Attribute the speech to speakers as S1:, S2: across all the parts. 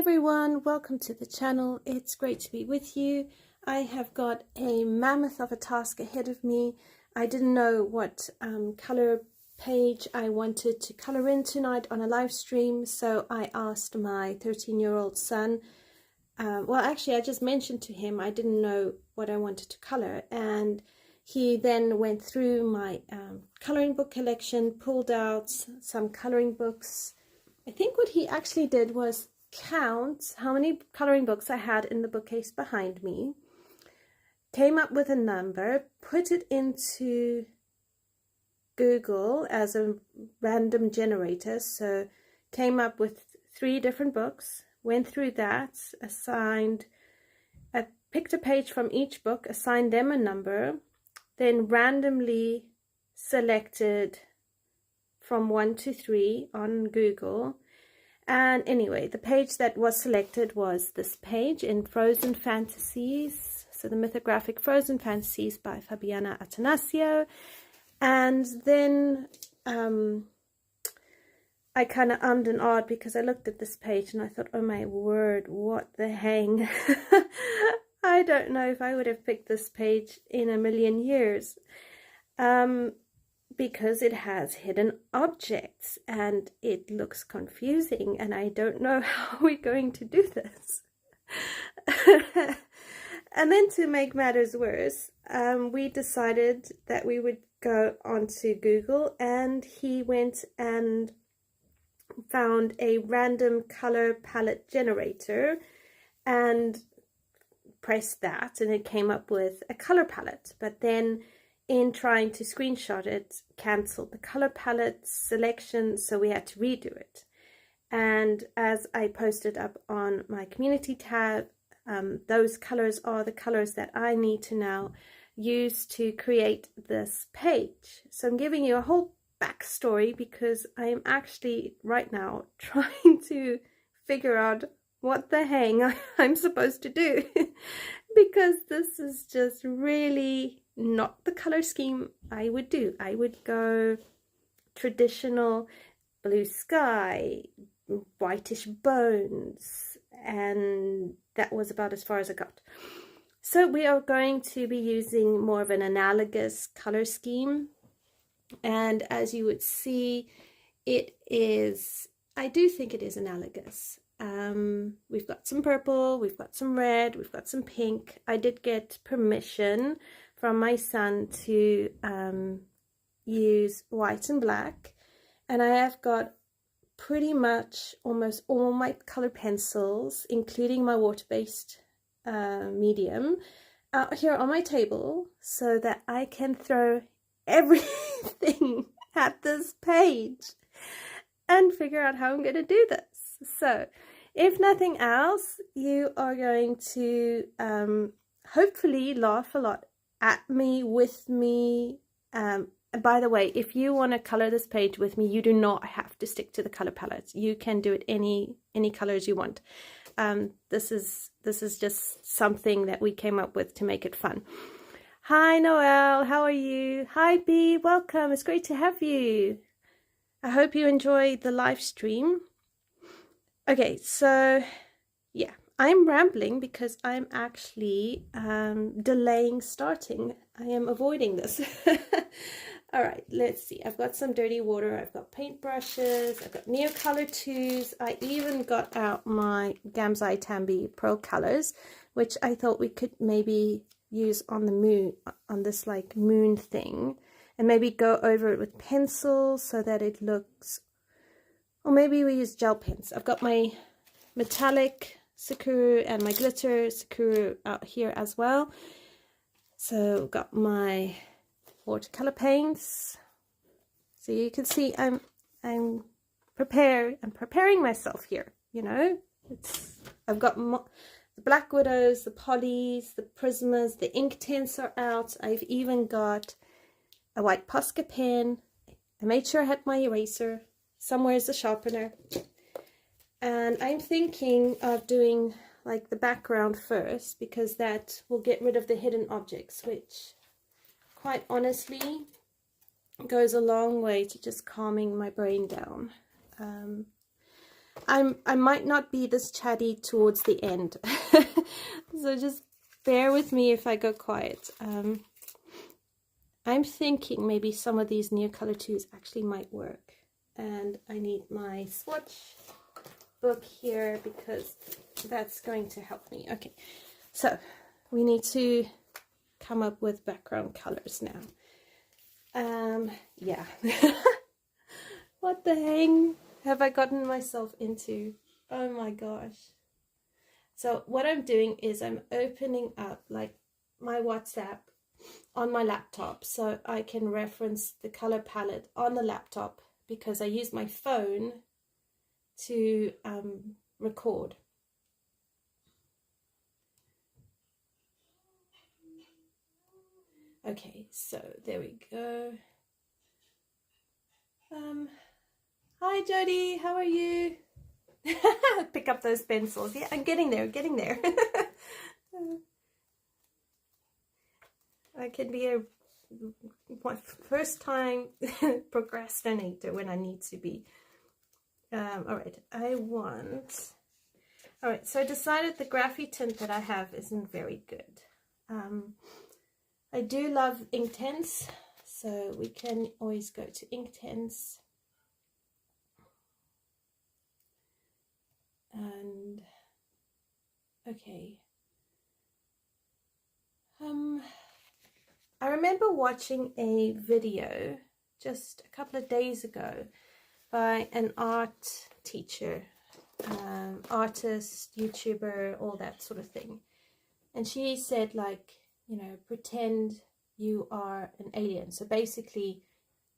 S1: everyone, welcome to the channel. It's great to be with you. I have got a mammoth of a task ahead of me. I didn't know what color page I wanted to color in tonight on a live stream, so I asked my 13-year-old son. Well, actually, I just mentioned to him I didn't know what I wanted to color, and he then went through my coloring book collection, pulled out some coloring books. I think what he actually did was count how many coloring books I had in the bookcase behind me, came up with a number, put it into Google as a random generator, so came up with 3 different books, went through that, picked a page from each book, assigned them a number, then randomly selected from 1 to 3 on Google. And anyway, the page that was selected was this page in Frozen Fantasies, so the Mythographic Frozen Fantasies by Fabiana Atanasio. And then I kind of ummed and ahed because I looked at this page and I thought, oh my word, what the hang. I don't know if I would have picked this page in a million years. Because it has hidden objects and it looks confusing and I don't know how we're going to do this. And then to make matters worse, we decided that we would go onto Google, and he went and found a random color palette generator and pressed that, and it came up with a color palette. But then in trying to screenshot it, cancelled the color palette selection, so we had to redo it. And as I posted up on my community tab, those colors are the colors that I need to now use to create this page. So I'm giving you a whole backstory because I am actually right now trying to figure out what the hang I'm supposed to do because this is just really not the color scheme I would do. I would go traditional blue sky, whitish bones, and that was about as far as I got. So we are going to be using more of an analogous color scheme, and as you would see, it is, I do think it is analogous. We've got some purple, we've got some red, we've got some pink. I did get permission from my son to use white and black, and I have got pretty much almost all my color pencils, including my water-based medium, out here on my table so that I can throw everything at this page and figure out how I'm going to do this. So if nothing else, you are going to hopefully laugh a lot at me, with me. By the way, if you want to color this page with me, you do not have to stick to the color palette. You can do it any colors you want. This is just something that we came up with to make it fun. Hi Noelle, how are you? Hi B, welcome. It's great to have you. I hope you enjoy the live stream. Okay, so yeah, I'm rambling because I'm actually delaying starting. I am avoiding this. All right, let's see. I've got some dirty water. I've got paint brushes. I've got Neocolor 2s. I even got out my Gamzai Tambi Pro colors, which I thought we could maybe use on the moon, on this like moon thing, and maybe go over it with pencils so that it looks, or maybe we use gel pens. I've got my metallic Sakura and my glitter Sakura out here as well. So got my watercolor paints. So you can see I'm preparing myself here, you know. I've got the Black Widows, the Polys, the Prismas, the ink tints are out. I've even got a white Posca pen. I made sure I had my eraser. Somewhere is the sharpener. And I'm thinking of doing like the background first because that will get rid of the hidden objects, which quite honestly goes a long way to just calming my brain down. I might not be this chatty towards the end. So just bear with me if I go quiet. I'm thinking maybe some of these Neocolor 2s actually might work. And I need my swatch book here because that's going to help me. Okay, so we need to come up with background colors now. Yeah. What the hang have I gotten myself into? Oh my gosh. So what I'm doing is I'm opening up like my WhatsApp on my laptop so I can reference the color palette on the laptop because I use my phone to record. Okay, so there we go. Hi Jody, how are you? Pick up those pencils. Yeah, I'm getting there, I can be a first time procrastinator when I need to be. Alright, alright, so I decided the graphy tint that I have isn't very good. I do love Inktense, so we can always go to Inktense. And okay. I remember watching a video just a couple of days ago by an art teacher, artist, YouTuber, all that sort of thing. And she said, like, you know, pretend you are an alien. So basically,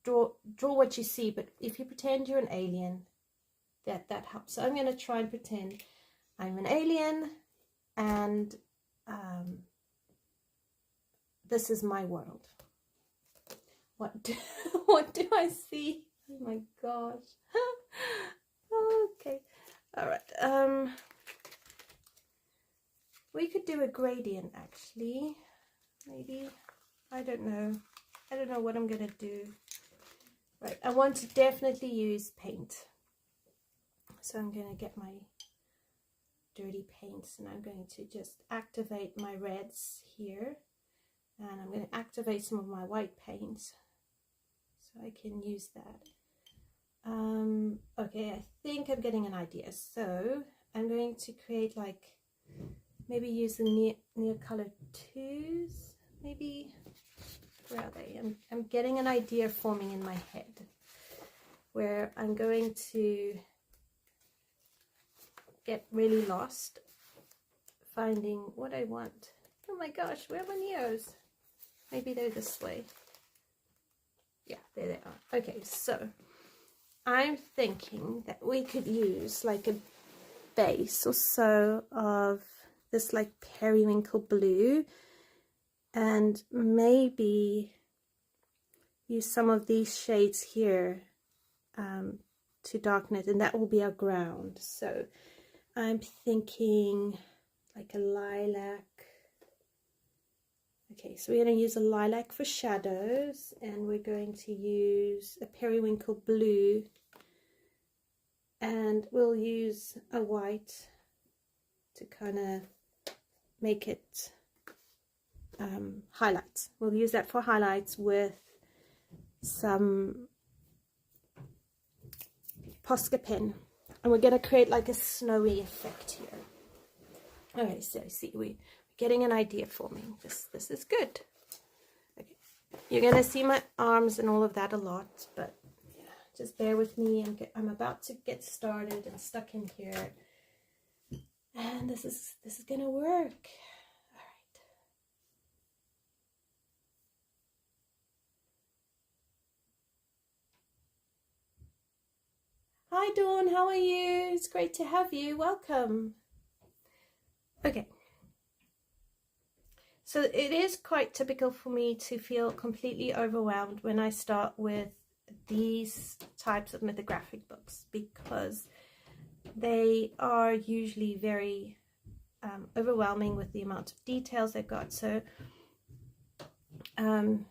S1: draw what you see, but if you pretend you're an alien, that helps. So I'm going to try and pretend I'm an alien, and this is my world. What do I see? Oh my gosh. Okay. All right. We could do a gradient actually. Maybe. I don't know. I don't know what I'm gonna do. Right. I want to definitely use paint. So I'm gonna get my dirty paints and I'm going to just activate my reds here. And I'm going to activate some of my white paints so I can use that. Okay, I think I'm getting an idea. So I'm going to create like, maybe use the Neocolor 2s, maybe. Where are they? I'm getting an idea forming in my head where I'm going to get really lost finding what I want. Oh my gosh, where are my Neos? Maybe they're this way. Yeah, there they are. Okay, so I'm thinking that we could use like a base or so of this like periwinkle blue and maybe use some of these shades here to darken it, and that will be our ground. So I'm thinking like a lilac. Okay, so we're going to use a lilac for shadows, and we're going to use a periwinkle blue, and we'll use a white to kind of make it highlights. We'll use that for highlights with some Posca pen, and we're going to create like a snowy effect here. Okay, so see, we're getting an idea forming. This is good. Okay, you're going to see my arms and all of that a lot, but yeah, just bear with me. I'm about to get started and stuck in here, and this is going to work. Hi Dawn, how are you? It's great to have you. Welcome. Okay. So it is quite typical for me to feel completely overwhelmed when I start with these types of mythographic books, because they are usually very overwhelming with the amount of details they've got. So I'm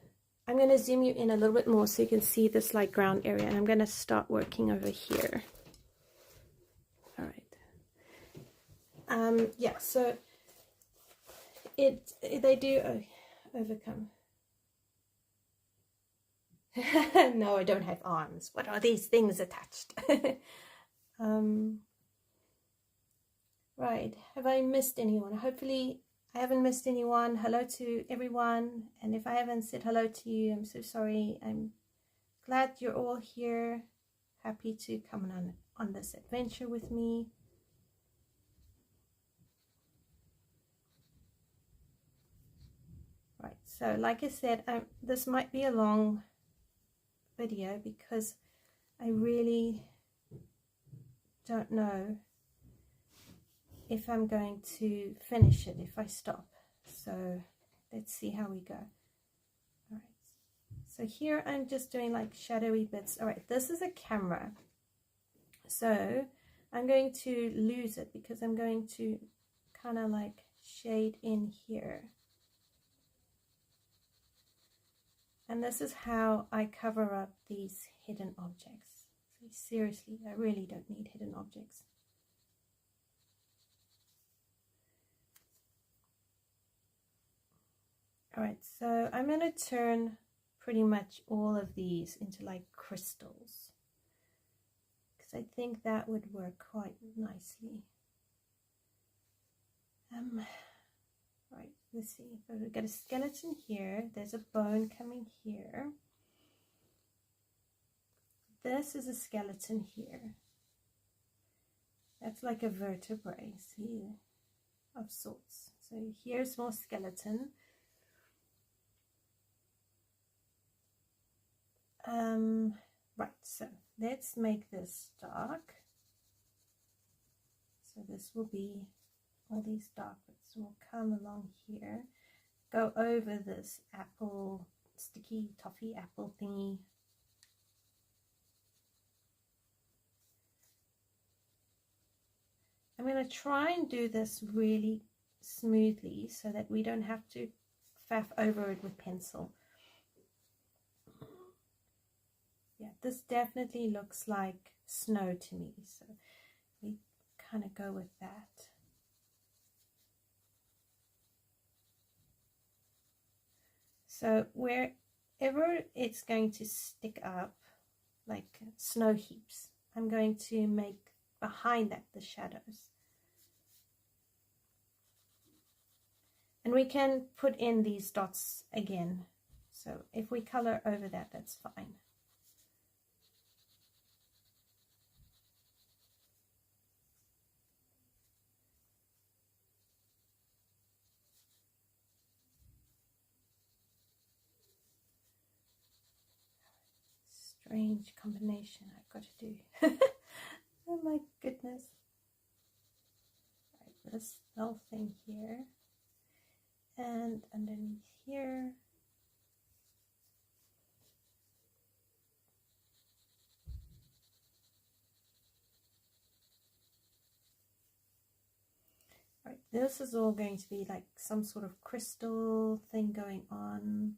S1: going to zoom you in a little bit more so you can see this light ground area, and I'm going to start working over here. Yeah, so they do overcome. No, I don't have arms. What are these things attached? Right, have I missed anyone? Hopefully I haven't missed anyone. Hello to everyone, and if I haven't said hello to you, I'm so sorry. I'm glad you're all here. Happy to come on this adventure with me. Right, so like I said, this might be a long video because I really don't know if I'm going to finish it if I stop. So let's see how we go. All right, so here I'm just doing like shadowy bits. All right, this is a camera, so I'm going to lose it because I'm going to kind of like shade in here. And this is how I cover up these hidden objects. So seriously, I really don't need hidden objects. Alright, so I'm going to turn pretty much all of these into like crystals, because I think that would work quite nicely. Right, let's see. We've got a skeleton here. There's a bone coming here. This is a skeleton here. That's like a vertebrae, see, of sorts. So here's more skeleton. Right, so let's make this dark. So this will be, all these dark bits will come along here, go over this apple, sticky toffee apple thingy. I'm going to try and do this really smoothly so that we don't have to faff over it with pencil. Yeah, this definitely looks like snow to me, so we kind of go with that. So wherever it's going to stick up, like snow heaps, I'm going to make behind that the shadows. And we can put in these dots again. So if we color over that, that's fine. Strange combination I've got to do. Oh my goodness. Right, this little thing here, and underneath here. Right, this is all going to be like some sort of crystal thing going on.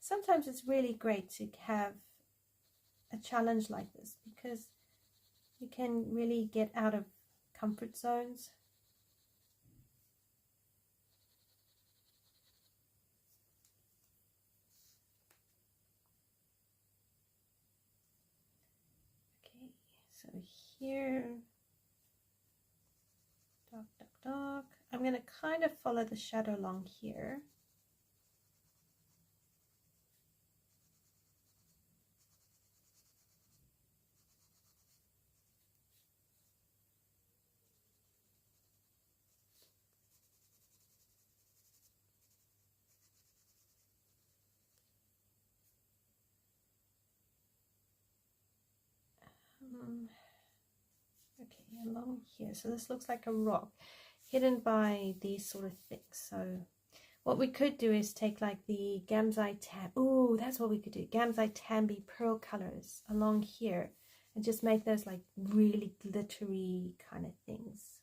S1: Sometimes it's really great to have a challenge like this because you can really get out of comfort zones. Okay, so here, dark, dark, dark. I'm going to kind of follow the shadow along here. Okay, along here. So this looks like a rock hidden by these sort of things. So what we could do is take like the Gamzai Tam. Oh, that's what we could do. Gamzai Tambi pearl colors along here and just make those like really glittery kind of things.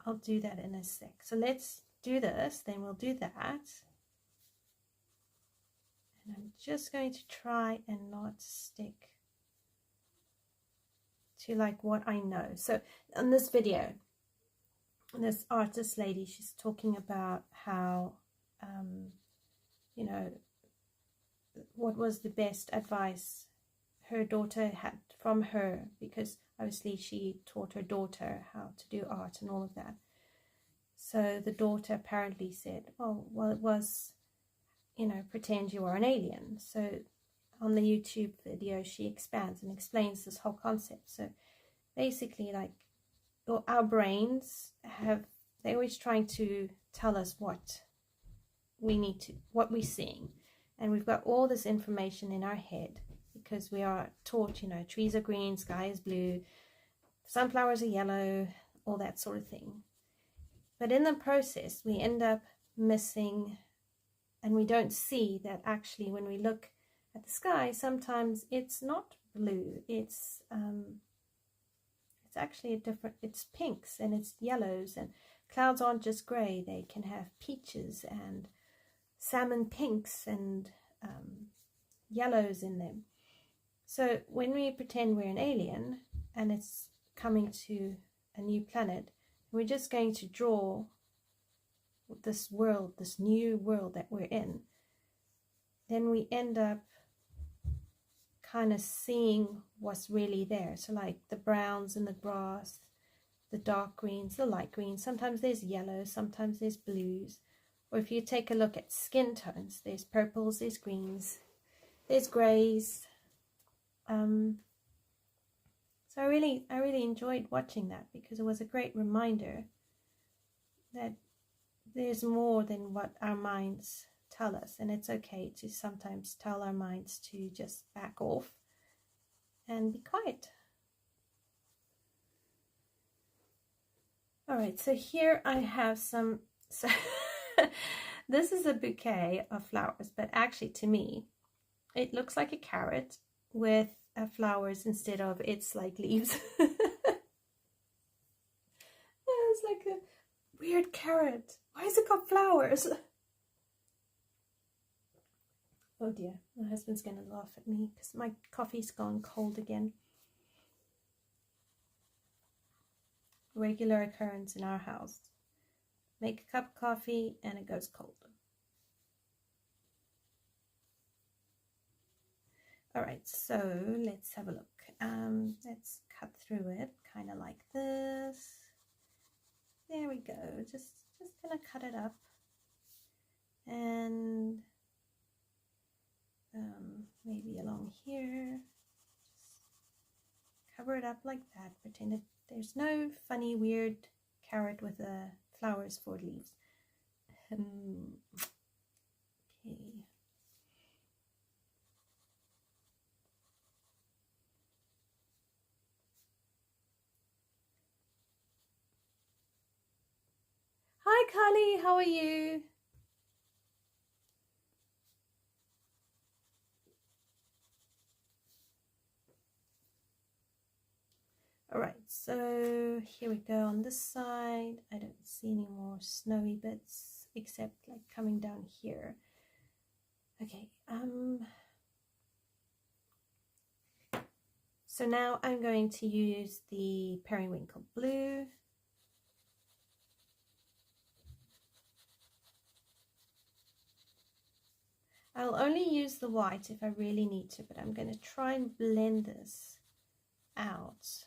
S1: I'll do that in a sec. So let's do this, then we'll do that. And I'm just going to try and not stick to like what I know. So in this video, this artist lady, she's talking about how, you know, what was the best advice her daughter had from her, because obviously she taught her daughter how to do art and all of that. So the daughter apparently said, oh, well, it was, you know, pretend you are an alien. So on the YouTube video, she expands and explains this whole concept. So basically, like, our brains they're always trying to tell us what what we're seeing. And we've got all this information in our head because we are taught, you know, trees are green, sky is blue, sunflowers are yellow, all that sort of thing. But in the process, we end up missing, and we don't see that actually when we look at the sky, sometimes it's not blue, it's actually it's pinks and it's yellows, and clouds aren't just grey, they can have peaches and salmon pinks and yellows in them. So when we pretend we're an alien and it's coming to a new planet, we're just going to draw this world, this new world that we're in, then we end up kind of seeing what's really there. So like the browns in the grass, the dark greens, the light greens, sometimes there's yellows, sometimes there's blues. Or if you take a look at skin tones, there's purples, there's greens, there's greys. So I really enjoyed watching that, because it was a great reminder that there's more than what our minds tell us, and it's okay to sometimes tell our minds to just back off and be quiet. All right, so here I have some, so this is a bouquet of flowers, but actually to me it looks like a carrot with flowers instead of its like leaves. It's like a weird carrot. Why has it got flowers? Oh dear, my husband's going to laugh at me because my coffee's gone cold again. Regular occurrence in our house. Make a cup of coffee and it goes cold. Alright, so let's have a look. Let's cut through it, kind of like this. There we go. Just gonna cut it up. And maybe along here. Just cover it up like that. Pretend that there's no funny, weird carrot with flowers for leaves. Okay. Hi, Carly. How are you? Alright, so here we go on this side. I don't see any more snowy bits except like coming down here. Okay, so now I'm going to use the periwinkle blue. I'll only use the white if I really need to, but I'm going to try and blend this out.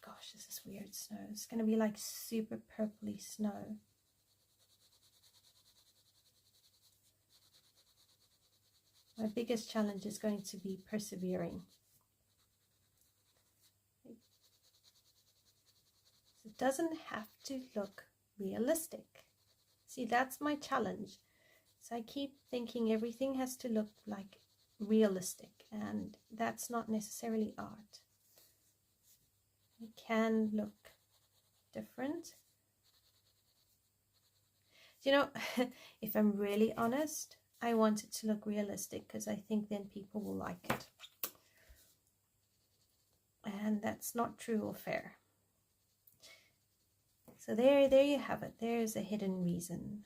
S1: Gosh, this is weird snow. It's going to be like super purpley snow. My biggest challenge is going to be persevering. It doesn't have to look realistic. See, that's my challenge. So I keep thinking everything has to look like realistic, and that's not necessarily art. It can look different. You know, if I'm really honest, I want it to look realistic because I think then people will like it. And that's not true or fair. So there you have it. There's a hidden reason.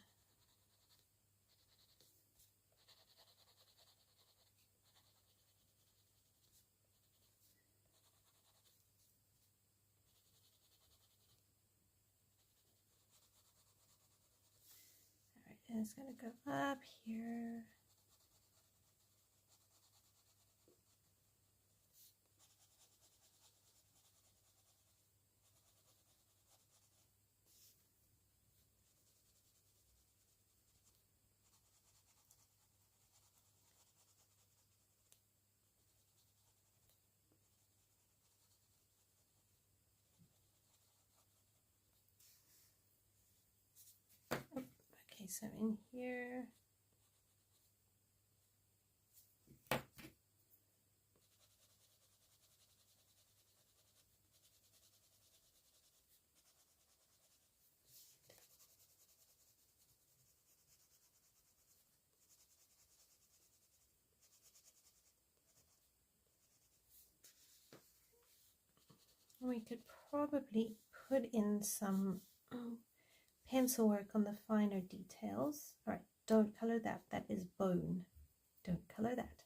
S1: All right, and it's going to go up here. Okay, so in here. We could probably put in some pencil work on the finer details. All right, don't color that. That is bone. Don't color that.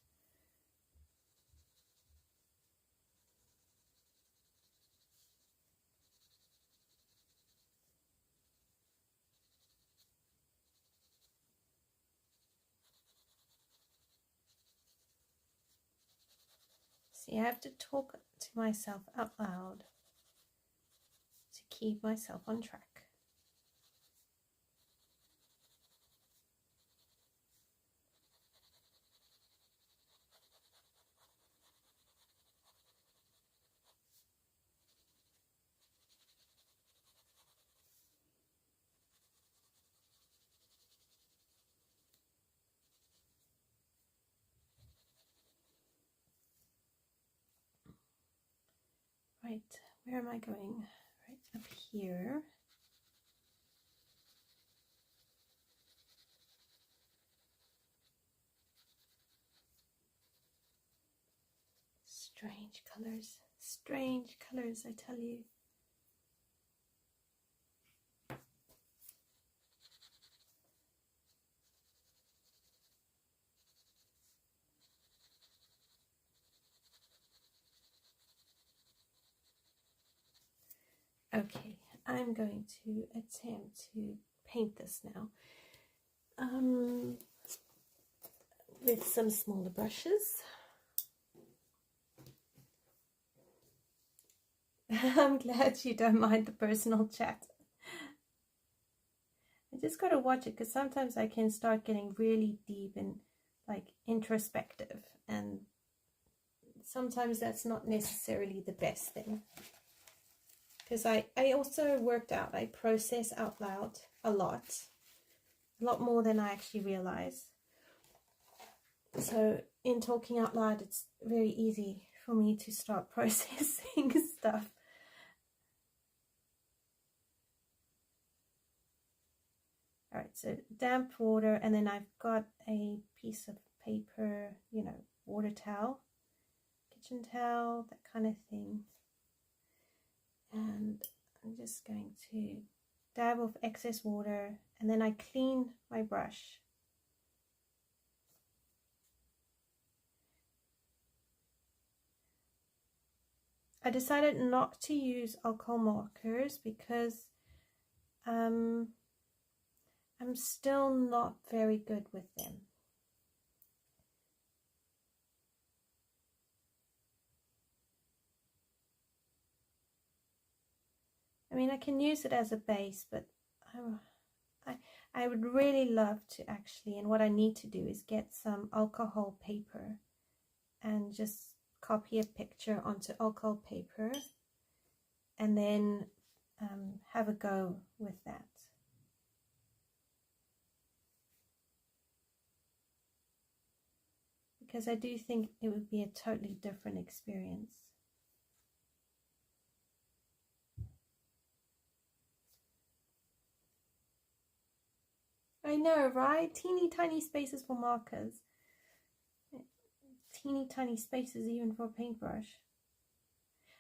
S1: See, I have to talk to myself out loud to keep myself on track. Right, where am I going? Right up here. Strange colors, I tell you. Okay, I'm going to attempt to paint this now with some smaller brushes. I'm glad you don't mind the personal chat. I just got to watch it because sometimes I can start getting really deep and like introspective, and sometimes that's not necessarily the best thing. Because I also worked out, I process out loud a lot more than I actually realize. So in talking out loud, it's very easy for me to start processing stuff. All right, so damp water, and then I've got a piece of paper, you know, water towel, kitchen towel, that kind of thing. And I'm just going to dab off excess water, and then I clean my brush. I decided not to use alcohol markers because I'm still not very good with them. I mean, I can use it as a base, but I would really love to actually, and what I need to do is get some alcohol paper and just copy a picture onto alcohol paper and then have a go with that. Because I do think it would be a totally different experience. I know, right? Teeny tiny spaces for markers. Teeny tiny spaces even for a paintbrush.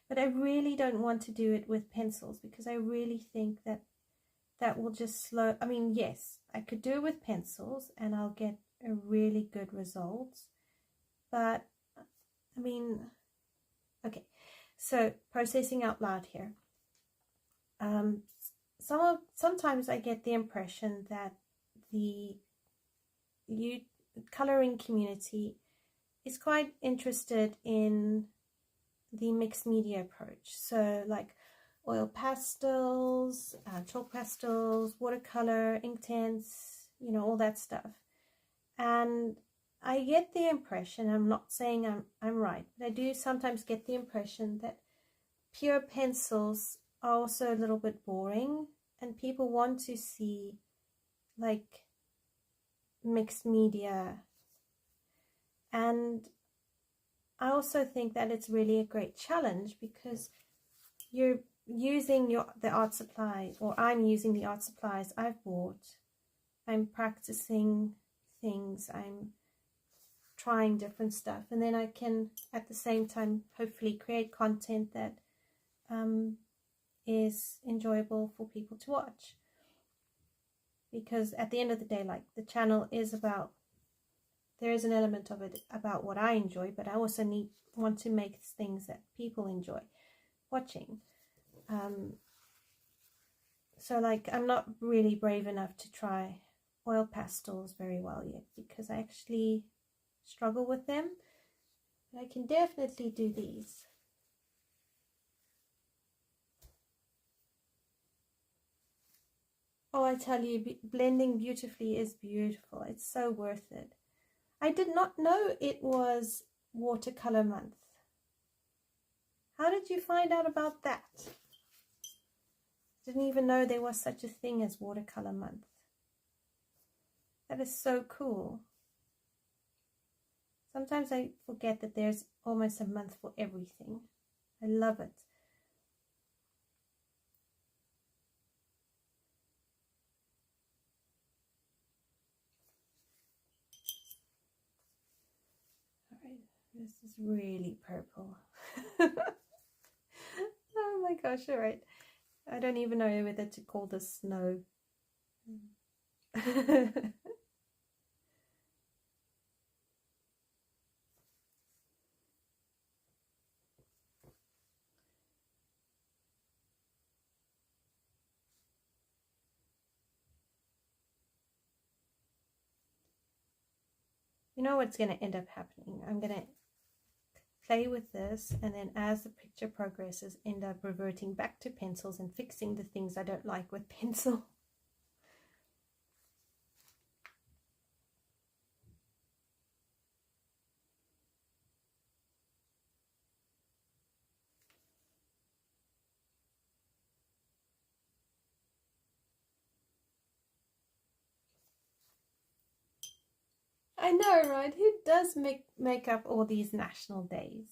S1: But I really don't want to do it with pencils because I really think that that will just slow. I mean, yes, I could do it with pencils and I'll get a really good result. But, I mean, okay. So, processing out loud here. Sometimes I get the impression that the coloring community is quite interested in the mixed media approach. So like oil pastels, chalk pastels, watercolor, Inktense, you know, all that stuff. And I get the impression, I'm not saying I'm right, but I do sometimes get the impression that pure pencils are also a little bit boring and people want to see like mixed media. And I also think that it's really a great challenge because you're using the art supplies, or I'm using the art supplies I've bought. I'm practicing things, I'm trying different stuff, and then I can at the same time hopefully create content that is enjoyable for people to watch. Because at the end of the day, like, the channel is about, there is an element of it about what I enjoy, but I also want to make things that people enjoy watching. So like, I'm not really brave enough to try oil pastels very well yet because I actually struggle with them. But I can definitely do these. Oh, I tell you, blending beautifully is beautiful. It's so worth it. I did not know it was watercolor month. How did you find out about that? Didn't even know there was such a thing as watercolor month. That is so cool. Sometimes I forget that there's almost a month for everything. I love it. Alright, this is really purple. Oh my gosh, alright. I don't even know whether to call this snow. You know what's going to end up happening? I'm going to play with this, and then as the picture progresses, end up reverting back to pencils and fixing the things I don't like with pencil. I know, right? Who does make up all these national days?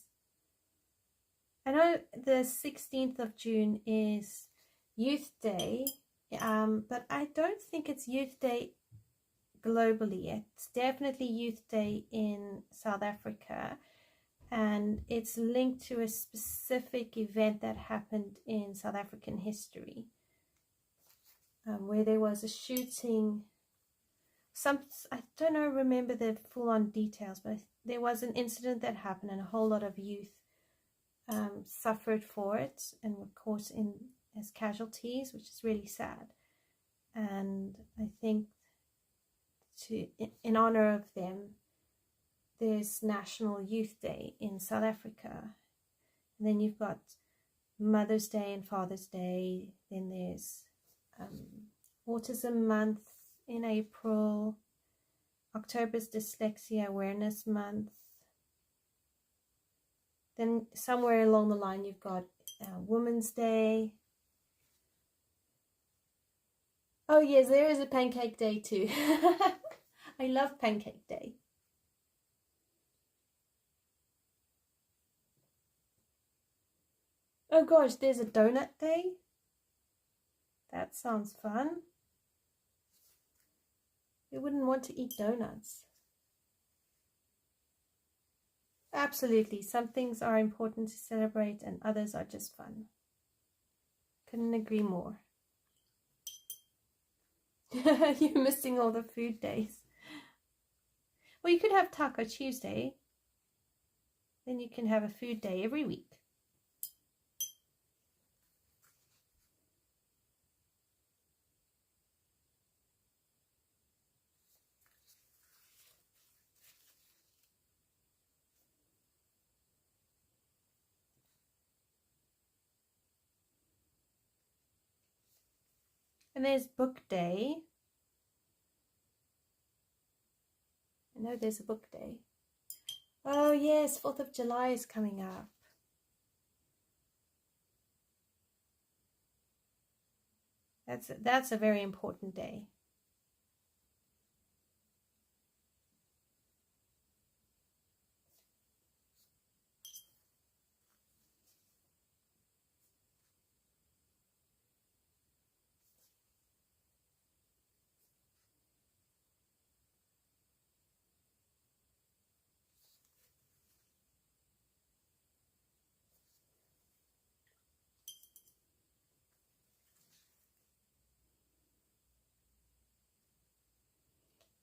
S1: I know the 16th of June is Youth Day, but I don't think it's Youth Day globally. It's definitely Youth Day in South Africa, and it's linked to a specific event that happened in South African history, where there was a shooting. I don't know, remember the full-on details, but there was an incident that happened and a whole lot of youth suffered for it and were caught as casualties, which is really sad. And I think in honor of them, there's National Youth Day in South Africa. And then you've got Mother's Day and Father's Day. Then there's Autism Month in April. October's Dyslexia Awareness Month. Then somewhere along the line you've got Women's Day. Oh yes, there is a Pancake Day too. I love Pancake Day. Oh gosh, there's a Donut Day. That sounds fun. Who wouldn't want to eat donuts? Absolutely. Some things are important to celebrate and others are just fun. Couldn't agree more. You're missing all the food days. Well, you could have Taco Tuesday. Then you can have a food day every week. And there's book day. I know there's a book day. Oh yes, 4th of July is coming up. That's a very important day.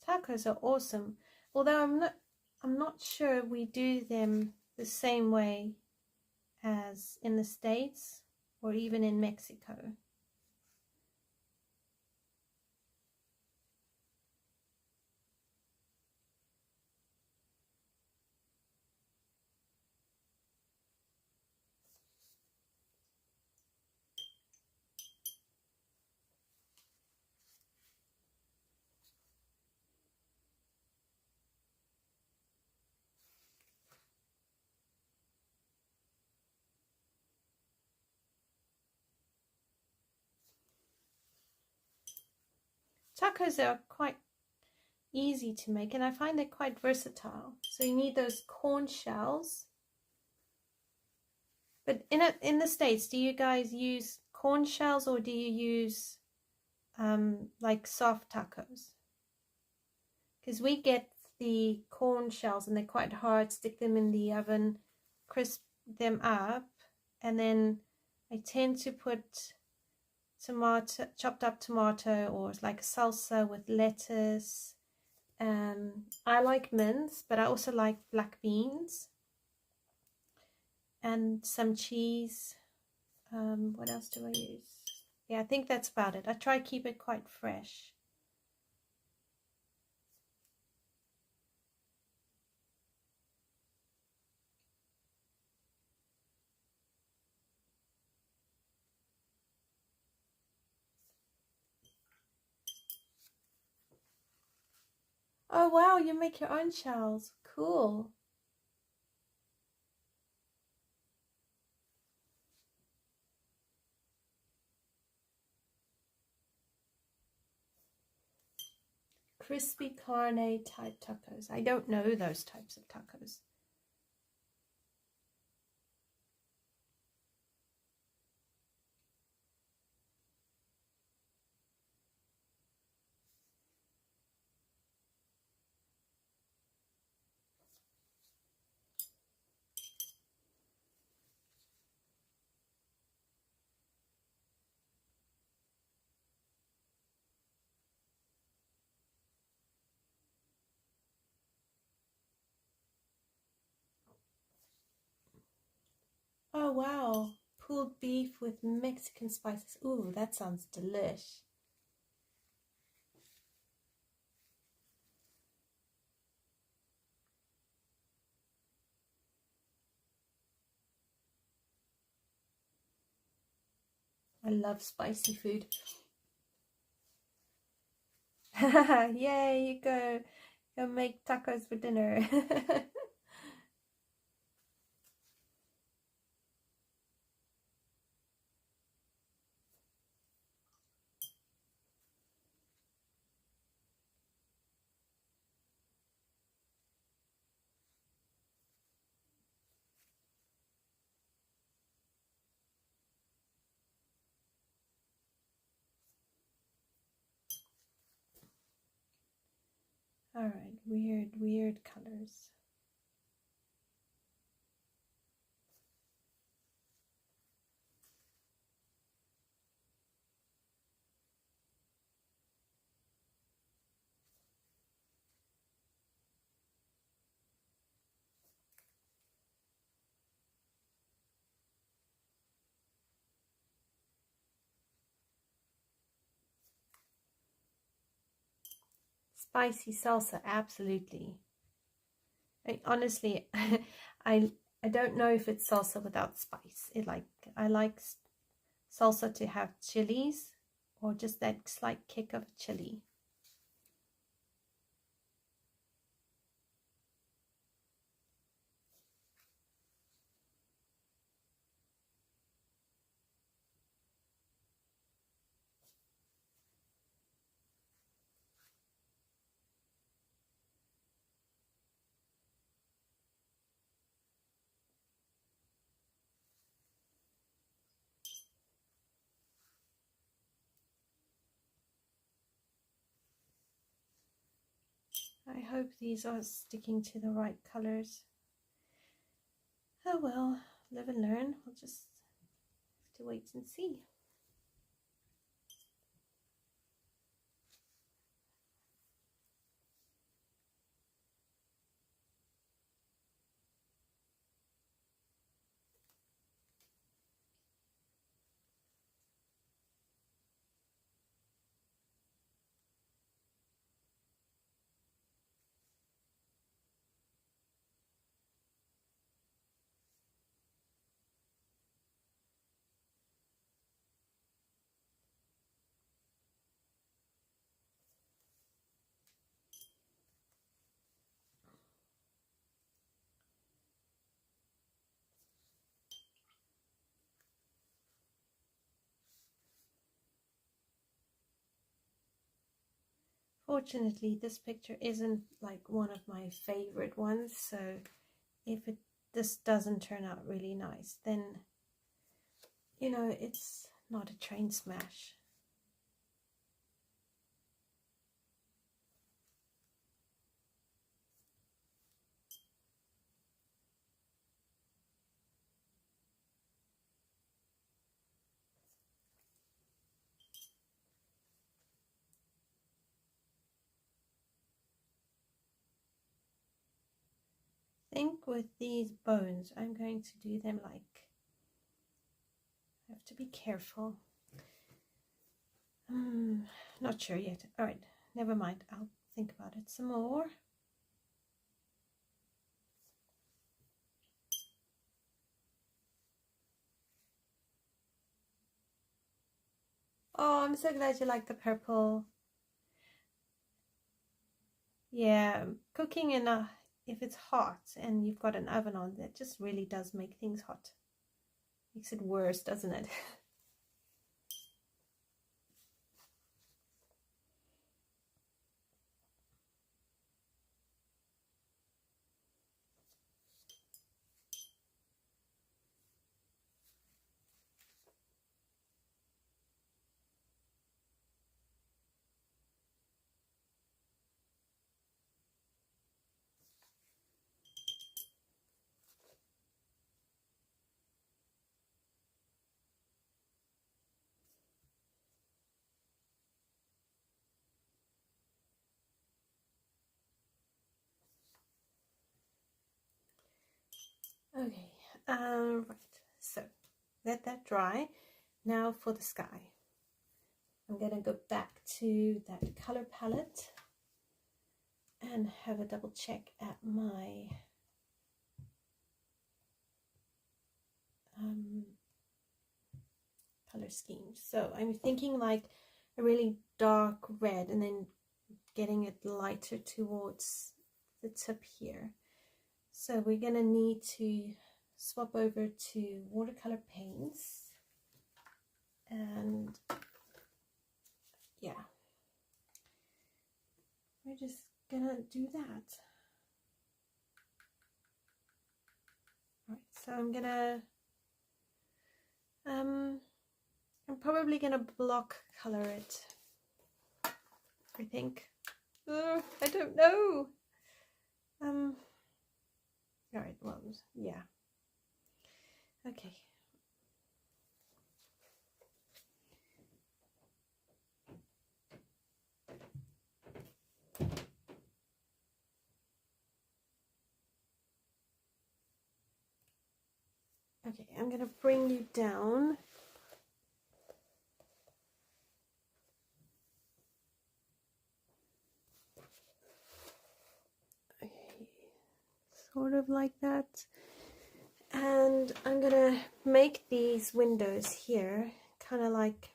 S1: Tacos are awesome, although I'm not sure we do them the same way as in the States or even in Mexico. Tacos are quite easy to make, and I find they're quite versatile. So you need those corn shells. But in the States, do you guys use corn shells or do you use like soft tacos? Because we get the corn shells and they're quite hard. Stick them in the oven, crisp them up, and then I tend to put chopped up tomato, or like a salsa with lettuce. I like mince, but I also like black beans and some cheese. What else do I use? Yeah, I think that's about it. I try to keep it quite fresh. Oh wow, you make your own shells. Cool. Crispy carne type tacos. I don't know those types of tacos. Oh wow, pulled beef with Mexican spices. Ooh, that sounds delish. I love spicy food. Yay, you go make tacos for dinner. All right, weird colors. Spicy salsa, absolutely. Honestly, I don't know if it's salsa without spice. I like salsa to have chilies or just that slight kick of chili. I hope these are sticking to the right colors. Oh well, live and learn. We'll just have to wait and see. Fortunately, this picture isn't like one of my favorite ones, so if this doesn't turn out really nice, then you know it's not a train smash. I think with these bones, I'm going to do them like, I have to be careful. Not sure yet. All right, never mind. I'll think about it some more. Oh, I'm so glad you like the purple. Yeah, cooking in if it's hot and you've got an oven on, that just really does make things hot. Makes it worse, doesn't it? Okay, right, so let that dry. Now for the sky. I'm going to go back to that color palette and have a double check at my color scheme. So I'm thinking like a really dark red and then getting it lighter towards the tip here. So we're going to need to swap over to watercolor paints, and yeah, we're just gonna do that. All right, so I'm probably gonna block color it, I think. I don't know. All right, well, yeah. Okay. Okay, I'm gonna bring you down. sort of like that. And I'm gonna make these windows here kind of like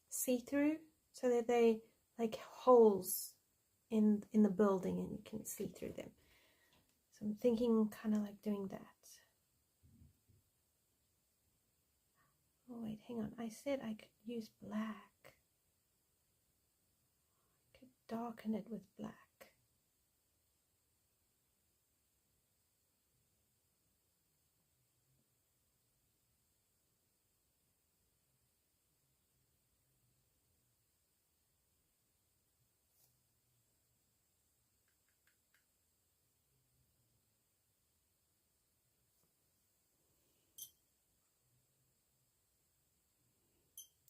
S1: see-through, so that they like holes in the building and you can see through them. So I'm thinking kind of like doing that. Oh wait, hang on, I said I could use black. I could darken it with black.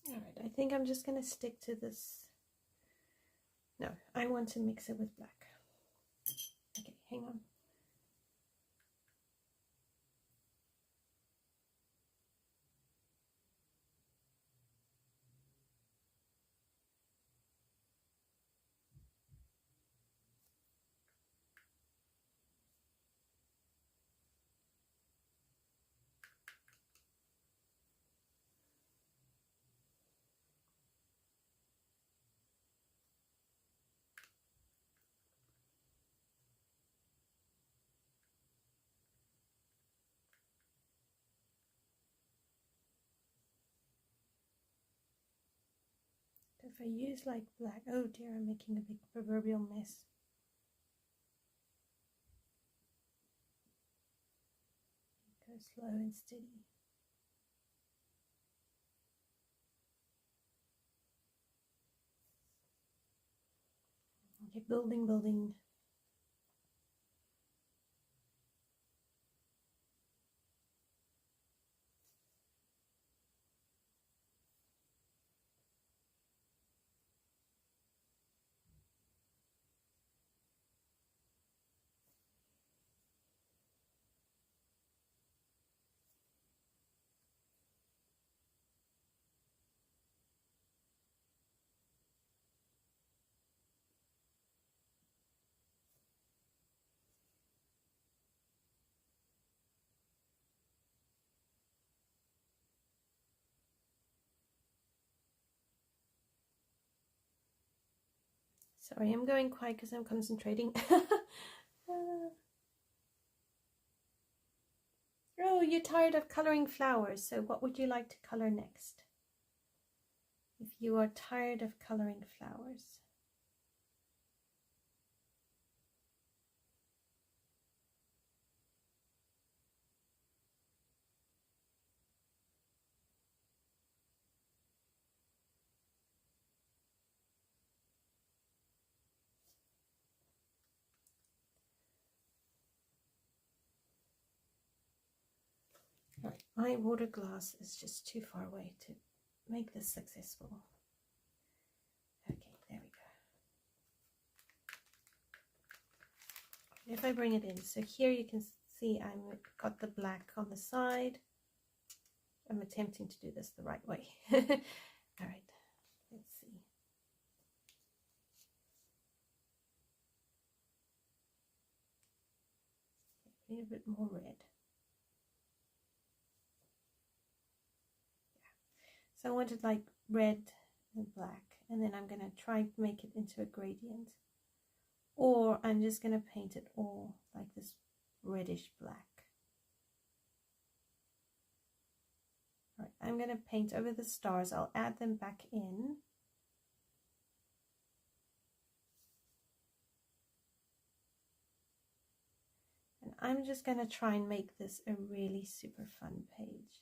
S1: Alright, I think I'm just going to stick to this. No, I want to mix it with black. Okay, hang on. If I use like black, oh dear, I'm making a big proverbial mess. Go slow and steady. Okay, building. Sorry, I'm going quiet because I'm concentrating. Oh, you're tired of coloring flowers, so what would you like to color next? If you are tired of coloring flowers. Right, my water glass is just too far away to make this successful. Okay, there we go. If I bring it in, so here you can see I've got the black on the side. I'm attempting to do this the right way. All right, let's see. A little bit more red. So I wanted like red and black, and then I'm going to try to make it into a gradient, or I'm just going to paint it all like this reddish black. All right, I'm going to paint over the stars. I'll add them back in. And I'm just going to try and make this a really super fun page.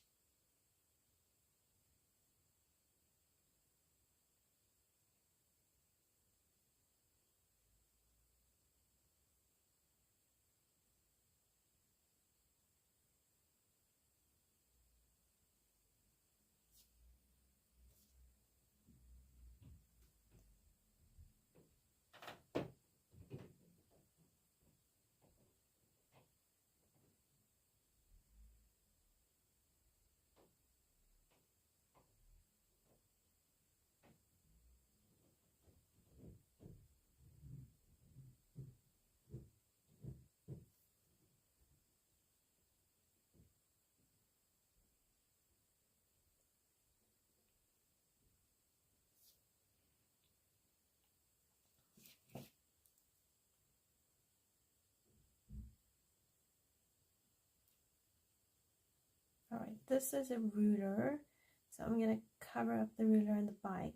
S1: this is a ruler, so I'm going to cover up the ruler and the bike.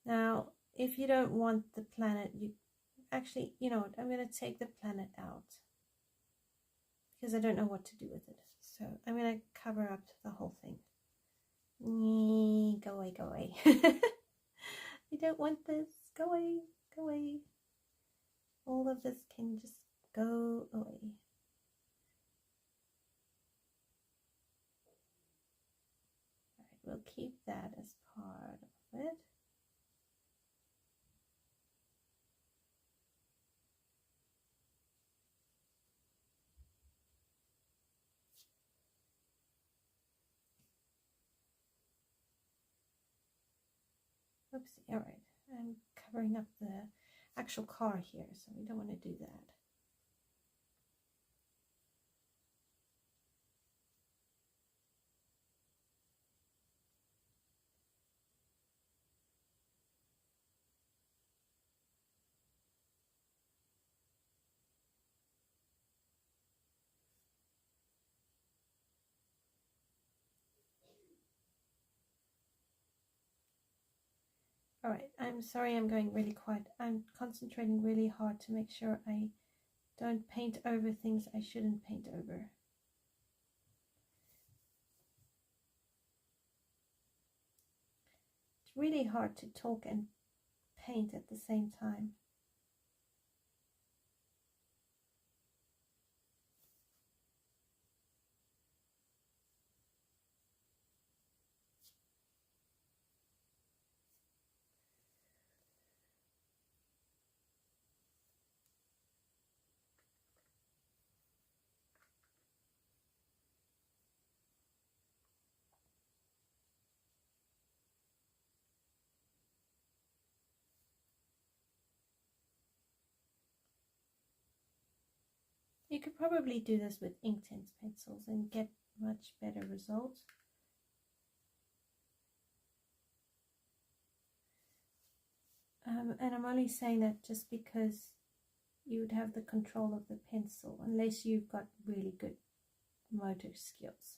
S1: Now, if you don't want the planet, you actually, you know what, I'm going to take the planet out because I don't know what to do with it. So I'm going to cover up the whole thing. Go away, go away. You don't want this. Go away, go away. All of this can just go away. All right, we'll keep that as part of it. Oopsie, all right. I'm covering up the actual car here, so we don't want to do that. All right, I'm sorry I'm going really quiet. I'm concentrating really hard to make sure I don't paint over things I shouldn't paint over. It's really hard to talk and paint at the same time. You could probably do this with Inktense pencils and get much better results. And I'm only saying that just because you would have the control of the pencil, unless you've got really good motor skills.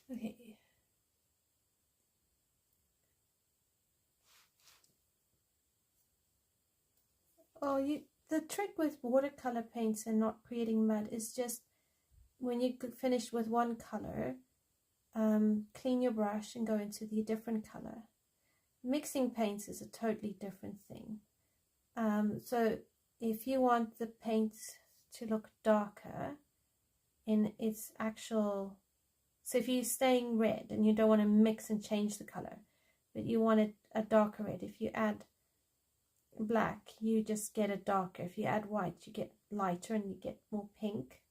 S1: Okay. Oh, the trick with watercolor paints and not creating mud is just when you finish with one color, clean your brush and go into the different color. Mixing paints is a totally different thing. So if you want the paint to look darker in its actual, so if you're staying red and you don't want to mix and change the color, but you want it a darker red, if you add black, you just get a darker. If you add white, you get lighter and you get more pink.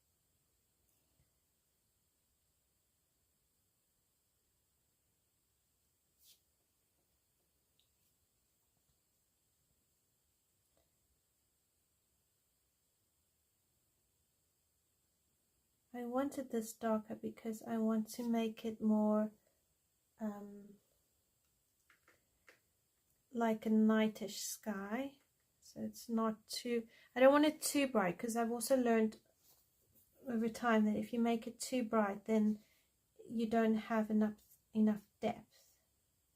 S1: I wanted this darker because I want to make it more like a nightish sky. So it's not too, I don't want it too bright, because I've also learned over time that if you make it too bright, then you don't have enough depth.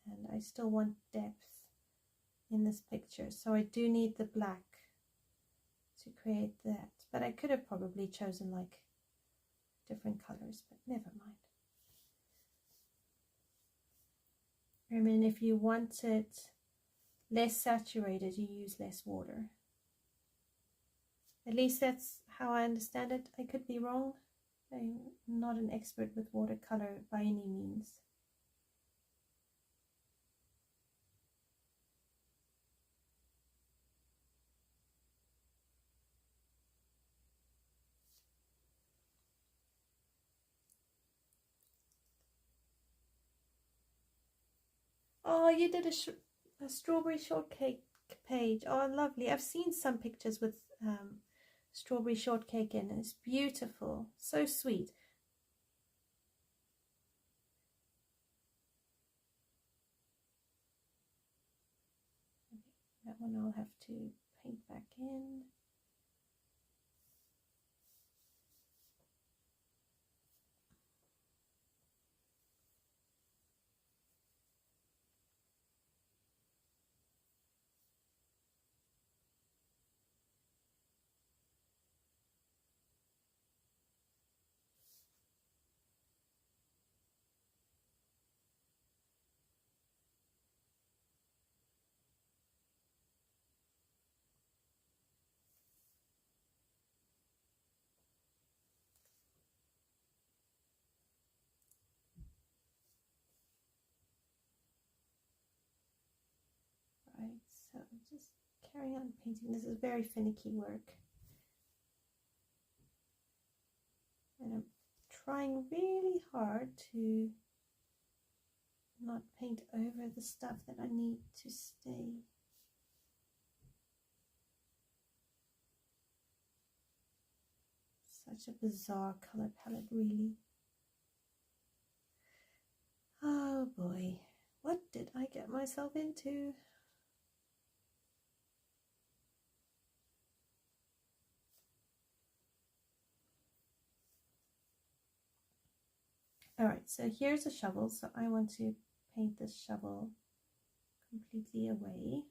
S1: And I still want depth in this picture. So I do need the black to create that. But I could have probably chosen like different colors, but never mind. I mean, if you want it less saturated, you use less water. At least that's how I understand it. I could be wrong. I'm not an expert with watercolor by any means. Oh, you did a strawberry shortcake page. Oh, lovely. I've seen some pictures with strawberry shortcake in. It's beautiful. So sweet. That one I'll have to paint back in. Right, so just carry on painting. This is very finicky work. And I'm trying really hard to not paint over the stuff that I need to stay. Such a bizarre color palette, really. Oh boy, what did I get myself into? Alright, so here's a shovel, so I want to paint this shovel completely away.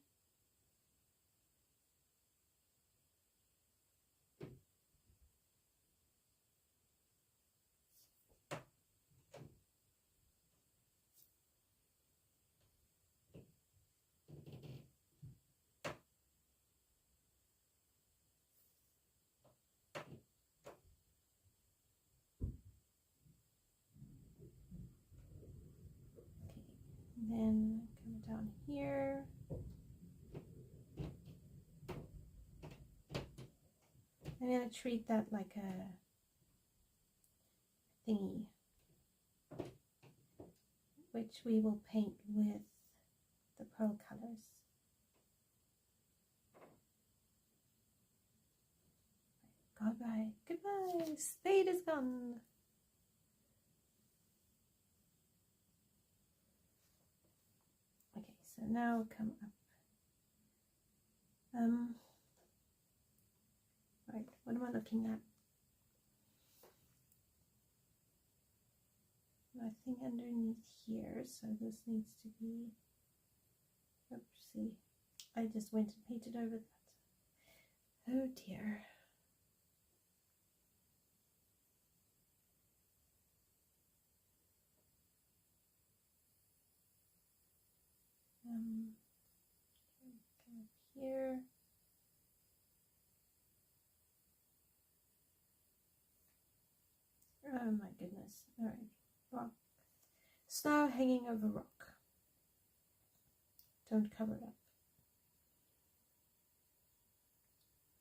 S1: Then come down here. I'm going to treat that like a thingy, which we will paint with the pearl colors. Goodbye, goodbye, spade is gone. Okay, so now come up. Right, what am I looking at? Nothing underneath here, so this needs to be, oopsie, I just went and painted over that. Oh dear. Come up here. Oh my goodness. Alright, rock. Snow hanging over rock. Don't cover it up.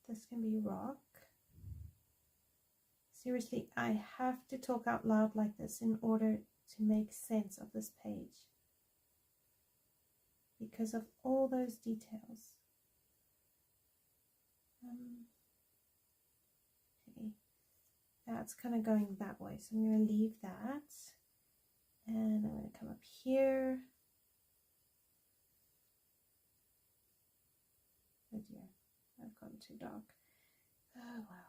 S1: This can be rock. Seriously, I have to talk out loud like this in order to make sense of this page, because of all those details. Okay, that's kind of going that way, so I'm going to leave that, and I'm going to come up here. Oh dear, I've gone too dark. Oh well.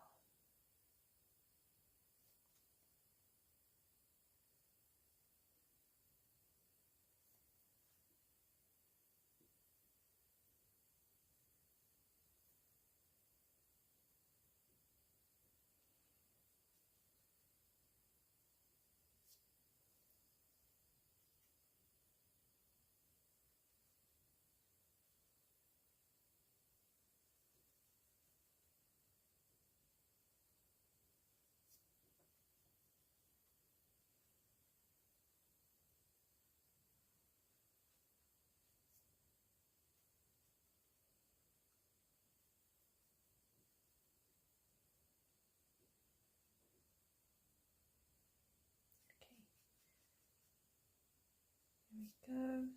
S1: There we go.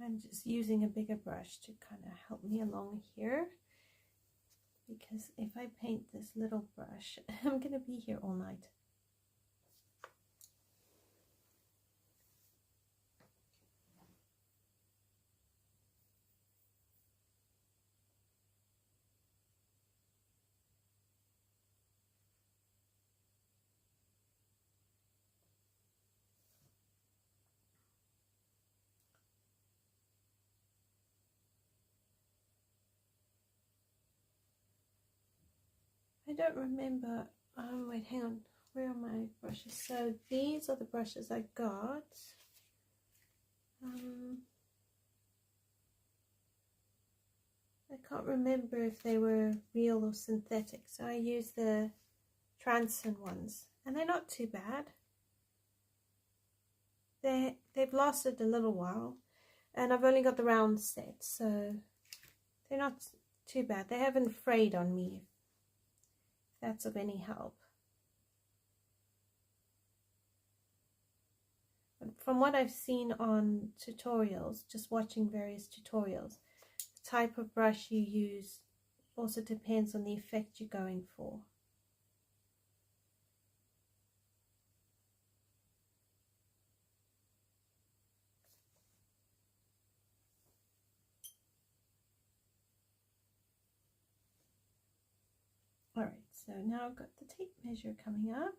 S1: And just using a bigger brush to kind of help me along here, because if I paint this little brush, I'm going to be here all night. I don't remember, wait, hang on, where are my brushes? So these are the brushes I got. I can't remember if they were real or synthetic, so I used the translucent ones, and they're not too bad. They've lasted a little while, and I've only got the round set, so they're not too bad. They haven't frayed on me, if that's of any help. But from what I've seen on tutorials, just watching various tutorials, the type of brush you use also depends on the effect you're going for. Alright, so now I've got the tape measure coming up.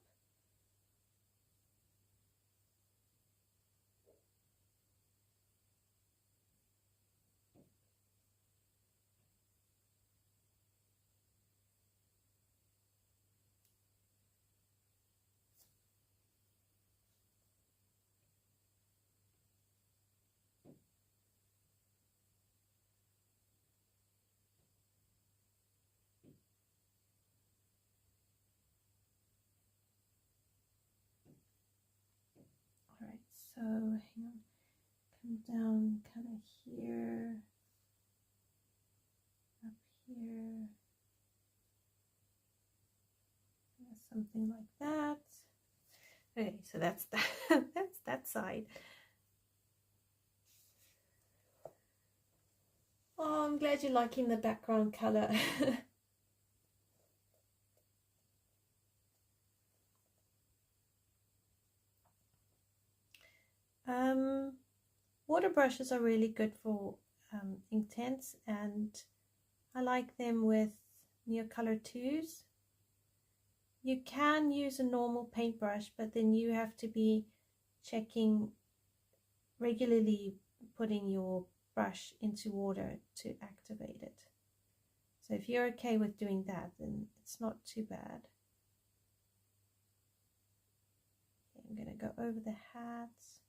S1: Alright, so hang on, come down kind of here, up here, something like that. Okay, so that's that, that's that side. Oh, I'm glad you're liking the background color. Water brushes are really good for Inktense, and I like them with Neocolor 2s. You can use a normal paintbrush, but then you have to be checking regularly, putting your brush into water to activate it. So if you're okay with doing that, then it's not too bad. Okay, I'm going to go over the hats.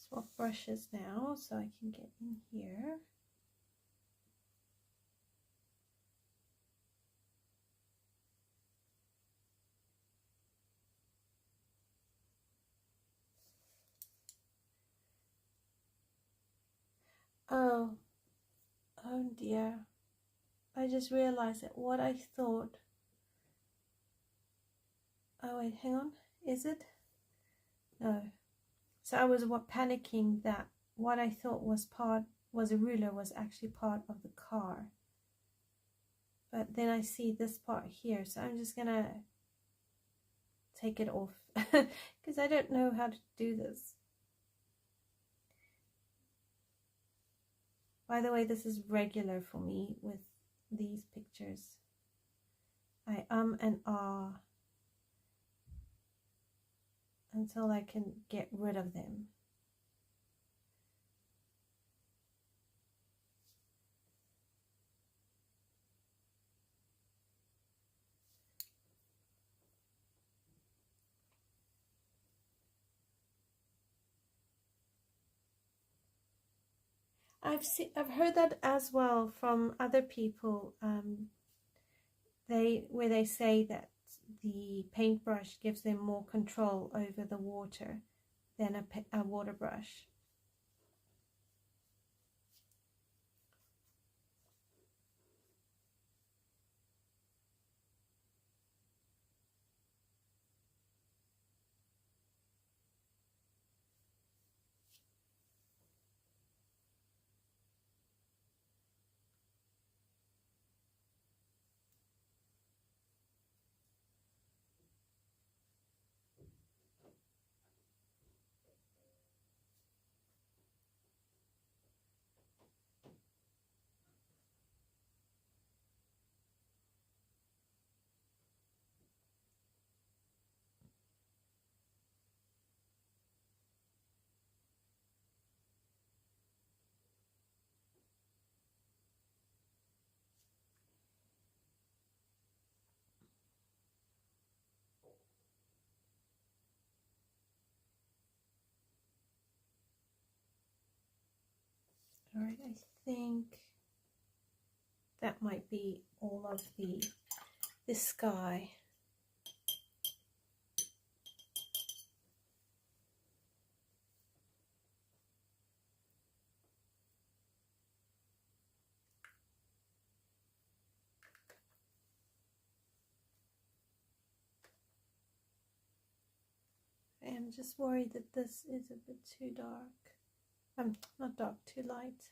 S1: Swap brushes now so I can get in here. Oh dear. I just realized that what I thought. Oh wait, hang on. Is it? No. So I was panicking that what I thought was a ruler was actually part of the car. But then I see this part here, so I'm just gonna take it off because I don't know how to do this. By the way, this is regular for me with these pictures. I and ah until I can get rid of them. I've heard that as well from other people. where they say that the paintbrush gives them more control over the water than a water brush. All right, I think that might be all of the sky. I'm just worried that this is a bit too dark. Not dark, too light.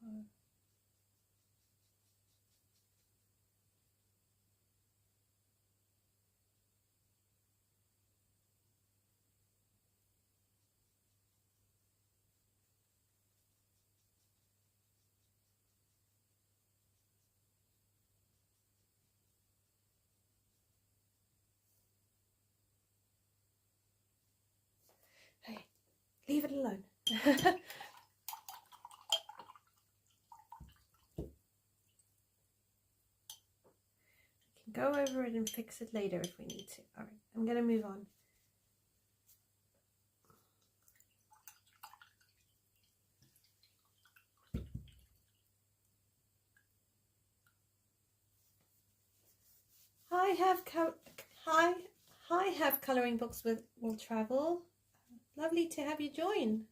S1: Oh. Hey, leave it alone. Go over it and fix it later if we need to. All right, I'm going to move on. Hi, have coloring books will travel. Lovely to have you join.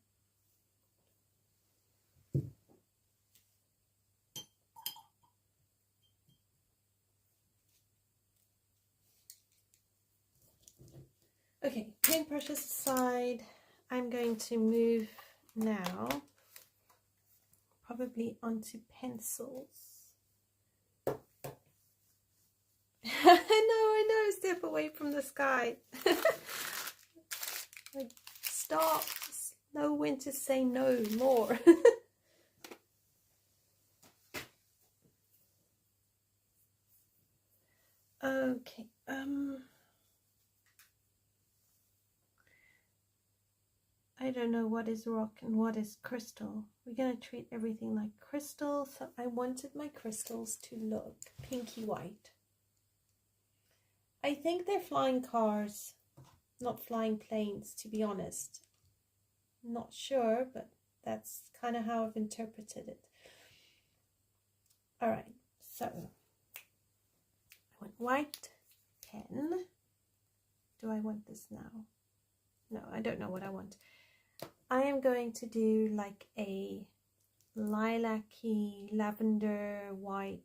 S1: Okay, paintbrushes aside, I'm going to move now probably onto pencils. I know, step away from the sky. Like, stop, know when to say no more. Okay, I don't know what is rock and what is crystal. We're going to treat everything like crystal, so I wanted my crystals to look pinky white. I think they're flying cars, not flying planes, to be honest. Not sure, but that's kind of how I've interpreted it. All right, so I want white pen. Do I want this now? No, I don't know what I want. I am going to do like a lilac-y, lavender white,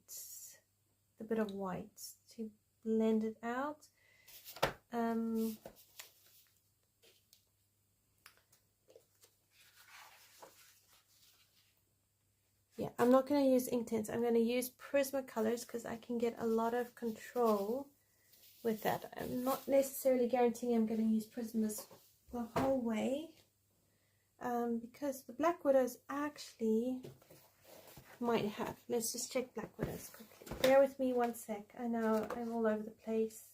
S1: a bit of white to blend it out. Yeah, I'm not going to use Inktense. I'm going to use Prismacolors because I can get a lot of control with that. I'm not necessarily guaranteeing I'm going to use Prismas the whole way. Because the Black Widows actually might have. Let's just check Black Widows quickly. Bear with me one sec. I know I'm all over the place.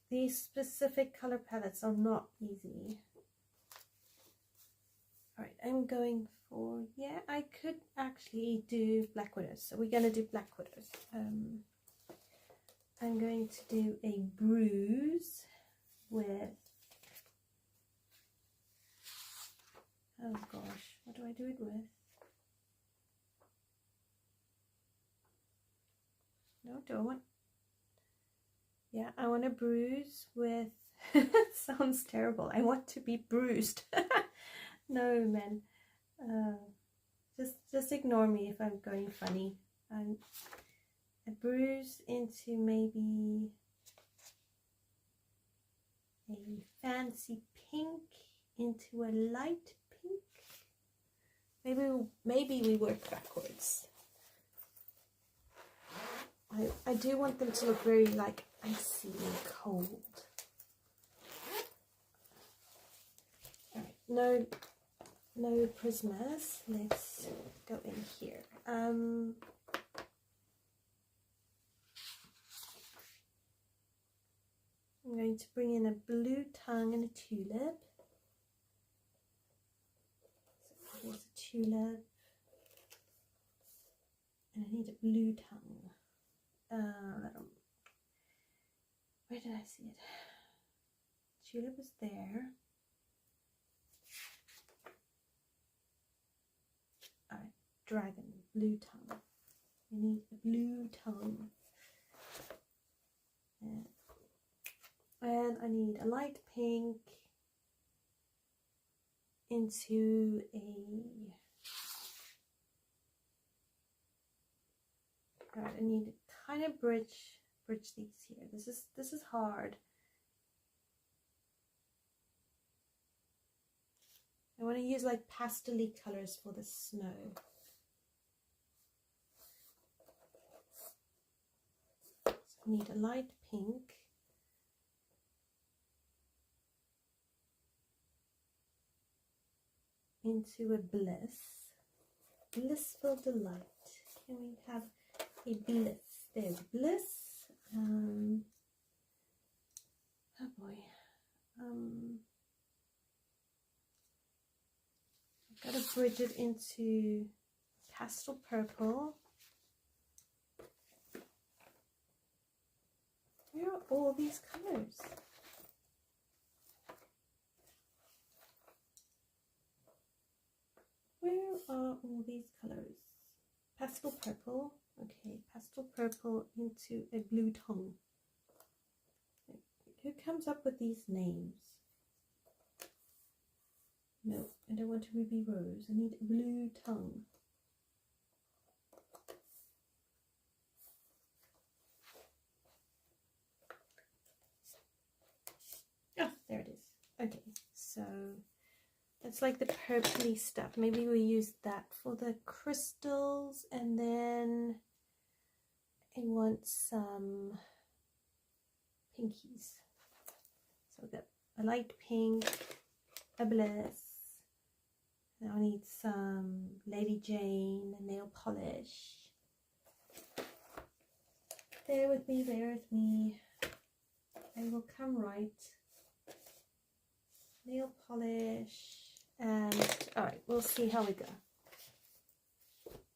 S1: These specific color palettes are not easy. Alright, I'm going for, yeah, I could actually do Black Widows. So we're going to do Black Widows. I'm going to do a bruise with, oh gosh, what do I do it with? No, don't want. Yeah, I want to bruise with. Sounds terrible. I want to be bruised. No, man. Just ignore me if I'm going funny. A bruise into maybe a fancy pink into a light pink. Maybe we work backwards. I do want them to look very like icy and cold. Alright, no prismas. Let's go in here. I'm going to bring in a blue tongue and a tulip. So here's a tulip. And I need a blue tongue. Where did I see it? Tulip is there. Alright, dragon, blue tongue. We need a blue tongue. And I need a light pink into a... Alright, I need to kind of bridge these here. This is hard. I want to use like pastel-y colors for the snow. So I need a light pink. Into a blissful delight. Can we have a bliss? There's bliss. Oh boy. I've got to bridge it into pastel purple. Where are all these colors? Where are all these colors? Pastel purple. Okay, pastel purple into a blue tongue. Who comes up with these names? No, I don't want a ruby rose. I need a blue tongue. Oh, there it is. Okay, so that's like the purpley stuff. Maybe we use that for the crystals, and then I want some pinkies. So we've got a light pink, a bliss. Now I need some Lady Jane, nail polish. Bear with me, bear with me. They will come right. Nail polish. And alright, we'll see how we go.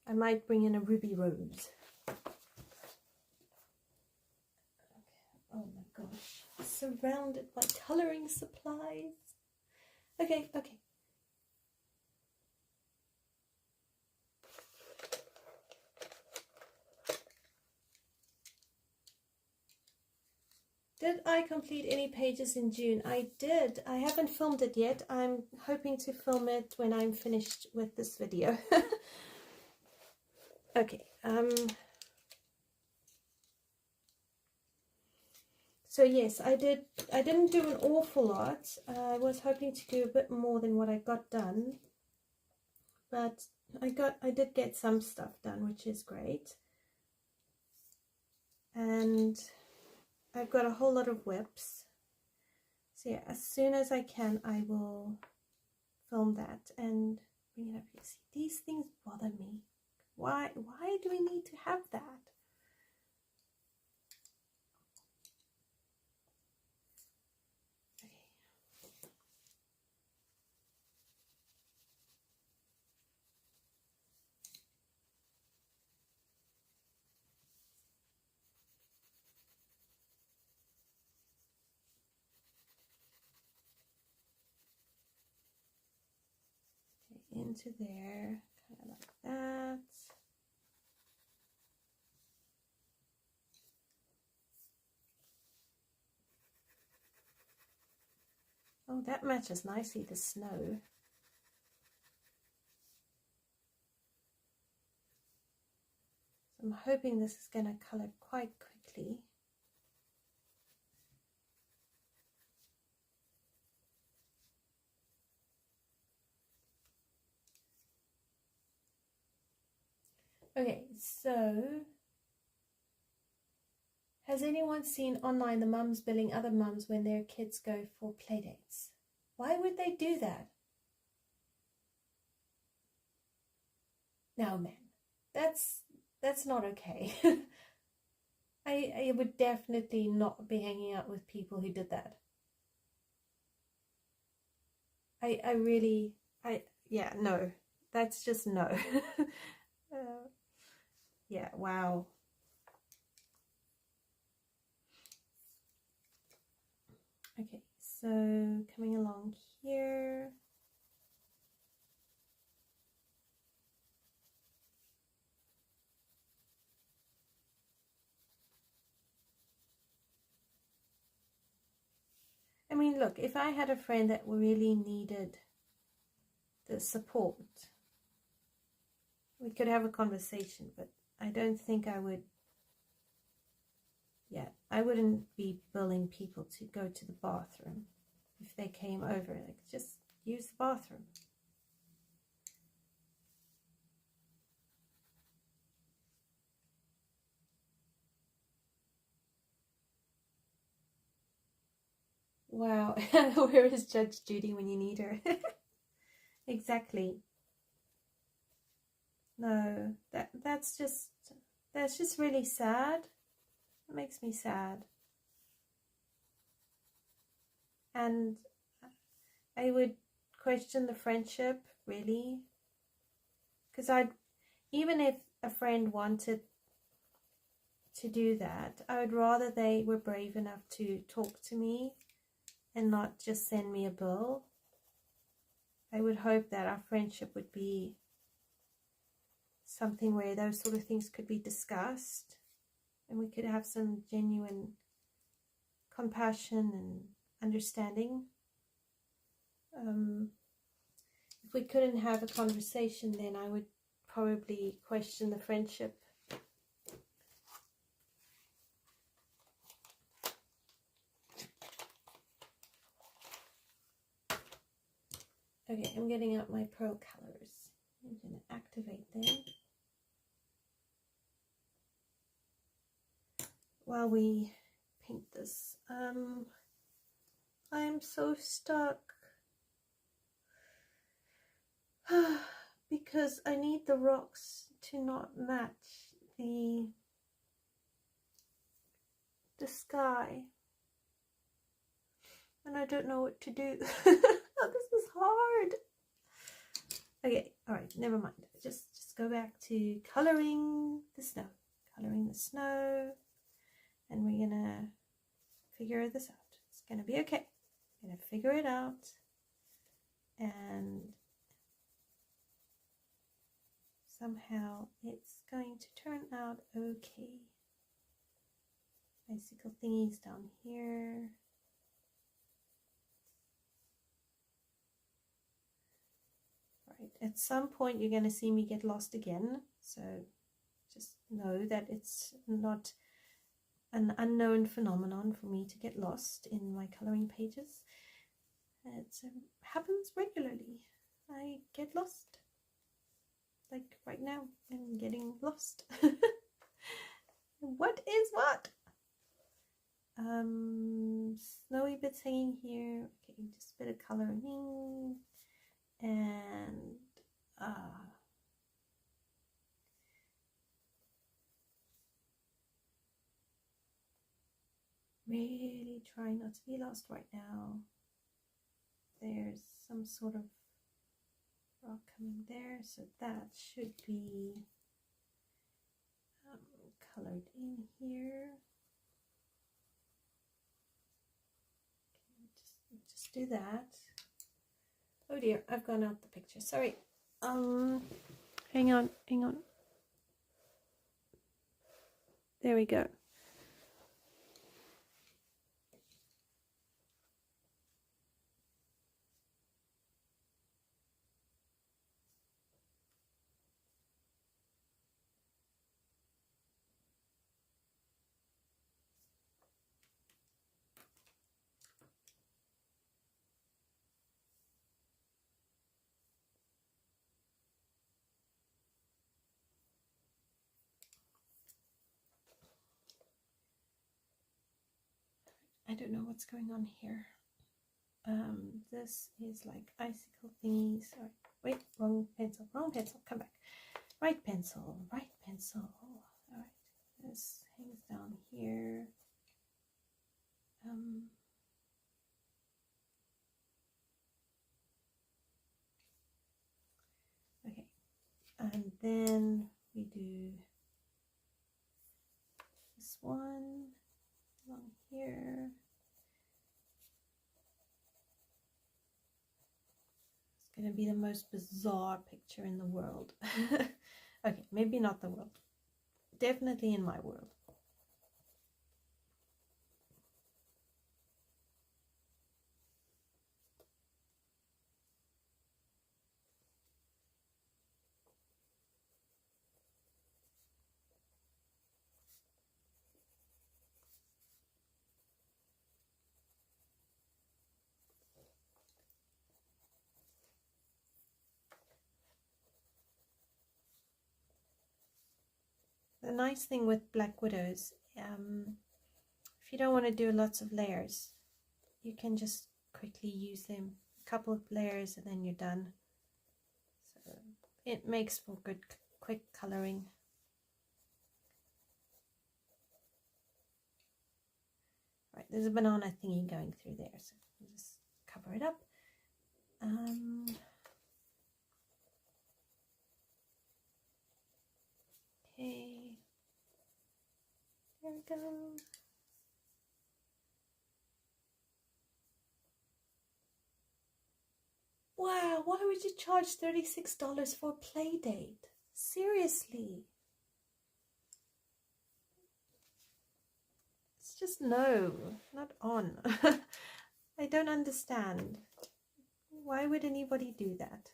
S1: I might bring in a ruby rose. Okay. Oh my gosh. Surrounded by colouring supplies. Okay. Did I complete any pages in June? I did. I haven't filmed it yet. I'm hoping to film it when I'm finished with this video. Okay. So yes, I did. I didn't do an awful lot. I was hoping to do a bit more than what I got done, but I did get some stuff done, which is great. And I've got a whole lot of whips. So yeah, as soon as I can, I will film that and bring it up here. See, these things bother me. Why do we need to have that? Into there, kind of like that. Oh, that matches nicely the snow. So I'm hoping this is going to color quite quickly. Okay, so has anyone seen online the mums billing other mums when their kids go for play dates? Why would they do that? No, man, that's not okay. I would definitely not be hanging out with people who did that. Yeah, no, that's just no. Yeah, wow. Okay, so coming along here. I mean, look, if I had a friend that really needed the support, we could have a conversation, but I don't think I would. Yeah, I wouldn't be billing people to go to the bathroom if they came over. Like, just use the bathroom. Wow, where is Judge Judy when you need her? Exactly. No, that's just really sad. It makes me sad. And I would question the friendship, really. Because even if a friend wanted to do that, I would rather they were brave enough to talk to me and not just send me a bill. I would hope that our friendship would be something where those sort of things could be discussed and we could have some genuine compassion and understanding. If we couldn't have a conversation, then I would probably question the friendship. Okay, I'm getting out my pearl colors. I'm going to activate them while we paint this. I'm so stuck because I need the rocks to not match the sky, and I don't know what to do. Oh, this is hard. Okay, all right, never mind. Just go back to coloring the snow, and we're gonna figure this out. It's gonna be okay. I'm gonna figure it out, and somehow it's going to turn out okay. Icicle thingies down here. Right, at some point you're going to see me get lost again, so just know that it's not an unknown phenomenon for me to get lost in my coloring pages. It happens regularly. I get lost. Like right now, I'm getting lost. What is what? Snowy bits hanging here. Okay, just a bit of coloring, and really try not to be lost right now. There's some sort of rock coming there, so that should be colored in here. Okay, just do that. Oh dear, I've gone out the picture. Sorry. Hang on. There we go. I don't know what's going on here. This is like icicle thingies. Sorry. Wait, wrong pencil, come back. Right pencil. Alright, this hangs down here. Okay, and then we do this one along here. It's going to be the most bizarre picture in the world. Okay, maybe not the world. Definitely in my world. The nice thing with Black Widows, if you don't want to do lots of layers, you can just quickly use them, a couple of layers, and then you're done. So it makes for good, quick coloring. Right, there's a banana thingy going through there, so we'll just cover it up. Okay, there we go. Wow, why would you charge $36 for a play date? Seriously. It's just no, not on. I don't understand. Why would anybody do that?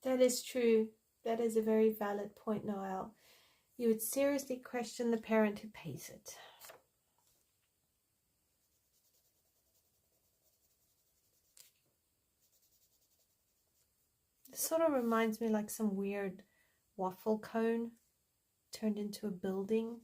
S1: That is true. That is a very valid point, Noelle. You would seriously question the parent who pays it. This sort of reminds me like some weird waffle cone turned into a building.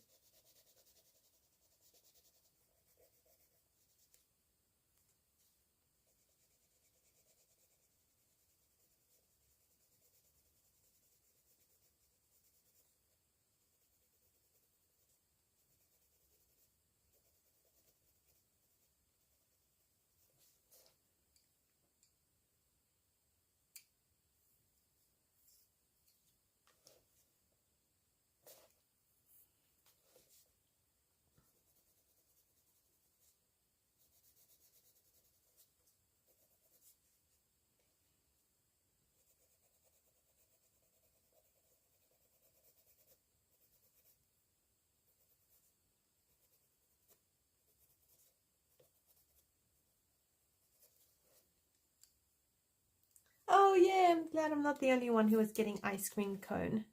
S1: Oh yeah, I'm glad I'm not the only one who was getting ice cream cone.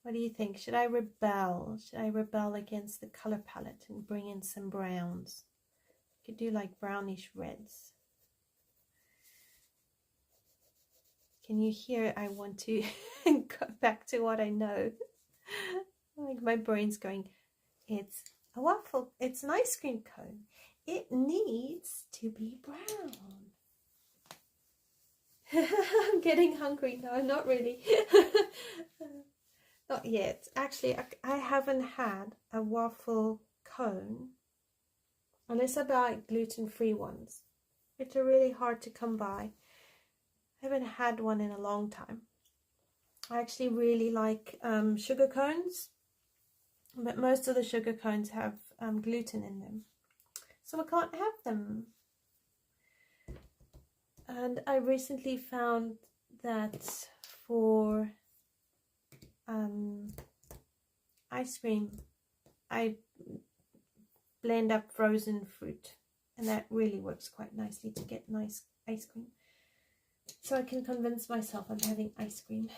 S1: What do you think? Should I rebel? Should I rebel against the color palette and bring in some browns? Could do like brownish reds. Can you hear? I want to go back to what I know. Like my brain's going, it's a waffle, it's an ice cream cone. It needs to be brown. I'm getting hungry. No, not really. Not yet. Actually, I haven't had a waffle cone unless I buy gluten-free ones, which are really hard to come by. I haven't had one in a long time. I actually really like sugar cones, but most of the sugar cones have gluten in them, so I can't have them. And I recently found that for ice cream, I blend up frozen fruit, and that really works quite nicely to get nice ice cream. So I can convince myself I'm having ice cream.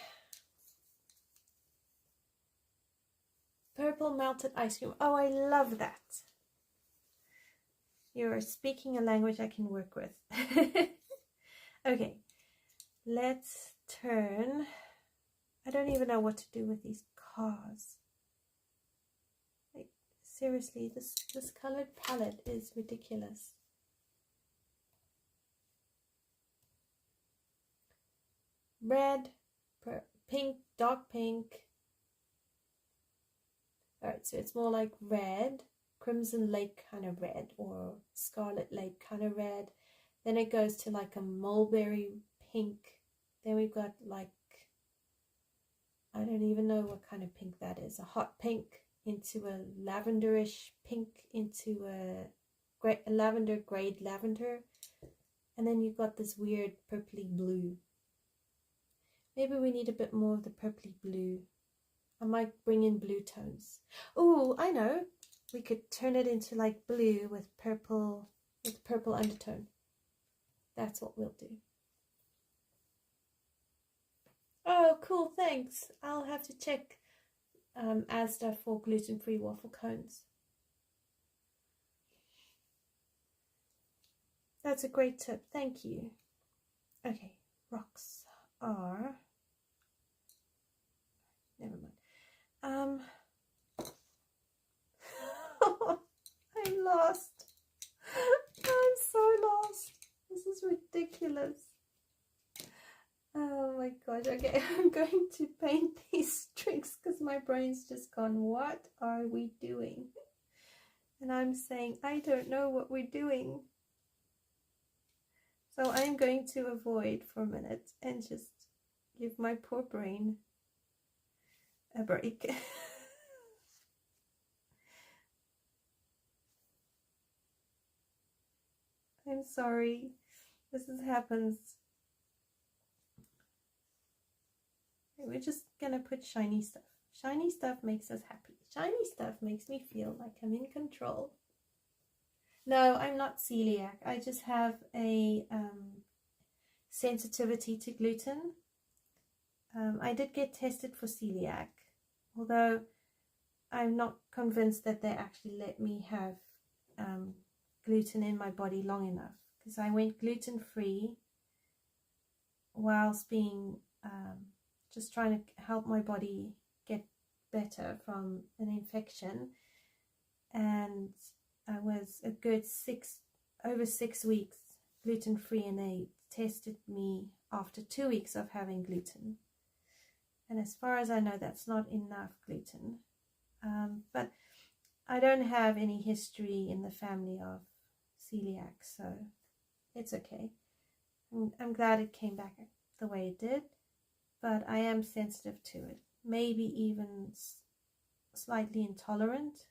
S1: Purple melted ice cream. Oh, I love that. You're speaking a language I can work with. Okay, let's turn. I don't even know what to do with these cars. Like, seriously, this colored palette is ridiculous. Red, pink, dark pink. Alright, so it's more like red, crimson lake kind of red, or scarlet lake kind of red. Then it goes to like a mulberry pink. Then we've got like, I don't even know what kind of pink that is. A hot pink into a lavenderish pink into a lavender, grade lavender. And then you've got this weird purpley blue. Maybe we need a bit more of the purpley blue. I might bring in blue tones. Oh, I know. We could turn it into like blue with purple undertone. That's what we'll do. Oh, cool, thanks. I'll have to check Asda for gluten-free waffle cones. That's a great tip, thank you. Okay, rocks are... Never mind. I'm lost. I'm so lost. This is ridiculous. Oh my gosh. Okay, I'm going to paint these strings because my brain's just gone, what are we doing? And I'm saying, I don't know what we're doing. So I'm going to avoid for a minute and just give my poor brain a break. I'm sorry. This happens. We're just gonna put shiny stuff. Shiny stuff makes us happy. Shiny stuff makes me feel like I'm in control. No, I'm not celiac. I just have a sensitivity to gluten. I did get tested for celiac, although I'm not convinced that they actually let me have gluten in my body long enough, because I went gluten-free whilst being just trying to help my body get better from an infection, and I was a good over 6 weeks gluten-free, and they tested me after 2 weeks of having gluten, and as far as I know that's not enough gluten, but I don't have any history in the family of celiac, so it's okay. I'm glad it came back the way it did, but I am sensitive to it, maybe even slightly intolerant.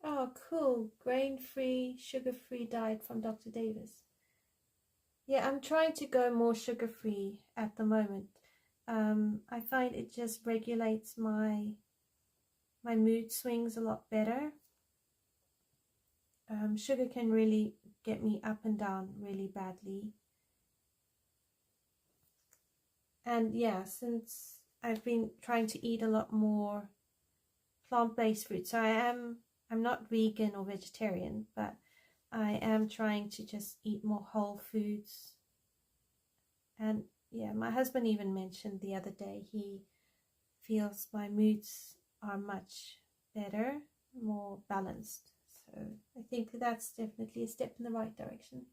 S1: Oh, cool. Grain-free, sugar-free diet from Dr. Davis. Yeah, I'm trying to go more sugar-free at the moment. I find it just regulates my mood swings a lot better. Sugar can really get me up and down really badly. And yeah, since I've been trying to eat a lot more plant-based fruit, so I'm not vegan or vegetarian, but I am trying to just eat more whole foods. And yeah, my husband even mentioned the other day he feels my moods are much better, more balanced. So I think that's definitely a step in the right direction.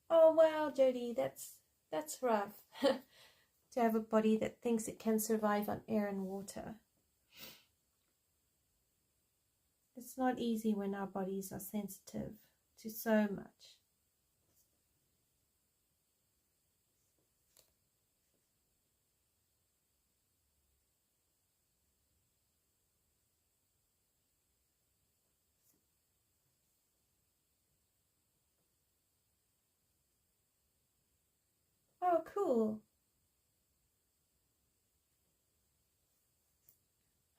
S1: Oh wow, Jody, that's rough. To have a body that thinks it can survive on air and water. It's not easy when our bodies are sensitive to so much. Oh, cool.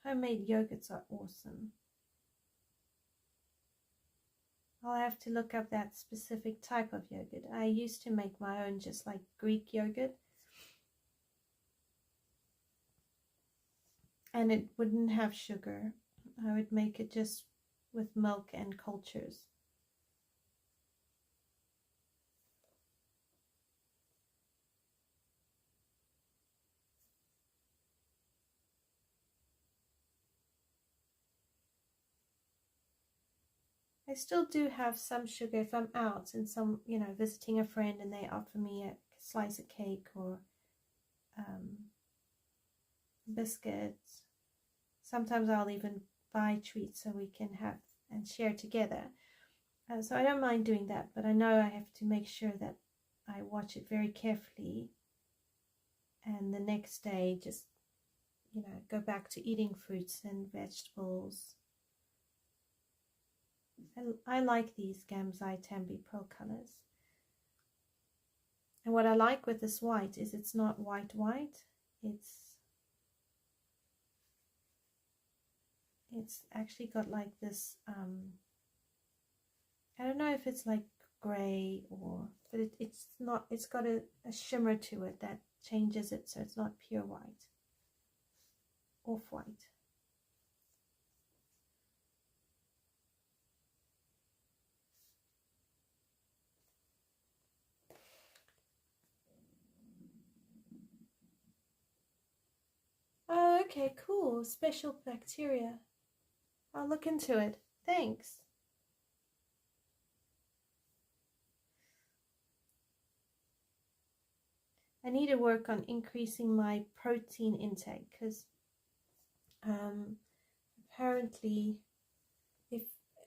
S1: Homemade yogurts are awesome. I'll have to look up that specific type of yogurt. I used to make my own, just like Greek yogurt. And it wouldn't have sugar. I would make it just with milk and cultures. I still do have some sugar if I'm out and visiting a friend and they offer me a slice of cake or biscuits. Sometimes I'll even buy treats so we can have and share together. So I don't mind doing that, but I know I have to make sure that I watch it very carefully, and the next day just go back to eating fruits and vegetables. I like these Gamzai Tambi Pearl colors. And what I like with this white is it's not white, it's actually got like this I don't know if it's like gray but it's not, it's got a shimmer to it that changes it, so it's not pure white, off-white. Oh, okay, cool. Special bacteria. I'll look into it. Thanks. I need to work on increasing my protein intake because apparently if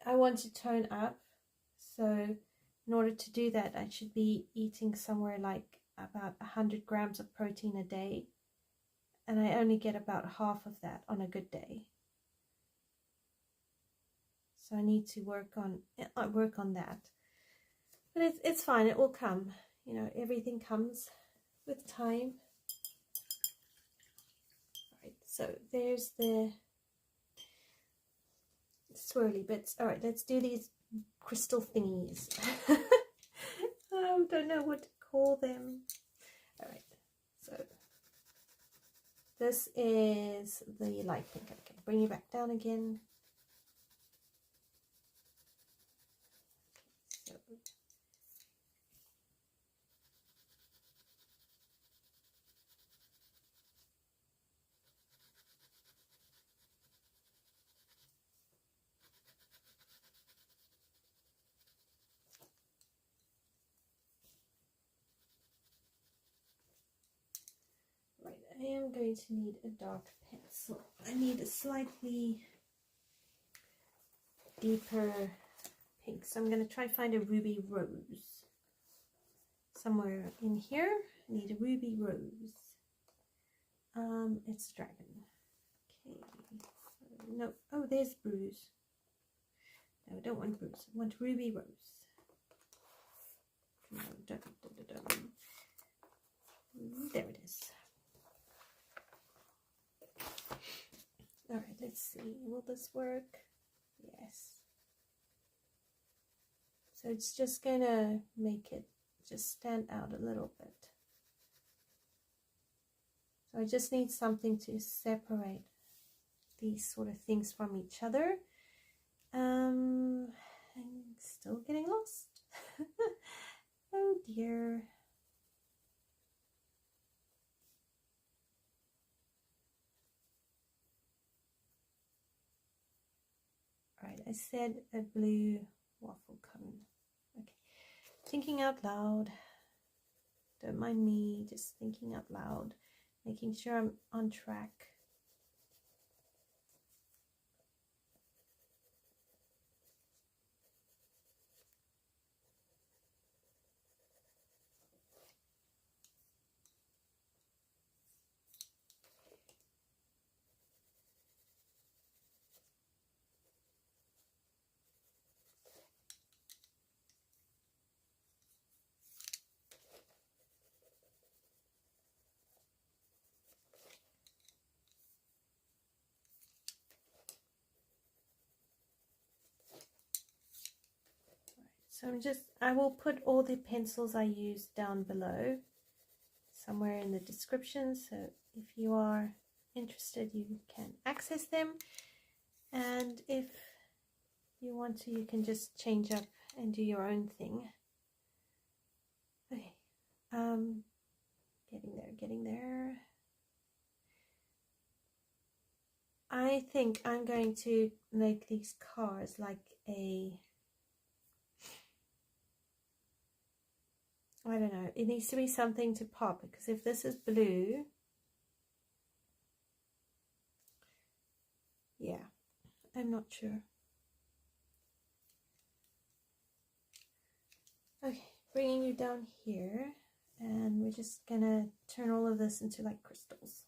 S1: I want to tone up, so in order to do that I should be eating somewhere like about 100 grams of protein a day, and I only get about half of that on a good day. So I need to work on that, but it's fine. It will come. Everything comes with time. All right, so there's the swirly bits. All right, let's do these crystal thingies. I don't know what to call them. All right, so this is the light pink. Okay, bring you back down again. So right, I am going to need a dark pencil. I need a slightly deeper pink, so I'm going to try to find a ruby rose somewhere in here. I need a ruby rose. It's a dragon. Okay, no, oh, there's Bruise. No, I don't want Bruise. I want ruby rose. Come on, there it is. All right, let's see. Will this work? Yes. So it's just gonna make it just stand out a little bit. So I just need something to separate these sort of things from each other. I'm still getting lost. Oh dear. All right, I said a blue waffle cone. Okay, thinking out loud. Don't mind me, just thinking out loud, making sure I'm on track. So I will put all the pencils I use down below, somewhere in the description, so if you are interested you can access them, and if you want to you can just change up and do your own thing. Okay, getting there. I think I'm going to make these cars like a, I don't know, it needs to be something to pop, because if this is blue, yeah, I'm not sure. Okay, bringing you down here, and we're just gonna turn all of this into like crystals.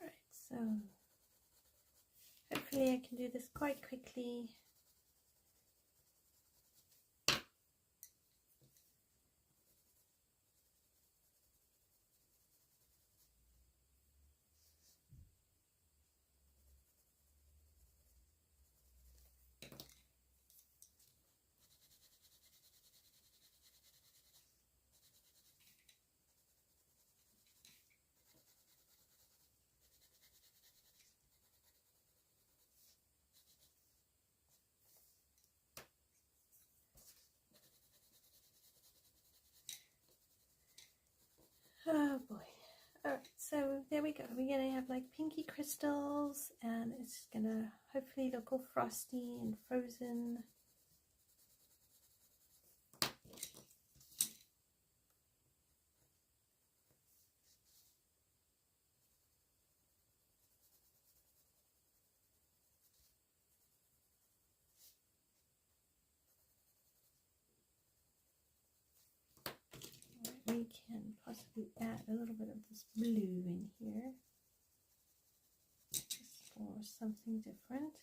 S1: Alright, so hopefully I can do this quite quickly. Oh boy. Alright, so there we go. We're gonna have like pinky crystals, and it's gonna hopefully look all frosty and frozen. We can possibly add a little bit of this blue in here, just for something different.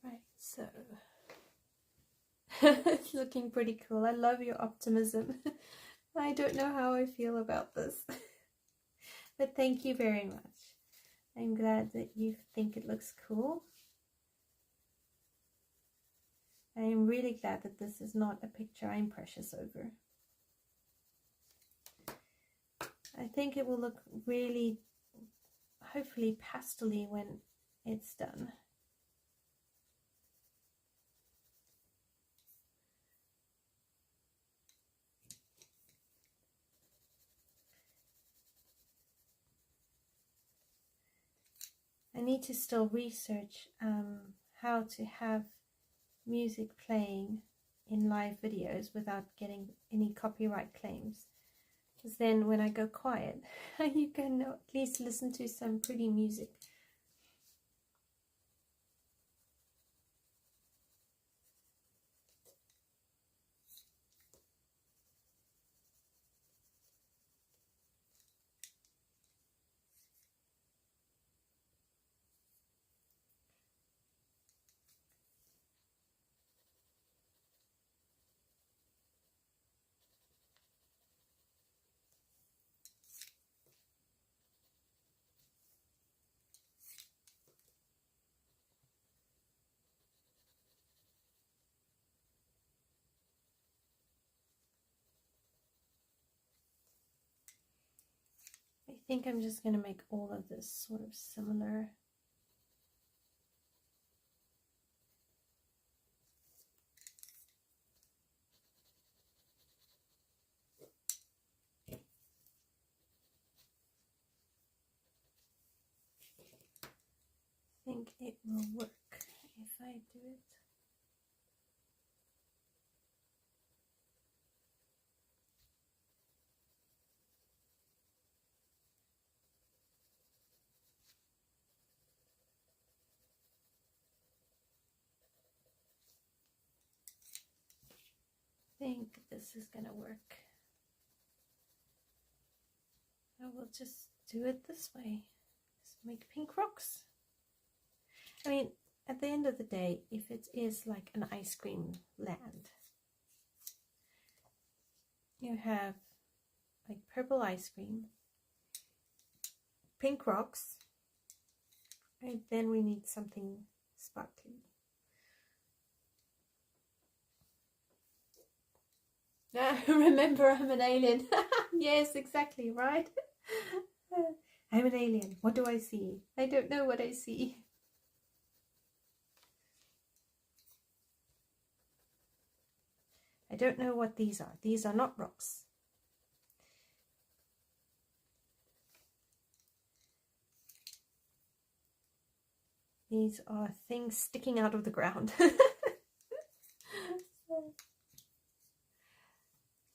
S1: Right, so it's looking pretty cool. I love your optimism. I don't know how I feel about this, but thank you very much. I'm glad that you think it looks cool. I am really glad that this is not a picture I'm precious over. I think it will look really, hopefully pastel-y when it's done. I need to still research how to have music playing in live videos without getting any copyright claims, because then when I go quiet you can at least listen to some pretty music. think I'm just going to make all of this sort of similar. I think it will work if I do it. I think this is gonna work. I will just do it this way. Just make pink rocks. I mean, at the end of the day, if it is like an ice cream land, you have like purple ice cream, pink rocks, and then we need something sparkly. Remember, I'm an alien. Yes, exactly, right? I'm an alien. What do I see? I don't know what I see. I don't know what these are. These are not rocks. These are things sticking out of the ground.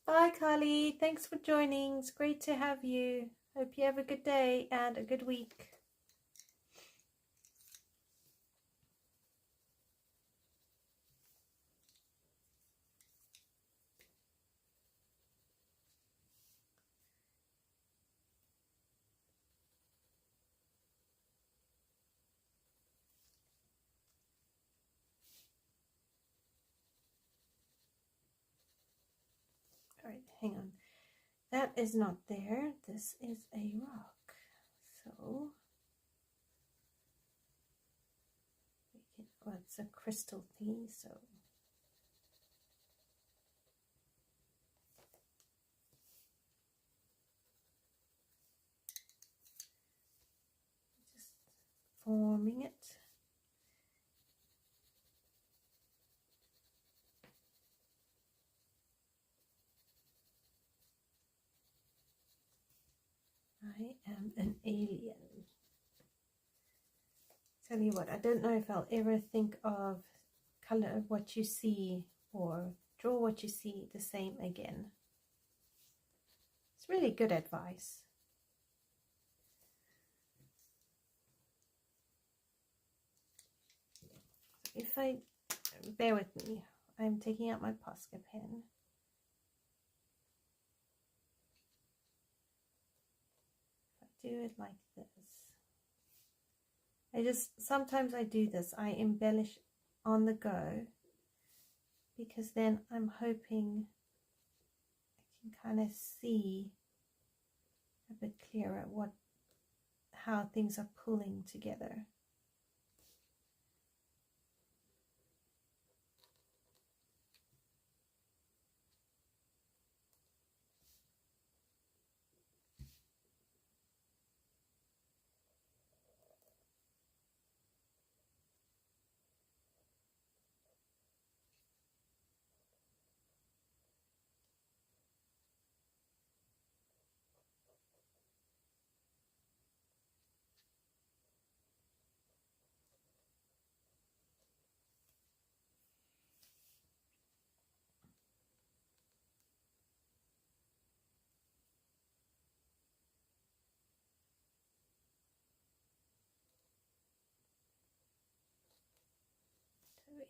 S1: Bye, Carly. Thanks for joining. It's great to have you. Hope you have a good day and a good week. All right, hang on. That is not there. This is a rock. So, well, it's a crystal thing, so. Just forming it. I am an alien. Tell you what, I don't know if I'll ever think of color what you see or draw what you see the same again. It's really good advice. If I, bear with me, I'm taking out my Posca pen. Do it like this. Sometimes I do this, I embellish on the go, because then I'm hoping I can kind of see a bit clearer how things are pulling together.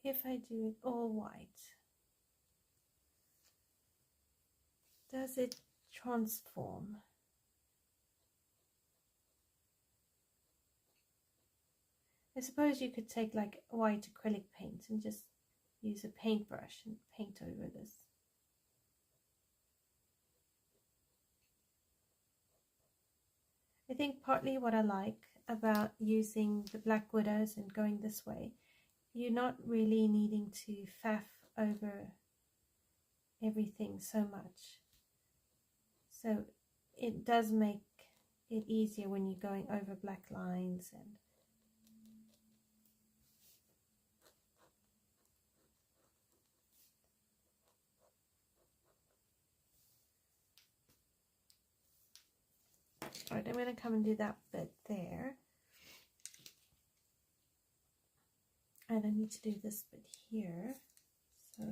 S1: If I do it all white, does it transform? I suppose you could take like white acrylic paint and just use a paintbrush and paint over this. I think partly what I like about using the Black Widows and going this way, you're not really needing to faff over everything so much. So it does make it easier when you're going over black lines. And all right, I'm going to come and do that bit there. And I need to do this bit here. So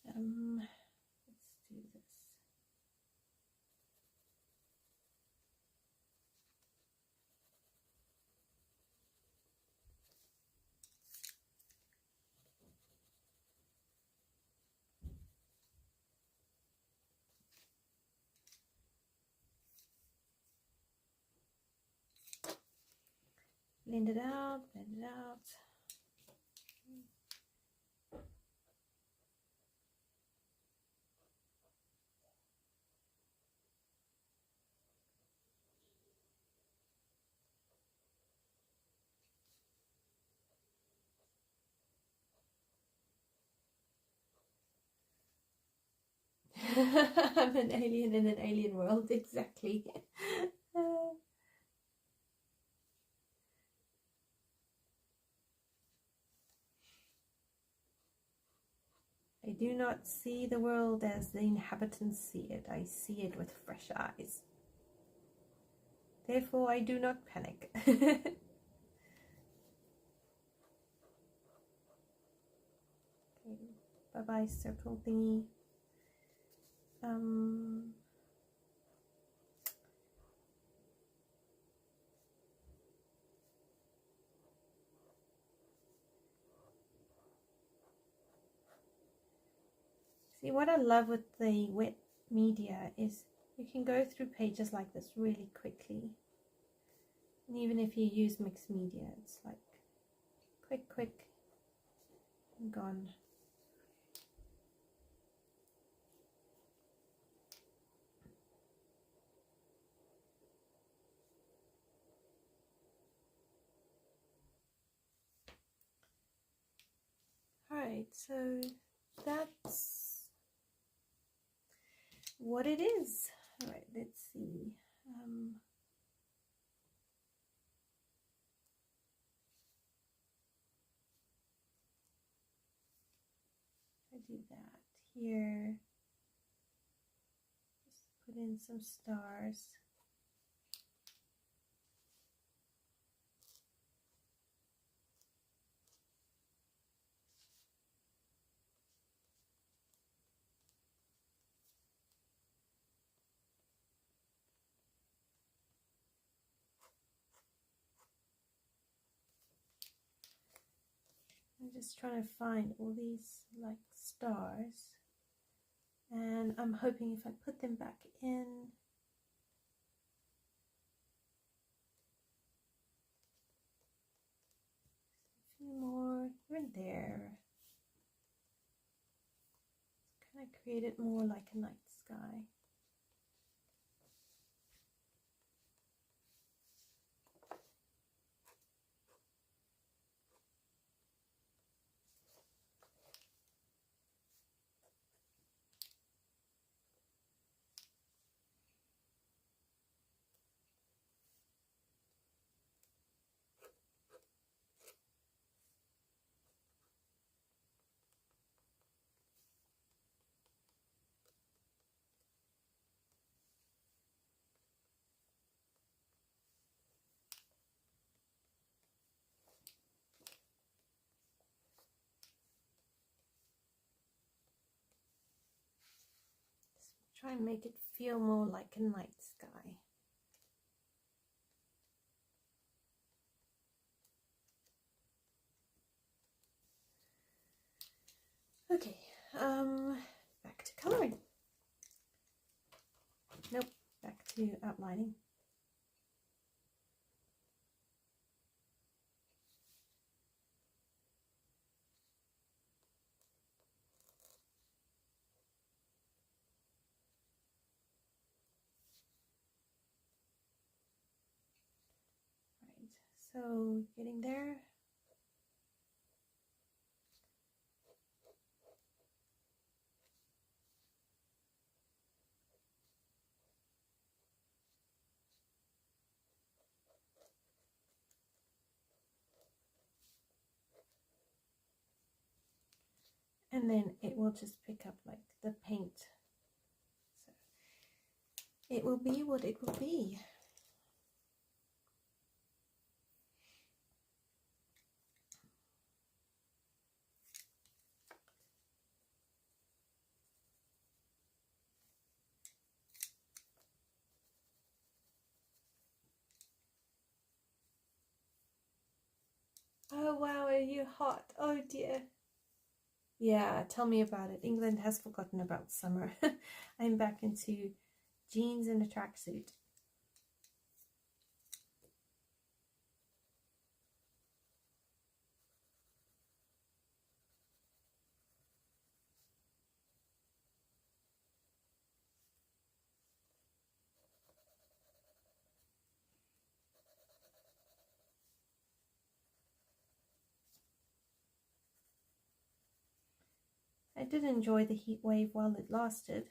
S1: let's do this. Blend it out, blend it out. I'm an alien in an alien world, exactly. I do not see the world as the inhabitants see it. I see it with fresh eyes. Therefore, I do not panic. Okay, bye-bye, circle thingy. See, what I love with the wet media is you can go through pages like this really quickly. And even if you use mixed media, it's like quick, and gone. Alright, so that's what it is. Alright, let's see. I do that here. Just put in some stars. I'm just trying to find all these like stars, and I'm hoping if I put them back in, a few more here and there, kind of create it more like a night sky. Try and make it feel more like a night sky. Okay, back to coloring. Nope, back to outlining. Right, so getting there. and then it will just pick up like the paint. So it will be what it will be. Oh wow, are you hot? Oh dear. Yeah, tell me about it. England has forgotten about summer. I'm back into jeans and a tracksuit. I did enjoy the heat wave while it lasted.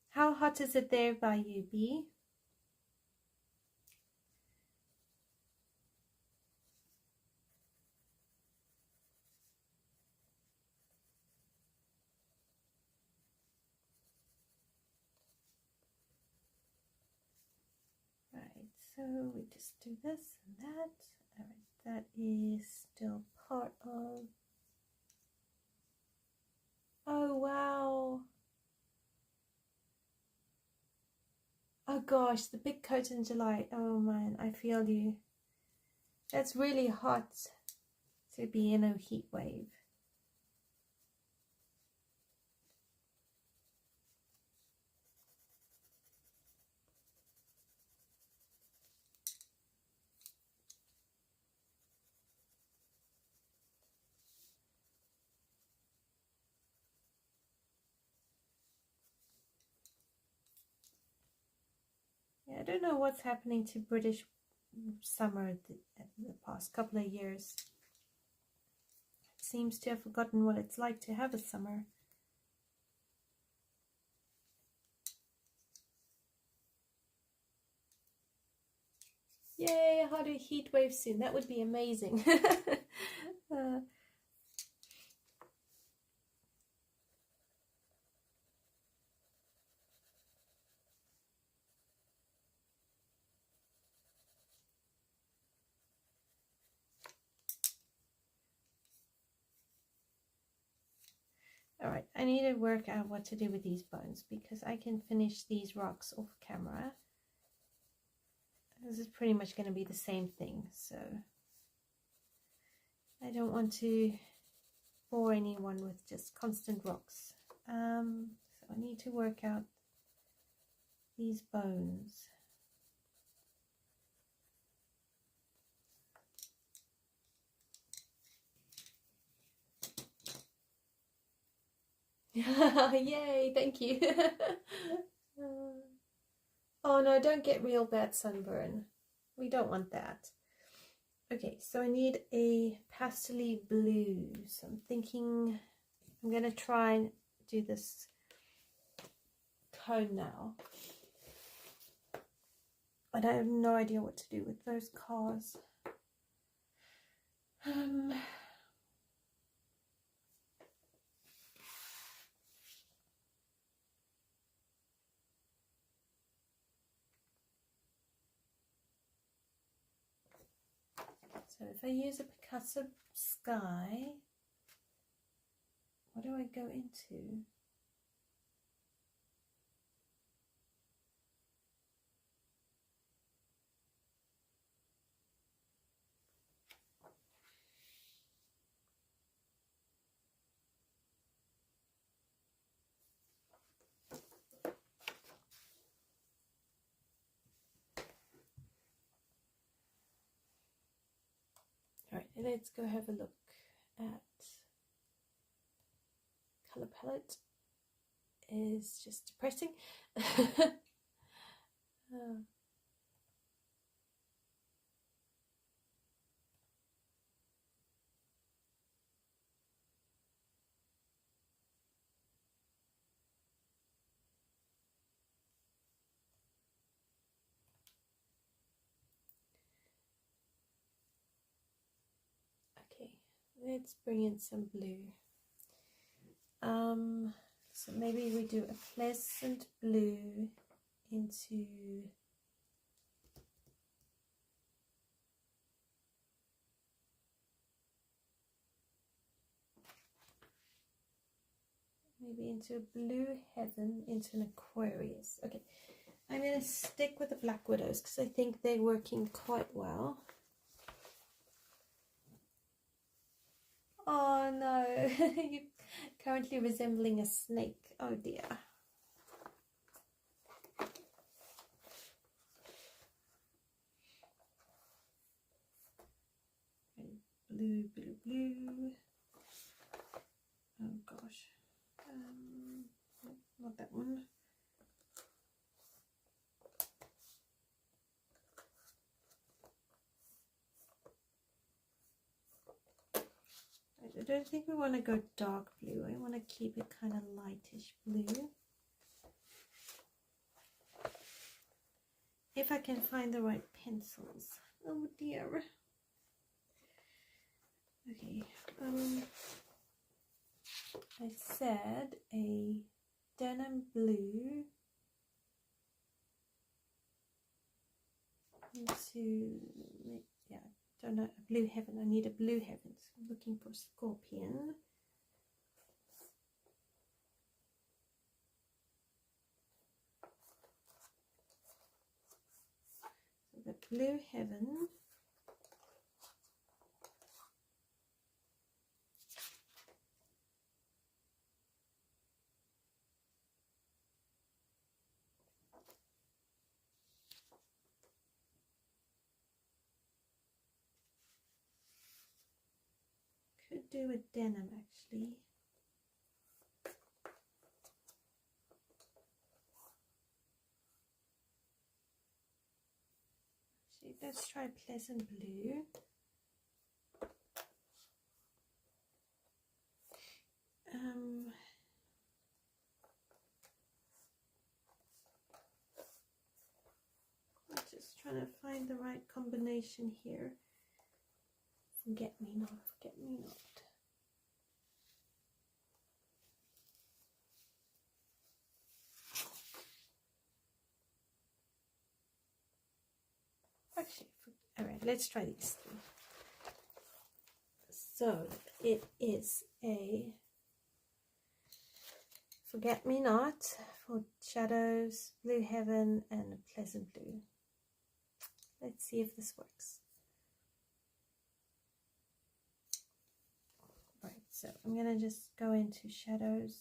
S1: How hot is it there by you, Bee? Right, so we just do this and that. All right, that is still part of... Oh, wow. Oh gosh, the big coat in July. Oh man, I feel you. That's really hot to be in a heat wave. Yeah, I don't know what's happening to British summer the past couple of years. It seems to have forgotten what it's like to have a summer. Yay, how do heat wave soon? That would be amazing. Alright, I need to work out what to do with these bones because I can finish these rocks off camera. This is pretty much going to be the same thing, so I don't want to bore anyone with just constant rocks. So I need to work out these bones. Yay, thank you. Oh no, don't get real bad sunburn. We don't want that. Okay, so I need a pastel blue. So I'm thinking I'm going to try and do this cone now. And I have no idea what to do with those cars. So if I use a Picasso sky, what do I go into? Alright, let's go have a look at color palette. Is just depressing. let's bring in some blue. So maybe we do a pleasant blue into a blue heaven, into an Aquarius. Okay, I'm going to stick with the Black Widows because I think they're working quite well. Oh no, you're currently resembling a snake. Oh dear. Blue, blue, blue. Oh gosh. Not that one. I don't think we want to go dark blue. I want to keep it kind of lightish blue. If I can find the right pencils. Oh dear. Okay. I said a denim blue into, yeah, don't know, a blue heaven. I need a blue heaven. So I'm looking for scorpion. So the blue heaven. Could do a denim actually. Actually, let's try pleasant blue. I'm just trying to find the right combination here. Forget me not, forget me not. Actually, all right, let's try these three. So it is a forget me not for shadows, blue heaven, and a pleasant blue. Let's see if this works. Right, so I'm going to just go into shadows.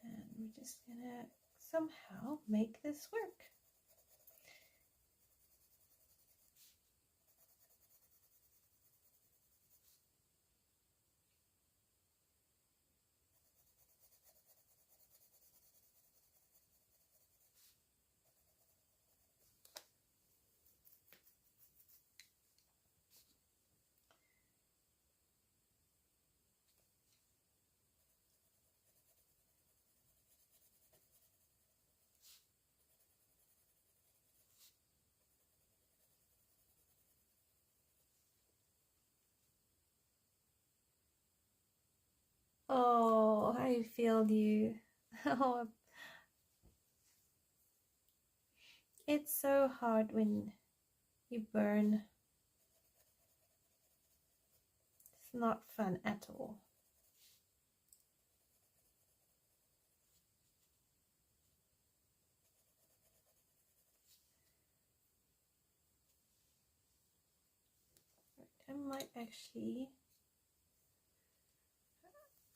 S1: And we're just going to somehow make this work. Oh, I feel you. Oh, it's so hard when you burn. It's not fun at all. I might actually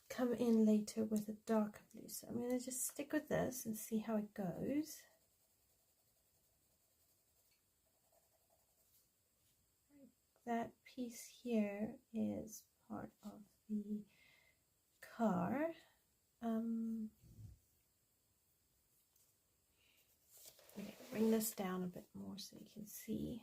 S1: come in later with a darker blue, so I'm going to just stick with this and see how it goes. That piece here is part of the car. Okay, bring this down a bit more so you can see.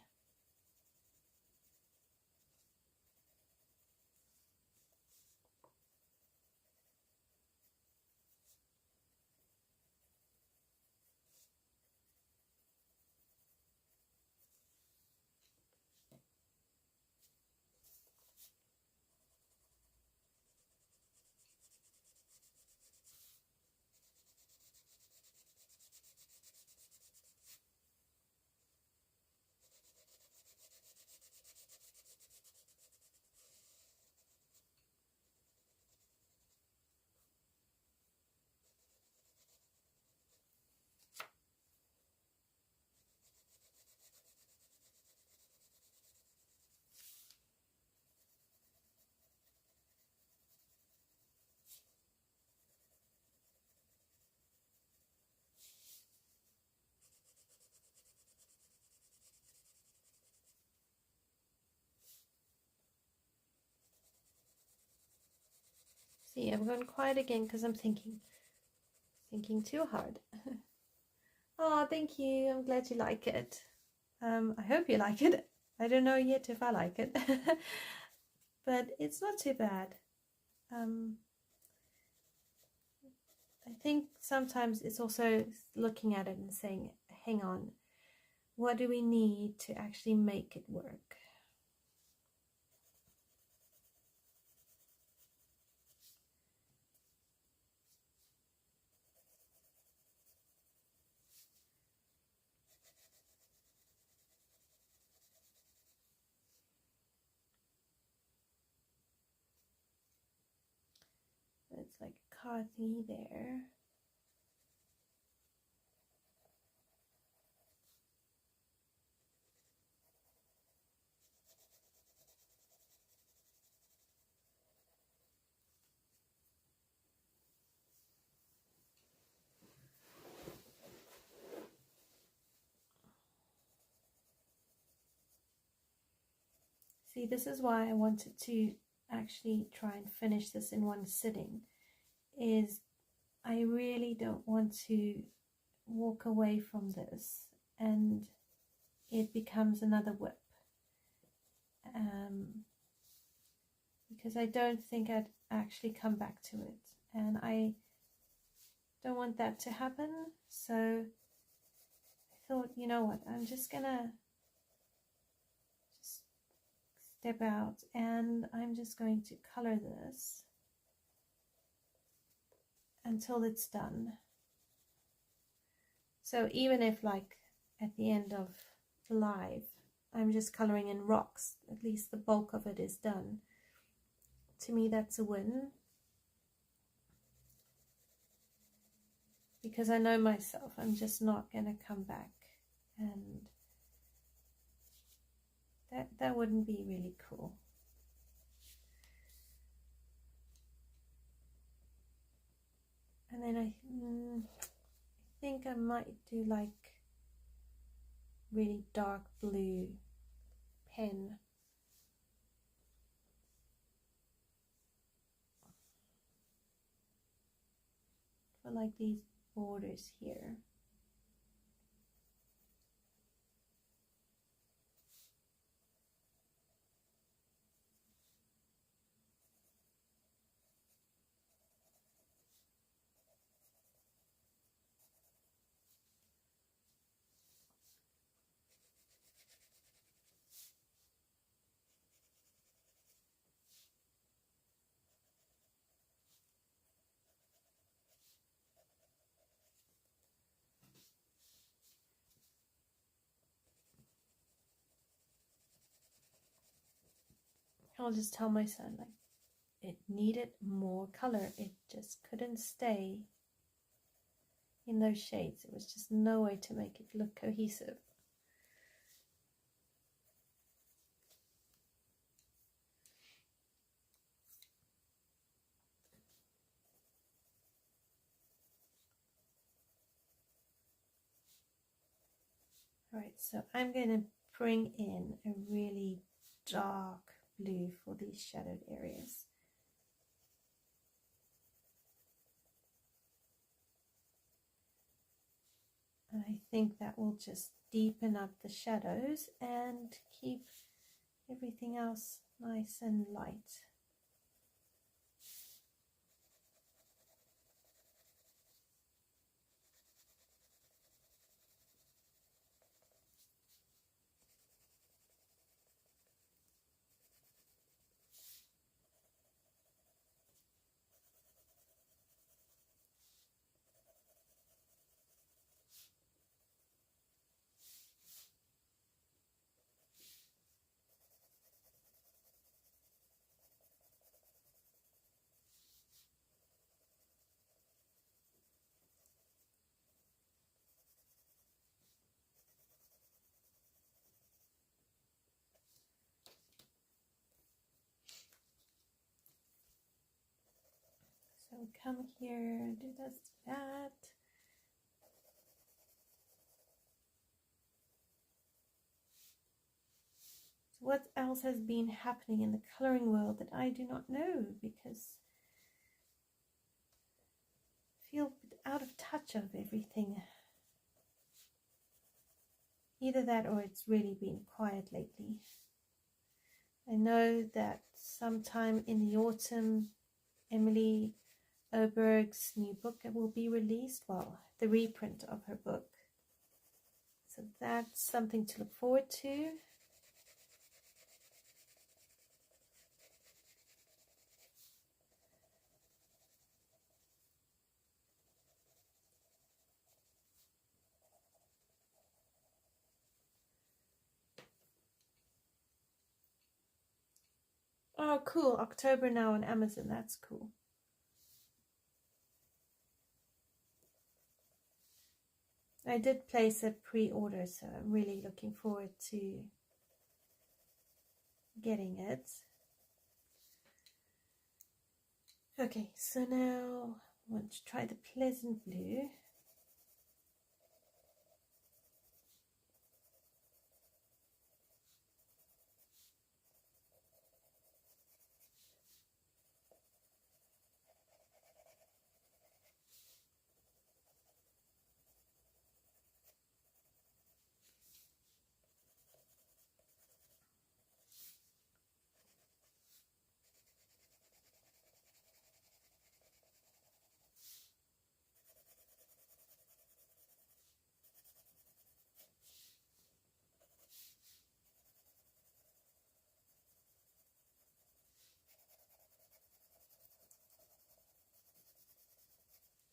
S1: See, I'm going quiet again because I'm thinking too hard. Oh, thank you. I'm glad you like it. I hope you like it. I don't know yet if I like it, but it's not too bad. I think sometimes it's also looking at it and saying, hang on, what do we need to actually make it work? It's like a car thingy there. See, this is why I wanted to actually try and finish this in one sitting, is I really don't want to walk away from this and it becomes another whip. Because I don't think I'd actually come back to it, and I don't want that to happen. So I thought, you know what, I'm just gonna step out and I'm just going to color this until it's done. So even if, like, at the end of live I'm just coloring in rocks, at least the bulk of it is done. To me, that's a win, because I know myself, I'm just not going to come back, and that wouldn't be really cool. And then I think I might do like really dark blue pen. For like these borders here. I'll just tell my son, like, it needed more color. It just couldn't stay in those shades. It was just no way to make it look cohesive. Alright, so I'm going to bring in a really dark blue for these shadowed areas. I think that will just deepen up the shadows and keep everything else nice and light. So come here, do this, do that. So what else has been happening in the coloring world that I do not know, because I feel out of touch of everything. Either that or it's really been quiet lately. I know that sometime in the autumn, Emily Oberg's new book will be released, well, the reprint of her book. So that's something to look forward to. Oh, cool. October now on Amazon. That's cool. I did place a pre-order, so I'm really looking forward to getting it. Okay, so now I want to try the Pleasant Blue.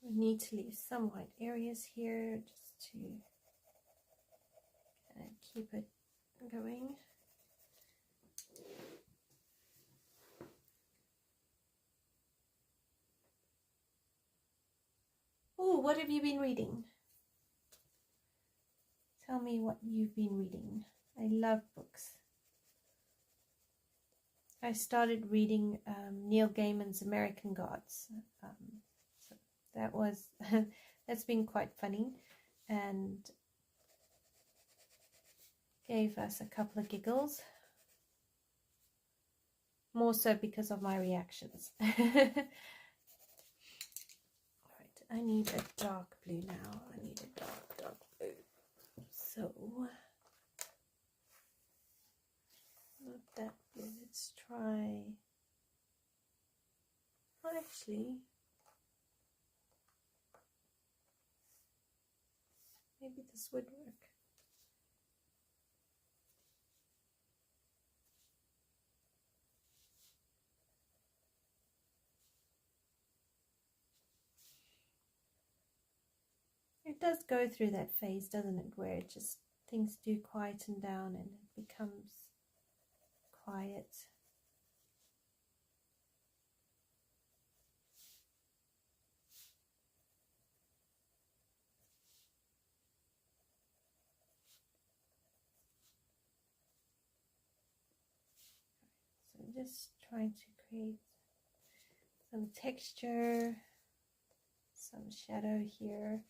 S1: We need to leave some white areas here just to kind of keep it going. Oh, what have you been reading? Tell me what you've been reading. I love books. I started reading Neil Gaiman's American Gods. So that was that's been quite funny and gave us a couple of giggles. More so because of my reactions. Alright, I need a dark blue now. I need a dark blue. So, not that blue. Let's try. Oh, actually, maybe this would work. It does go through that phase, doesn't it, where it just things do quieten down and it becomes quiet. So just trying to create some texture, some shadow here.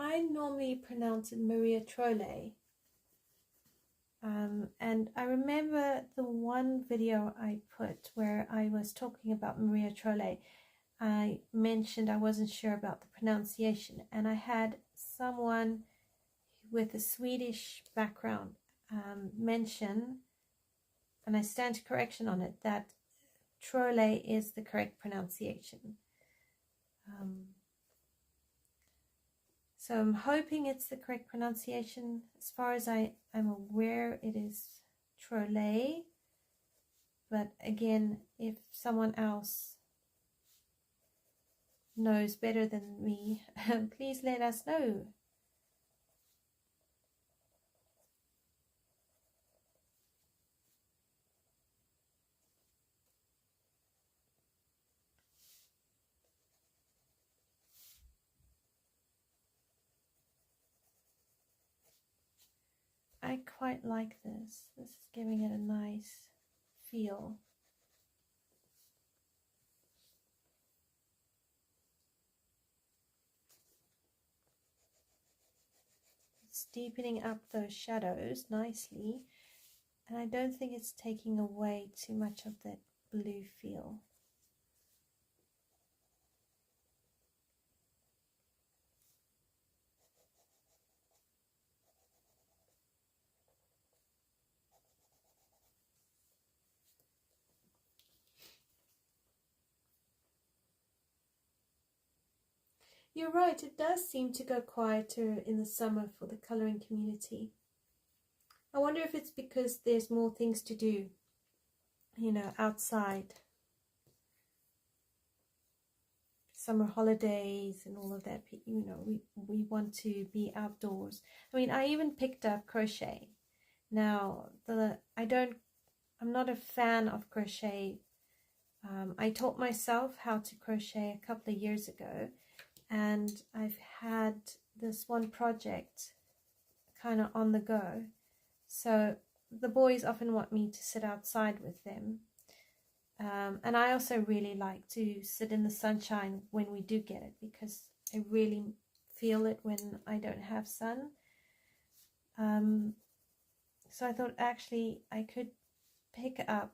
S1: I normally pronounce it Maria Trolle. And I remember the one video I put where I was talking about Maria Trolle. I mentioned I wasn't sure about the pronunciation, and I had someone with a Swedish background mention, and I stand to correction on it, that Trolle is the correct pronunciation. So I'm hoping it's the correct pronunciation. As far as I'm aware, it is Trolle. But again, if someone else knows better than me, please let us know. I quite like this. This is giving it a nice feel. It's deepening up those shadows nicely, and I don't think it's taking away too much of that blue feel. You're right, it does seem to go quieter in the summer for the colouring community. I wonder if it's because there's more things to do, you know, outside. Summer holidays and all of that, you know, we want to be outdoors. I mean, I even picked up crochet. Now, I'm not a fan of crochet. I taught myself how to crochet a couple of years ago, and I've had this one project kind of on the go. So the boys often want me to sit outside with them. And I also really like to sit in the sunshine when we do get it, because I really feel it when I don't have sun. So I thought actually I could pick up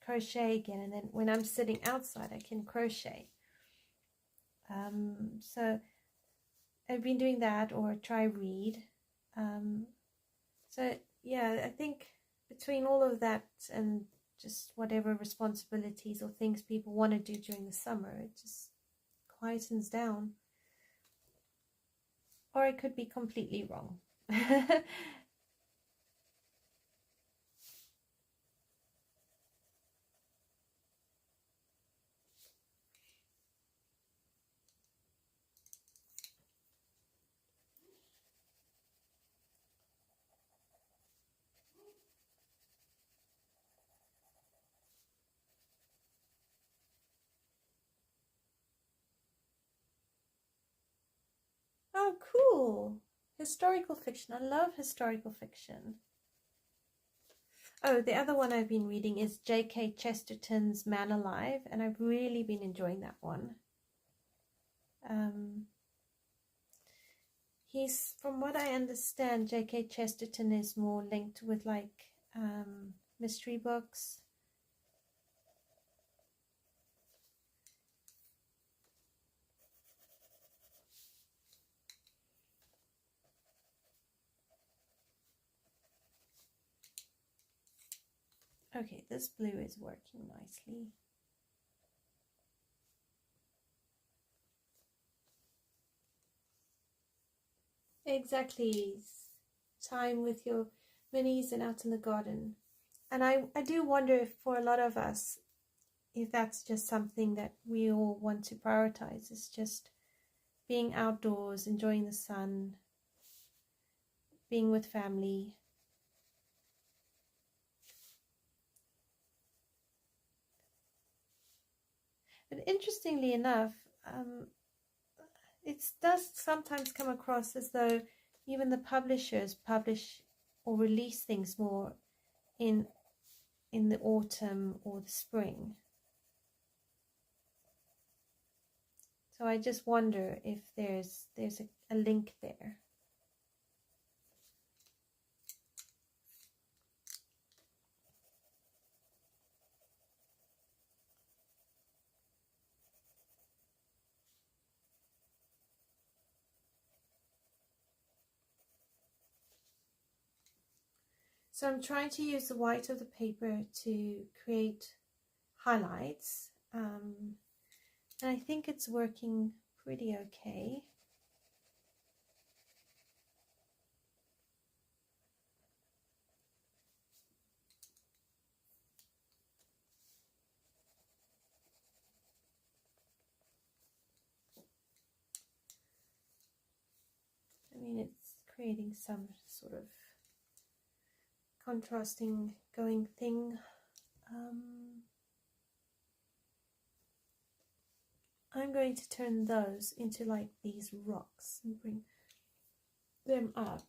S1: crochet again, and then when I'm sitting outside I can crochet. So I've been doing that, or try read. So yeah, I think between all of that and just whatever responsibilities or things people want to do during the summer, it just quietens down. Or I could be completely wrong. Oh, cool. Historical fiction. I love historical fiction. Oh, the other one I've been reading is J.K. Chesterton's Man Alive, and I've really been enjoying that one. He's, from what I understand, J.K. Chesterton is more linked with like mystery books. Okay, this blue is working nicely. Exactly. Time with your minis and out in the garden. And I do wonder if for a lot of us, if that's just something that we all want to prioritize. It's just being outdoors, enjoying the sun, being with family. But interestingly enough, it does sometimes come across as though even the publishers publish or release things more in the autumn or the spring. So I just wonder if there's a link there. So I'm trying to use the white of the paper to create highlights. And I think it's working pretty okay. I mean, it's creating some sort of contrasting going thing. I'm going to turn those into like these rocks and bring them up.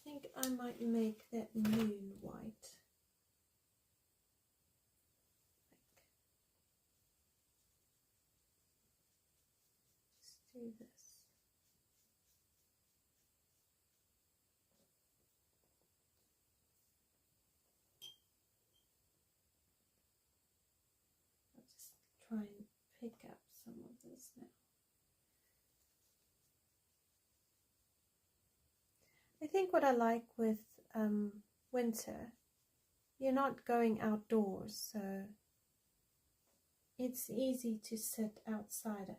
S1: I think I might make that moon white. Let's do this. I'll just try and pick up some of this now. I think what I like with winter, you're not going outdoors, so it's easy to sit outside.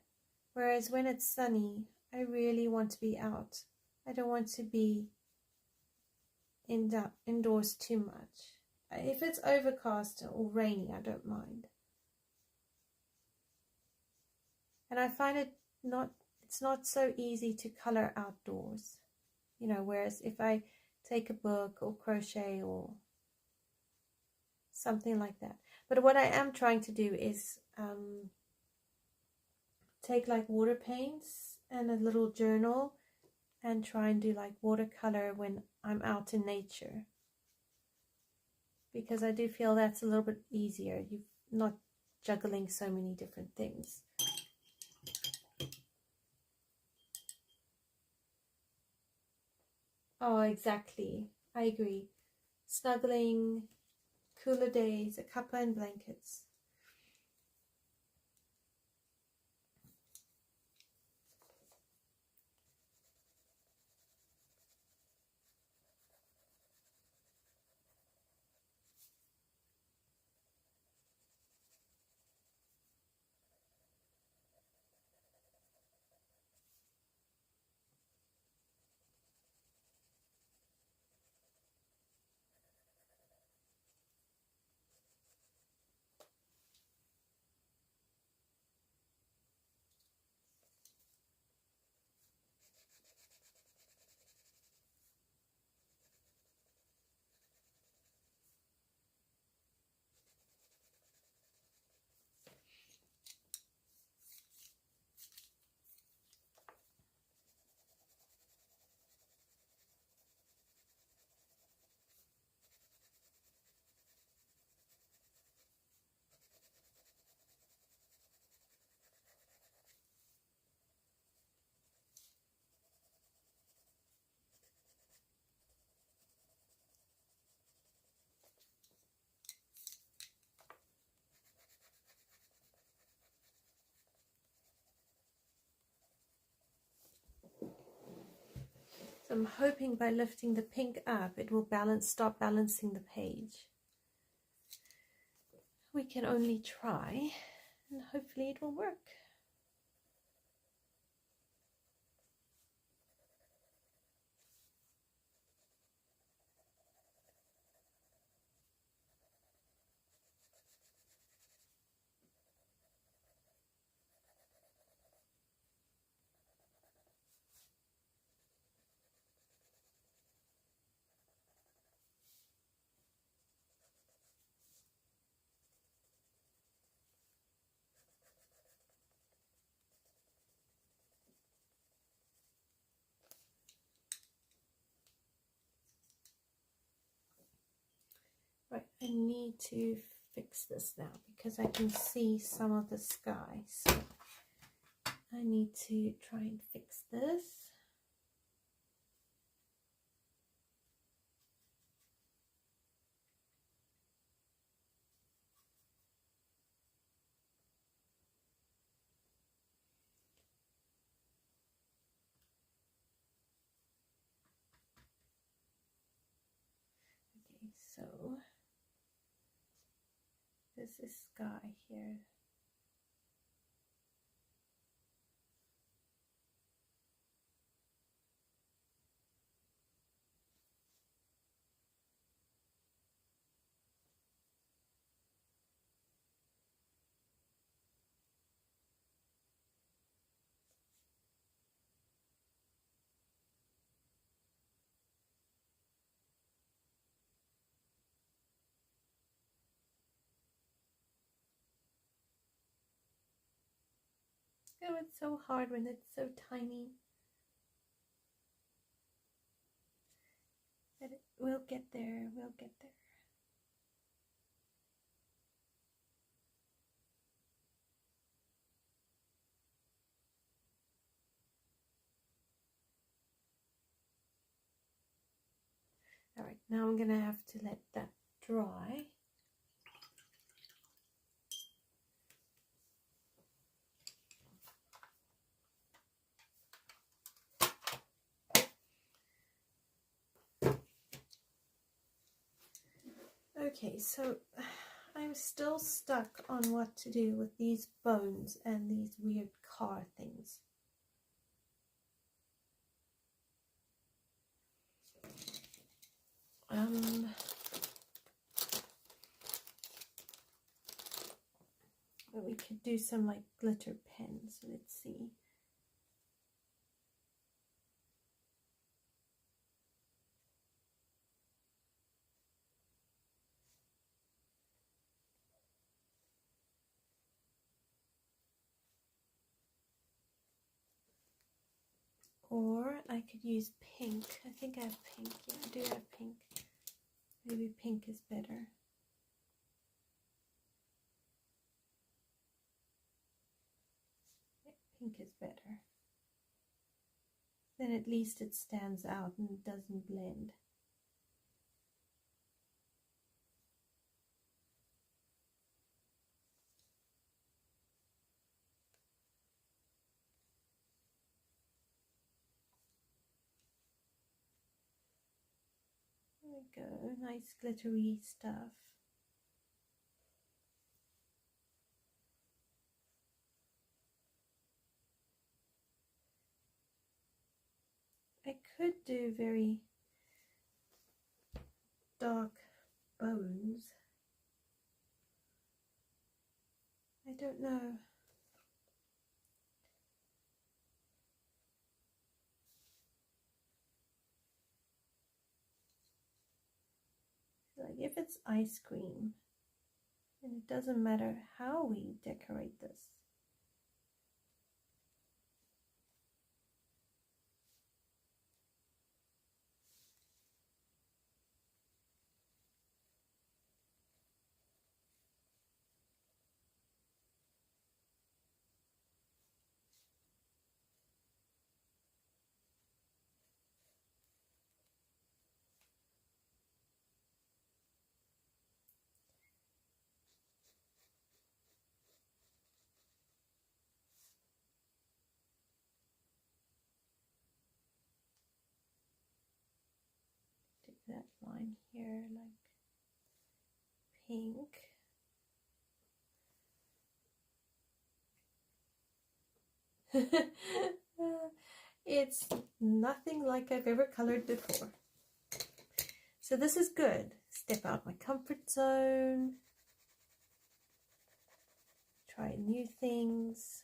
S1: Whereas when it's sunny, I really want to be out. I don't want to be indoors too much. If it's overcast or rainy, I don't mind. And I find it's not so easy to color outdoors. You know, whereas if I take a book or crochet or something like that. But what I am trying to do is take like water paints and a little journal and try and do like watercolor when I'm out in nature. Because I do feel that's a little bit easier. You're not juggling so many different things. Oh, exactly. I agree. Snuggling, cooler days, a cuppa and blankets. So I'm hoping by lifting the pink up, it will start balancing the page. We can only try, and hopefully it will work. I need to fix this now because I can see some of the sky, so I need to try and fix this. Okay, so this is sky here. Oh, it's so hard when it's so tiny. But we'll get there, we'll get there. All right, now I'm gonna have to let that dry. Okay, so I'm still stuck on what to do with these bones and these weird car things. We could do some like glitter pens. Let's see. Or I could use pink. I think I have pink. Yeah, I do have pink. Maybe pink is better. Yeah, pink is better. Then at least it stands out and it doesn't blend. There we go, nice glittery stuff. I could do very dark bones. I don't know. Like if it's ice cream, then it doesn't matter how we decorate this. That line here, like pink. It's nothing like I've ever colored before. So this is good. Step out my comfort zone. Try new things.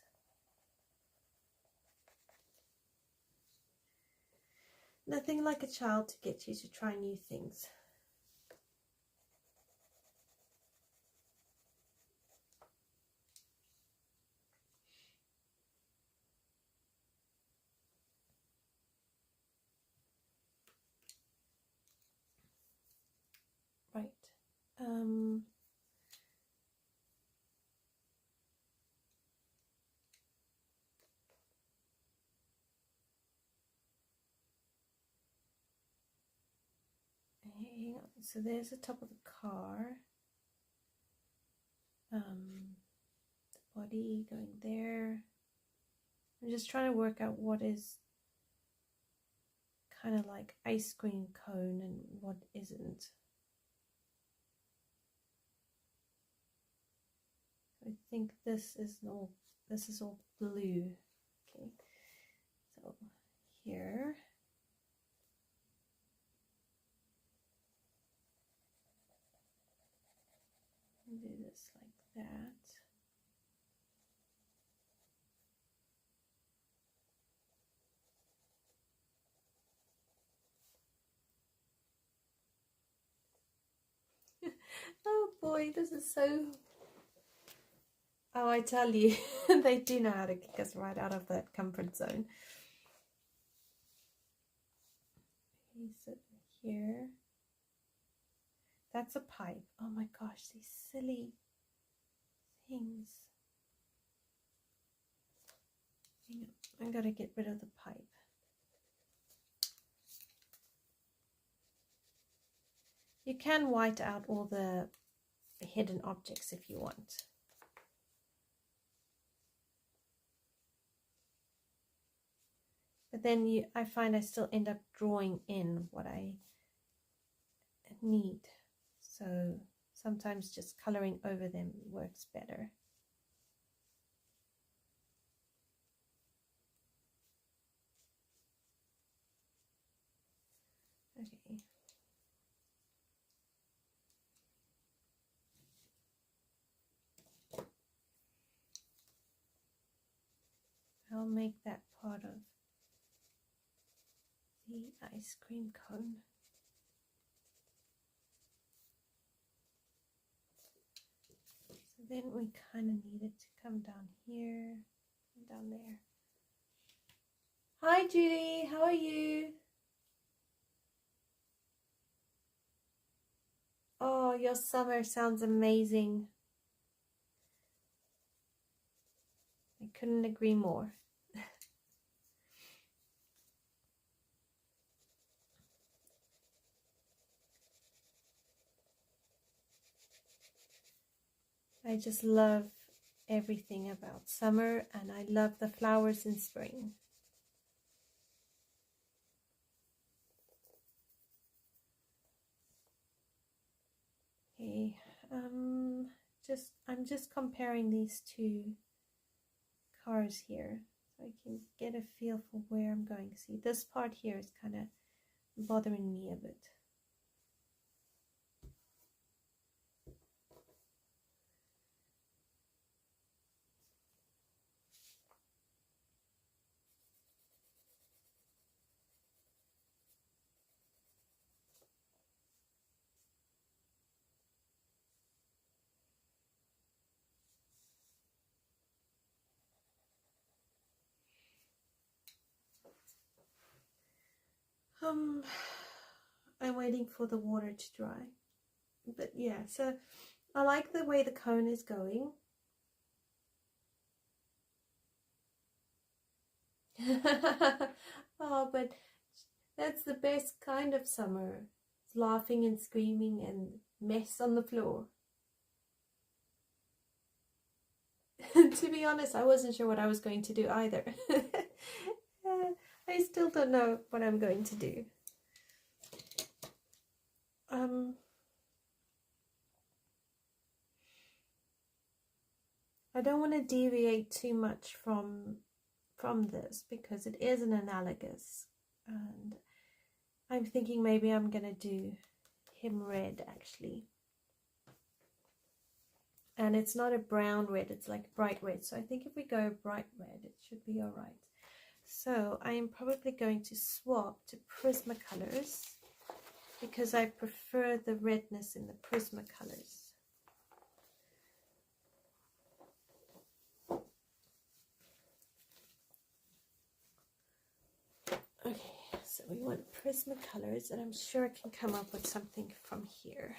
S1: Nothing like a child to get you to try new things. Right. um, hang on. So there's the top of the car. The body going there. I'm just trying to work out what is kind of like ice cream cone and what isn't. I think this is all blue. Okay, so here. Do this like that. Oh boy, this is so... Oh, I tell you, they do know how to kick us right out of that comfort zone. Okay, so here. That's a pipe. Oh my gosh, these silly things. Hang on, I gotta get rid of the pipe. You can white out all the hidden objects if you want. But then I find I still end up drawing in what I need. So sometimes just coloring over them works better. Okay. I'll make that part of the ice cream cone. So then we kind of need it to come down here and down there. Hi Judy, how are you? Oh, your summer sounds amazing. I couldn't agree more. I just love everything about summer, and I love the flowers in spring. Okay, I'm just comparing these two cars here so I can get a feel for where I'm going. See, this part here is kind of bothering me a bit. I'm waiting for the water to dry. But yeah, so I like the way the cone is going. Oh, but that's the best kind of summer. It's laughing and screaming and mess on the floor. To be honest, I wasn't sure what I was going to do either. I still don't know what I'm going to do. I don't want to deviate too much from this because it is an analogous, and I'm thinking maybe I'm gonna do him red actually, and it's not a brown red, it's like bright red. So I think if we go bright red, it should be all right. So I am probably going to swap to Prismacolors because I prefer the redness in the Prismacolors. Okay, so we want Prismacolors, and I'm sure I can come up with something from here.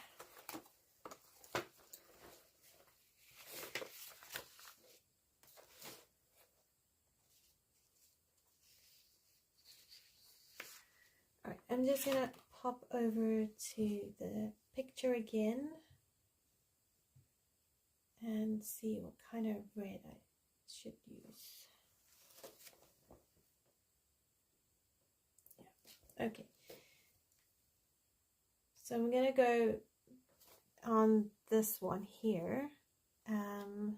S1: I'm just going to pop over to the picture again and see what kind of red I should use. Yeah. Okay. So I'm going to go on this one here, but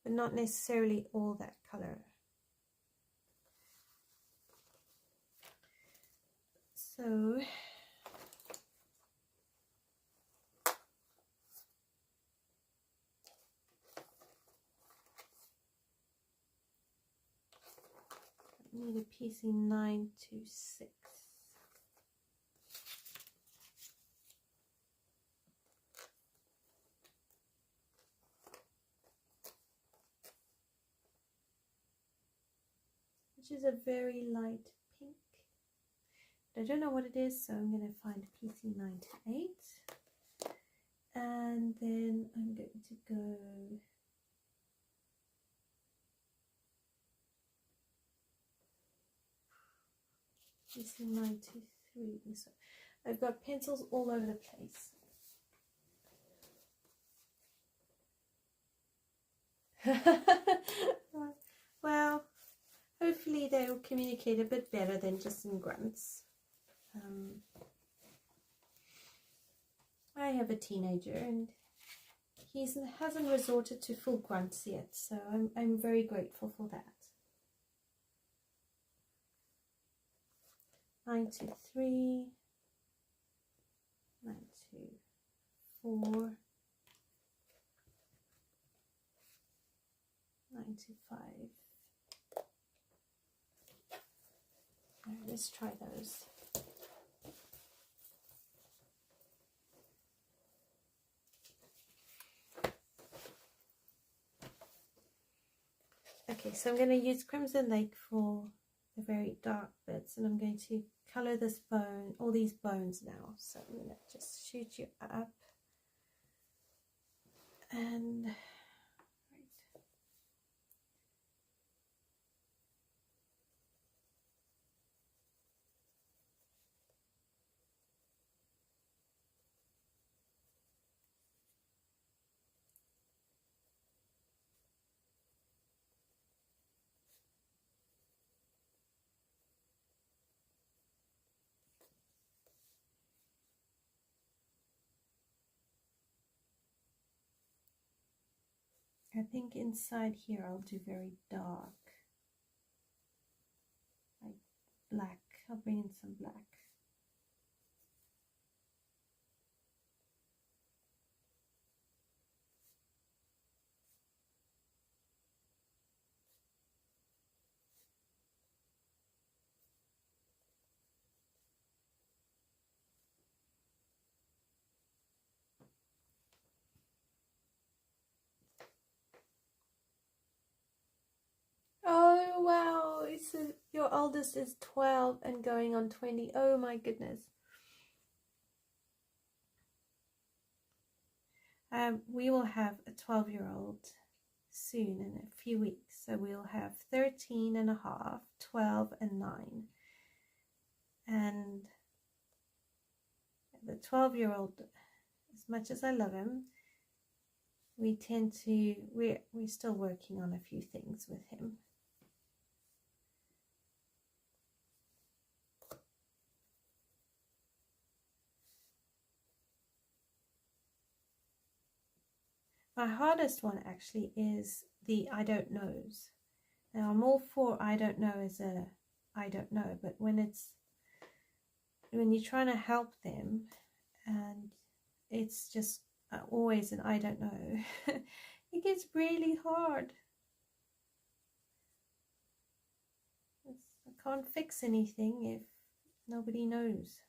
S1: not necessarily all that color. So I need a PC 926. Which is a very light pink. I don't know what it is, so I'm going to find PC 98. And then I'm going to go PC 93. So I've got pencils all over the place. Well, hopefully they will communicate a bit better than just in grunts. I have a teenager and he hasn't resorted to full grunts yet, so I'm very grateful for that. 923, 924, 925. All right, let's try those. Okay, so I'm going to use Crimson Lake for the very dark bits, and I'm going to color this bone, all these bones now. So I'm going to just shoot you up and I think inside here I'll do very dark, like black. I'll bring in some black. Oh wow, your oldest is 12 and going on 20. Oh my goodness. We will have a 12-year-old soon in a few weeks. So we'll have 13 and a half, 12 and 9. And the 12-year-old, as much as I love him, we're still working on a few things with him. My hardest one actually is the I don't knows. Now I'm all for I don't know as a I don't know, but when you're trying to help them and it's just always an I don't know, it gets really hard. I can't fix anything if nobody knows.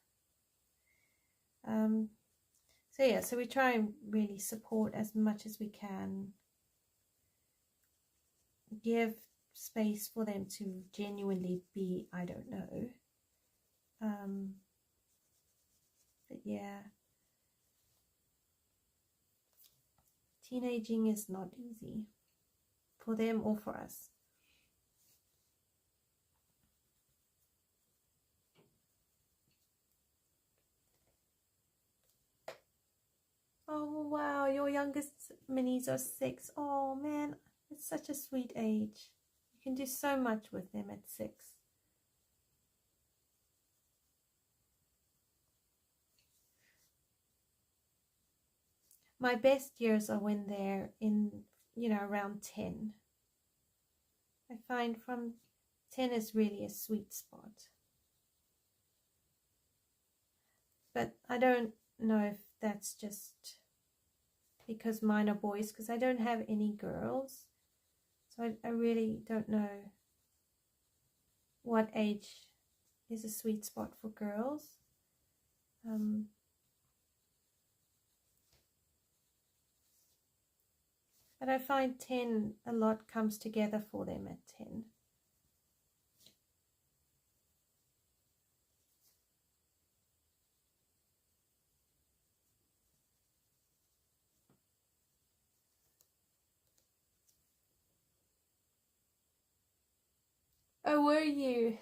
S1: So yeah, so we try and really support as much as we can, give space for them to genuinely be I don't know. But yeah, teenaging is not easy for them or for us. Oh wow, your youngest minis are 6. Oh man, it's such a sweet age. You can do so much with them at 6. My best years are when they're in, around 10. I find from 10 is really a sweet spot. But I don't know if that's just because mine are boys, because I don't have any girls. So I really don't know what age is a sweet spot for girls. But I find 10, a lot comes together for them at 10. Oh, were you?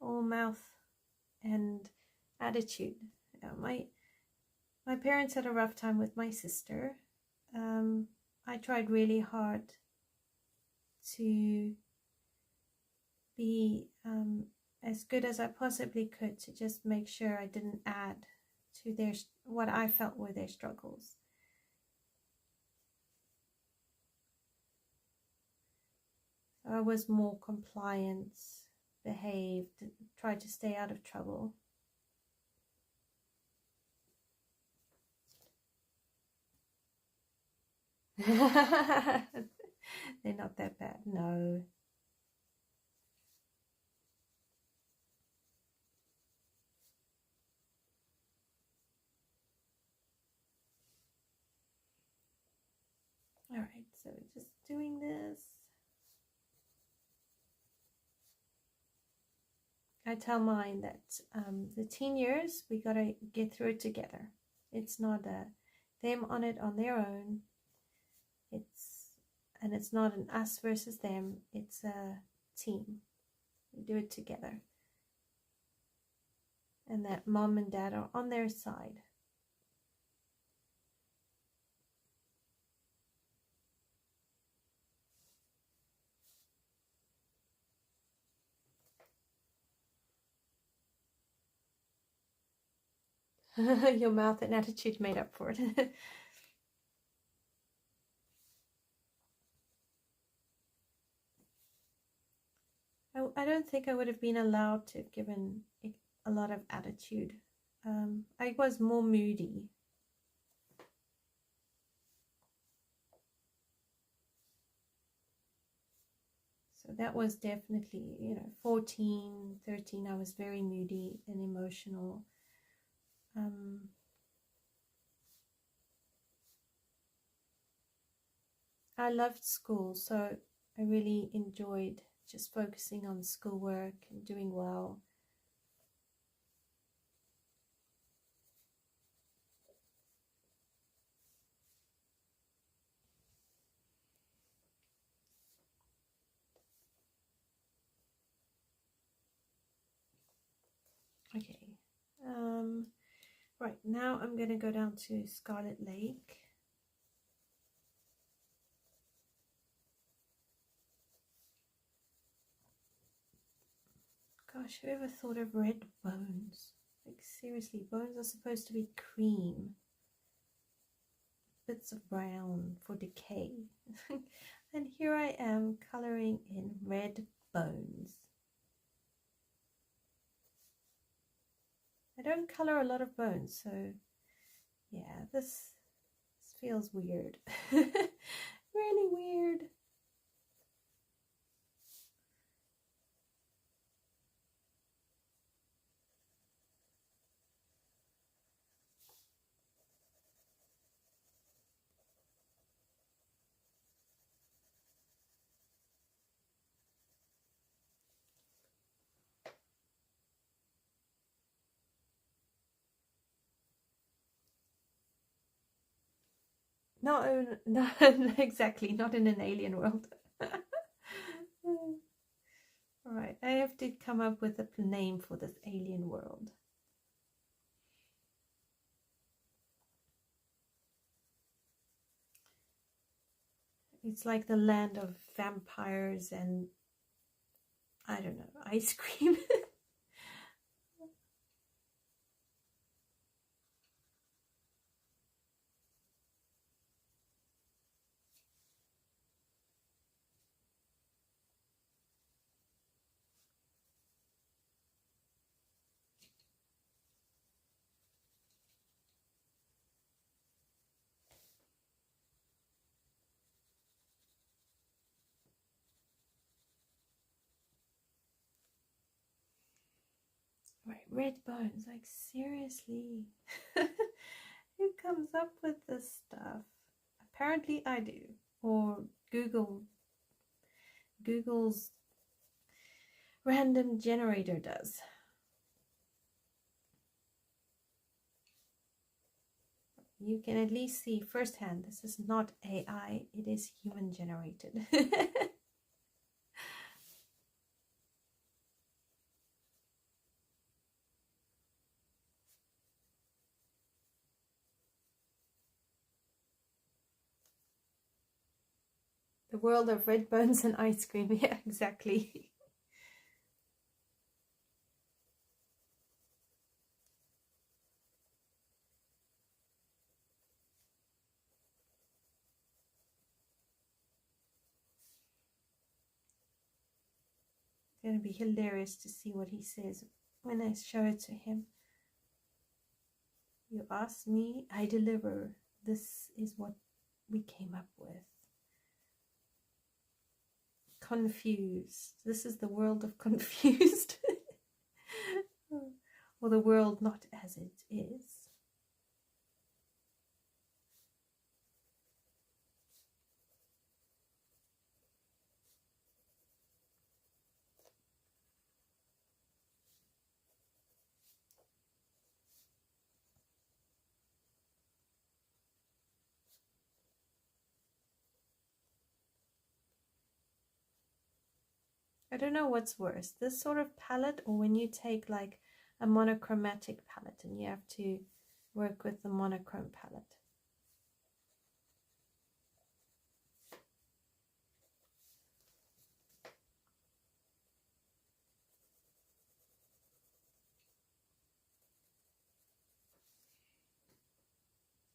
S1: All mouth and attitude. My parents had a rough time with my sister. I tried really hard to be as good as I possibly could to just make sure I didn't add to what I felt were their struggles. I was more compliant, behaved, tried to stay out of trouble. They're not that bad, no. All right, so just doing this. I tell mine that the teen years, we got to get through it together. It's not them on it on their own. It's not an us versus them. It's a team. We do it together. And that mom and dad are on their side. Your mouth and attitude made up for it. I don't think I would have been allowed to have given a lot of attitude. I was more moody. So that was definitely, 14, 13, I was very moody and emotional. I loved school, so I really enjoyed just focusing on schoolwork and doing well. Okay, right, now I'm going to go down to Scarlet Lake. Gosh, whoever thought of red bones? Like, seriously, bones are supposed to be cream. Bits of brown for decay. And here I am coloring in red bones. I don't color a lot of bones, so yeah, this feels weird. Really weird. Not exactly, not in an alien world. All right, I have to come up with a name for this alien world. It's like the land of vampires and, I don't know, ice cream. Right, red bones, like seriously. Who comes up with this stuff? Apparently I do. Or Google's random generator does. You can at least see firsthand this is not AI, it is human generated. The world of red bones and ice cream. Yeah, exactly. It's going to be hilarious to see what he says when I show it to him. You ask me, I deliver. This is what we came up with. Confused. This is the world of confused. Or the world not as it is. I don't know what's worse, this sort of palette or when you take like a monochromatic palette and you have to work with the monochrome palette.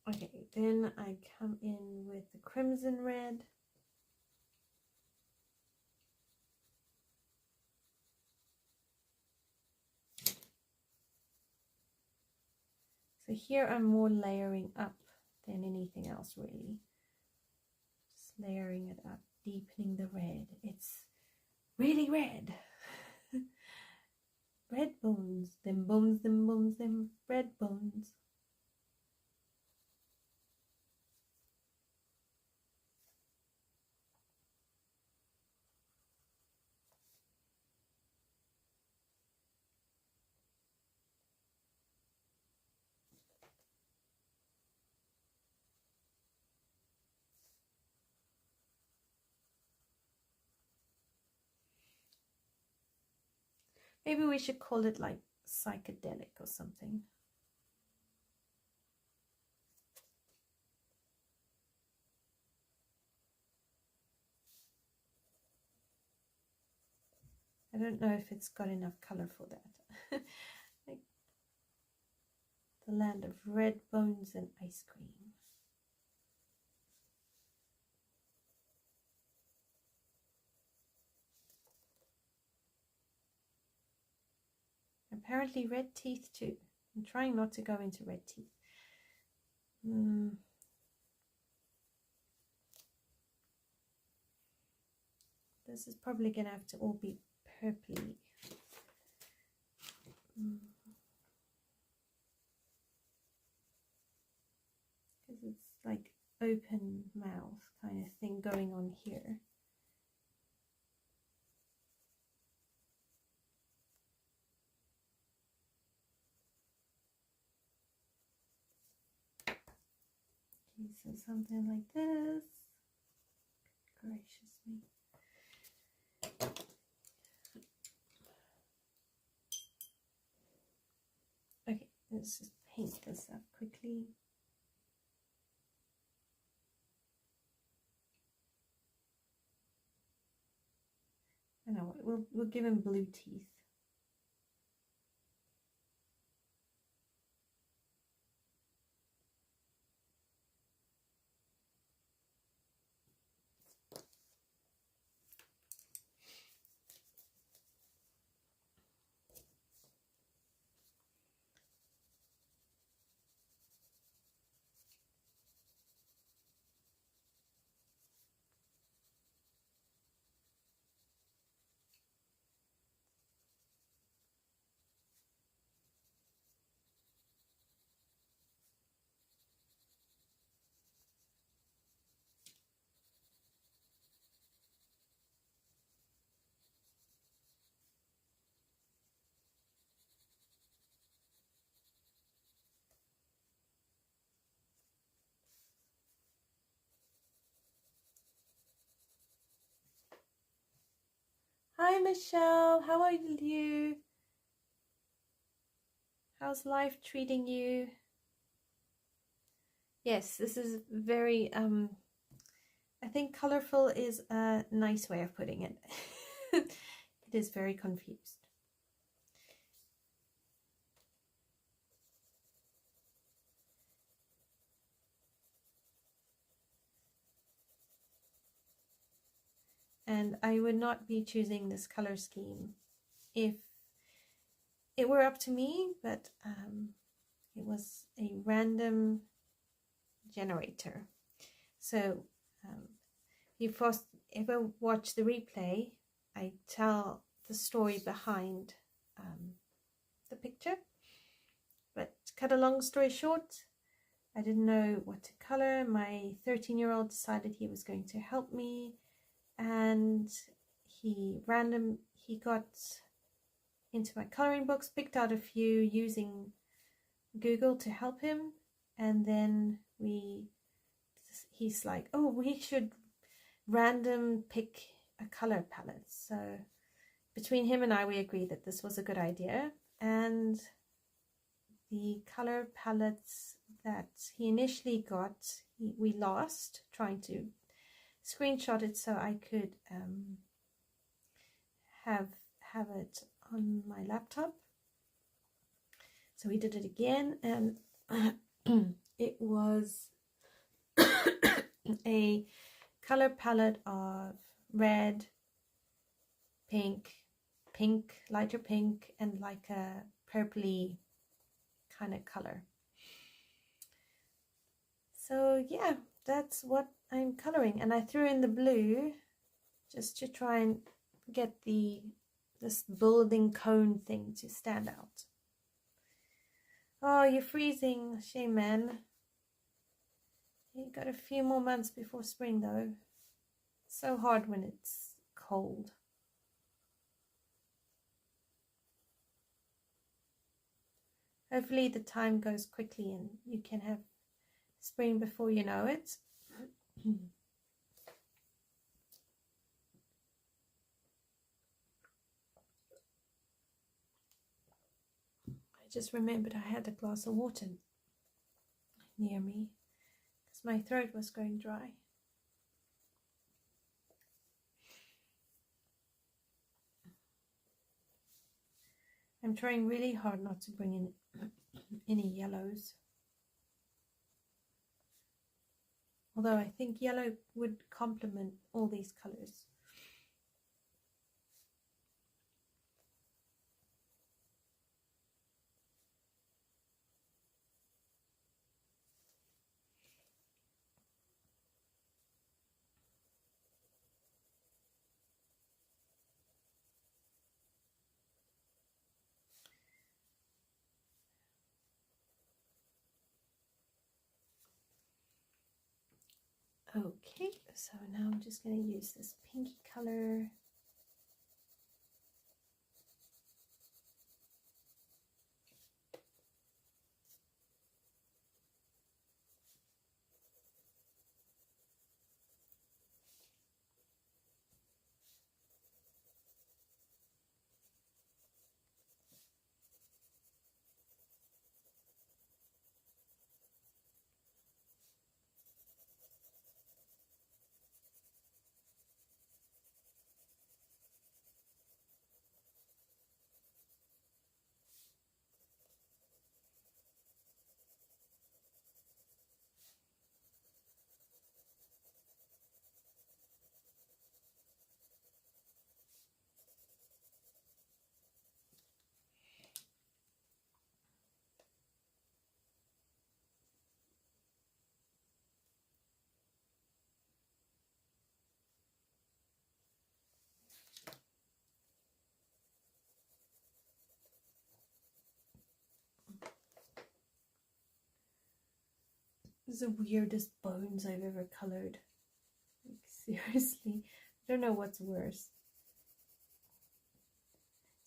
S1: Okay, then I come in with the crimson red. So here I'm more layering up than anything else really. Just layering it up, deepening the red. It's really red. Red bones, them bones, them bones, them red bones. Maybe we should call it like psychedelic or something. I don't know if it's got enough color for that. Like the land of red bones and ice cream. Apparently red teeth too. I'm trying not to go into red teeth. This is probably going to have to all be purpley. Because it's like open mouth kind of thing going on here. Okay, so something like this. Gracious me. Okay, let's just paint this up quickly. No, we'll give him blue teeth. Hi Michelle, how are you? How's life treating you? Yes, this is very, I think colorful is a nice way of putting it. It is very confused. And I would not be choosing this color scheme if it were up to me, but it was a random generator. So if you ever watch the replay, I tell the story behind the picture. But to cut a long story short, I didn't know what to color. My 13-year-old decided he was going to help me, and he got into my coloring books, picked out a few using Google to help him, and then he's like, oh, we should random pick a color palette. So between him and I, we agreed that this was a good idea, and the color palettes that he initially got, we lost trying to screenshot it so I could have it on my laptop. So we did it again, and it was a color palette of red, pink, lighter pink, and like a purpley kind of color. So yeah, that's what I'm coloring, and I threw in the blue just to try and get this building cone thing to stand out. Oh, you're freezing, shame man. You got a few more months before spring though. So hard when it's cold. Hopefully the time goes quickly and you can have spring before you know it. I just remembered I had a glass of water near me because my throat was going dry. I'm trying really hard not to bring in any yellows. Although I think yellow would complement all these colors. Okay, so now I'm just going to use this pinky color. This is the weirdest bones I've ever colored. Like, seriously, I don't know what's worse.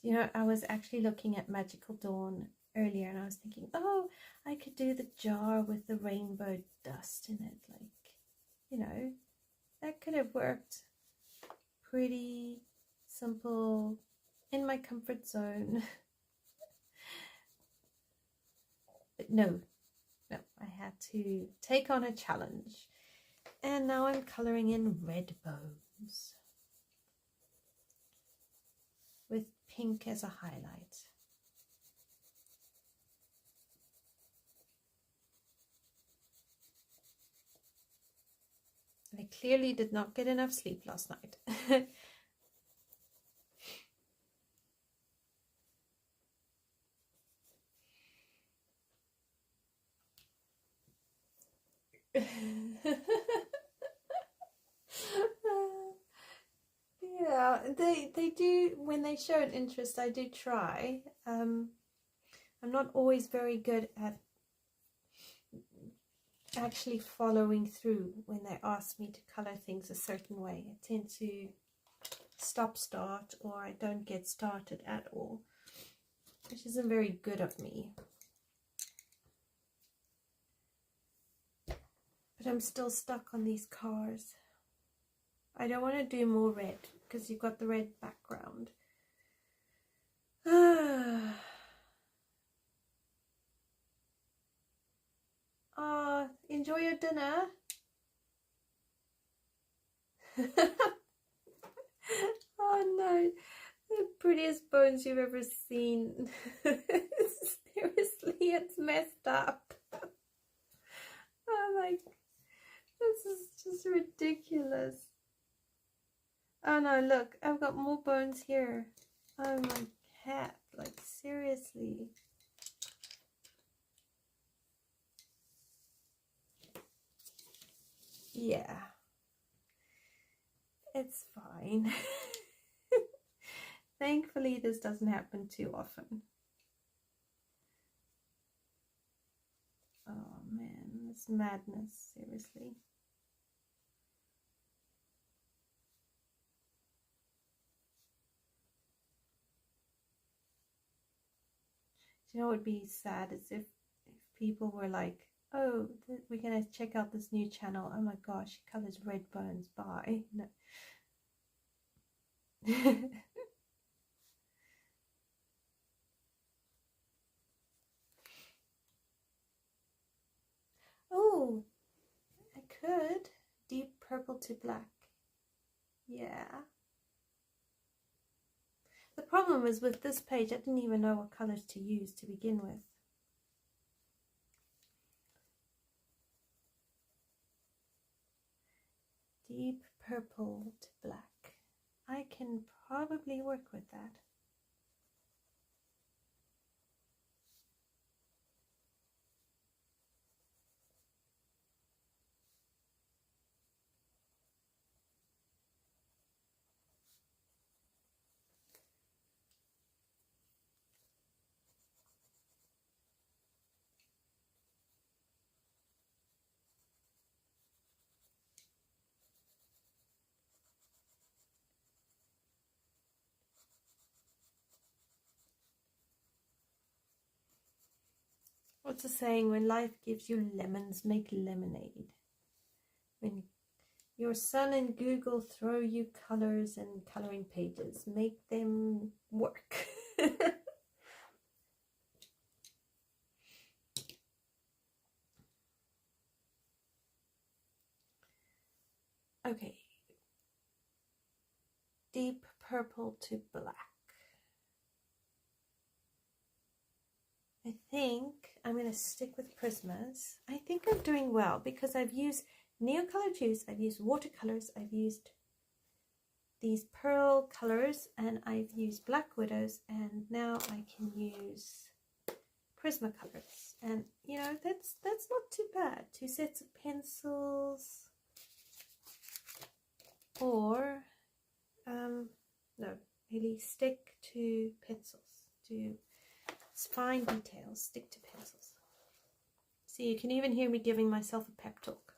S1: You know, I was actually looking at Magical Dawn earlier and I was thinking, oh, I could do the jar with the rainbow dust in it. Like, you know, that could have worked. Pretty simple, in my comfort zone. But no, I had to take on a challenge. And now I'm colouring in red bones with pink as a highlight. I clearly did not get enough sleep last night. Yeah, they do, when they show an interest, I do try. I'm not always very good at actually following through when they ask me to colour things a certain way. I tend to start, or I don't get started at all, which isn't very good of me. But I'm still stuck on these cars. I don't want to do more red because you've got the red background. Enjoy your dinner. Oh no, the prettiest bones you've ever seen. Seriously, it's messed up. Oh my, this is just ridiculous. Oh no, look, I've got more bones here. Oh my cat, like seriously. Yeah, it's fine. Thankfully, this doesn't happen too often. Oh man, this madness, seriously. You know what would be sad is if people were like, oh, we're gonna check out this new channel. Oh my gosh, she colours red bones. Bye. No. Oh, I could. Deep purple to black. Yeah. The problem is with this page, I didn't even know what colours to use to begin with. Deep purple to black. I can probably work with that. What's the saying? When life gives you lemons, make lemonade. When your son and Google throw you colors and coloring pages, make them work. Okay. Deep purple to black. I think I'm going to stick with Prismas. I think I'm doing well because I've used Neocolor Juice, I've used watercolors, I've used these pearl colors, and I've used Black Widows, and now I can use Prismacolors. And you know, that's not too bad. 2 sets of pencils, or no, really stick to pencils, to fine details, stick to pencils. See, you can even hear me giving myself a pep talk.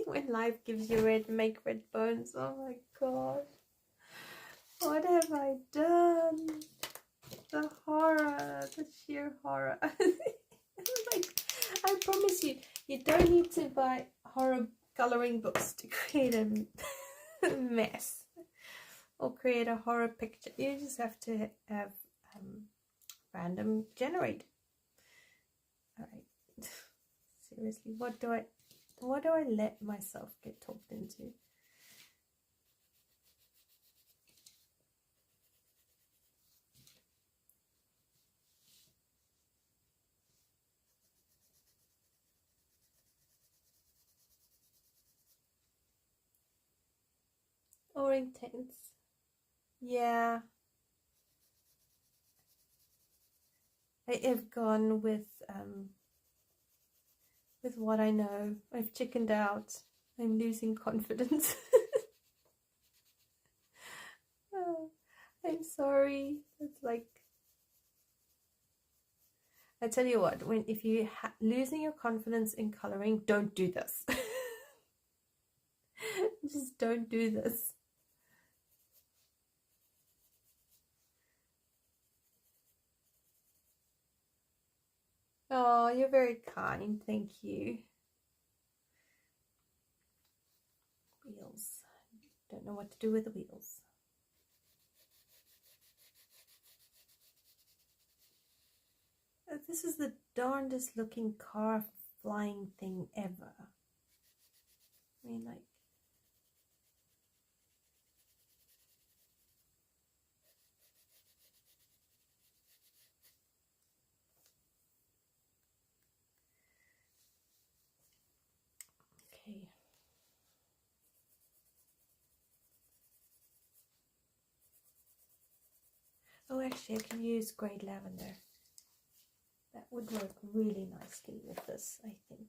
S1: When life gives you red, make red bones. Oh my gosh. What have I done? The horror, the sheer horror. Like, I promise you, you don't need to buy horror coloring books to create a mess or create a horror picture. You just have to have random generate. All right. Seriously, what do I let myself get talked into? Or intense. Yeah. I have gone with what I know. I've chickened out. I'm losing confidence. Oh, I'm sorry. It's like, I tell you what, if you losing your confidence in coloring, don't do this. Just don't do this. Oh, you're very kind. Thank you. Wheels. Don't know what to do with the wheels. This is the darndest looking car flying thing ever. I mean, like, okay. Oh, actually, I can use grey lavender. That would work really nicely with this, I think.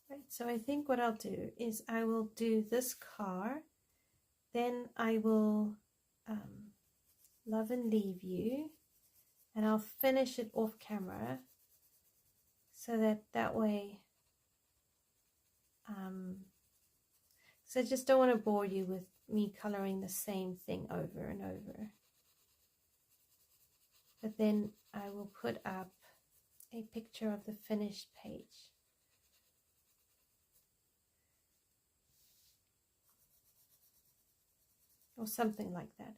S1: Right, so I think what I'll do is I will do this car, then I will love and leave you, and I'll finish it off camera so that way, so I just don't want to bore you with me coloring the same thing over and over. But then I will put up a picture of the finished page. Or something like that.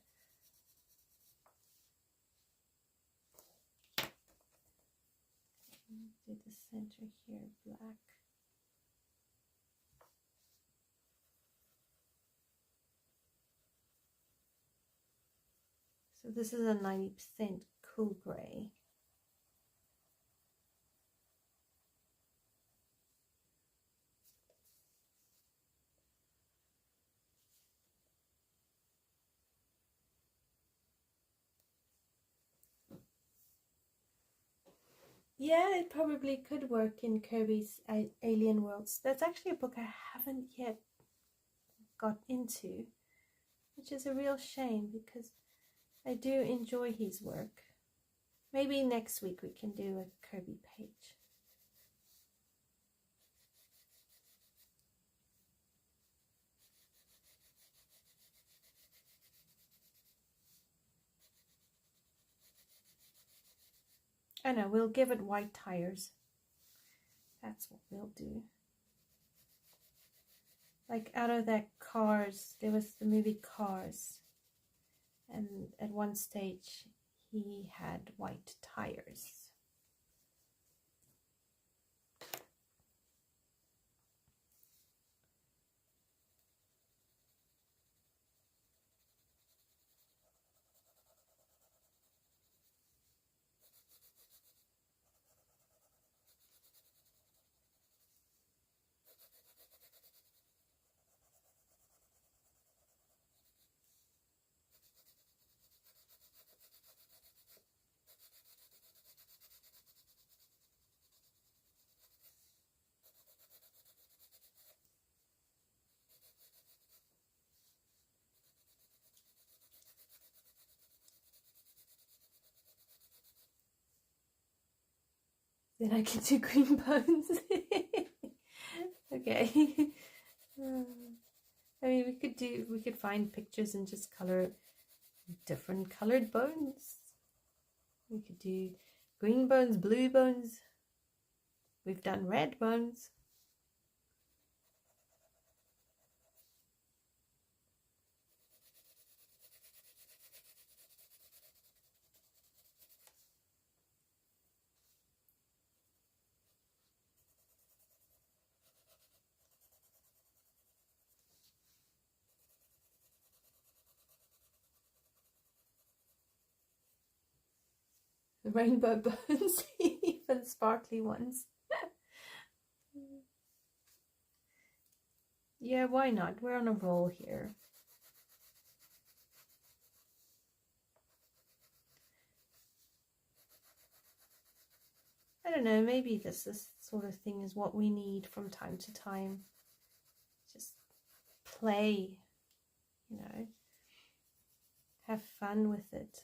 S1: Do the center here black. So this is a 90% cool gray. Yeah, it probably could work in Kirby's Alien Worlds. That's actually a book I haven't yet got into, which is a real shame because I do enjoy his work. Maybe next week we can do a Kirby page. I know, we'll give it white tires. That's what we'll do. Like out of that Cars, there was the movie Cars. and at one stage he had white tires. Then I can do green bones. Okay. I mean, we could find pictures and just color different colored bones. We could do green bones, blue bones. We've done red bones. Rainbow bones, even sparkly ones. Yeah, why not? We're on a roll here. I don't know, maybe this sort of thing is what we need from time to time. Just play, you know, have fun with it.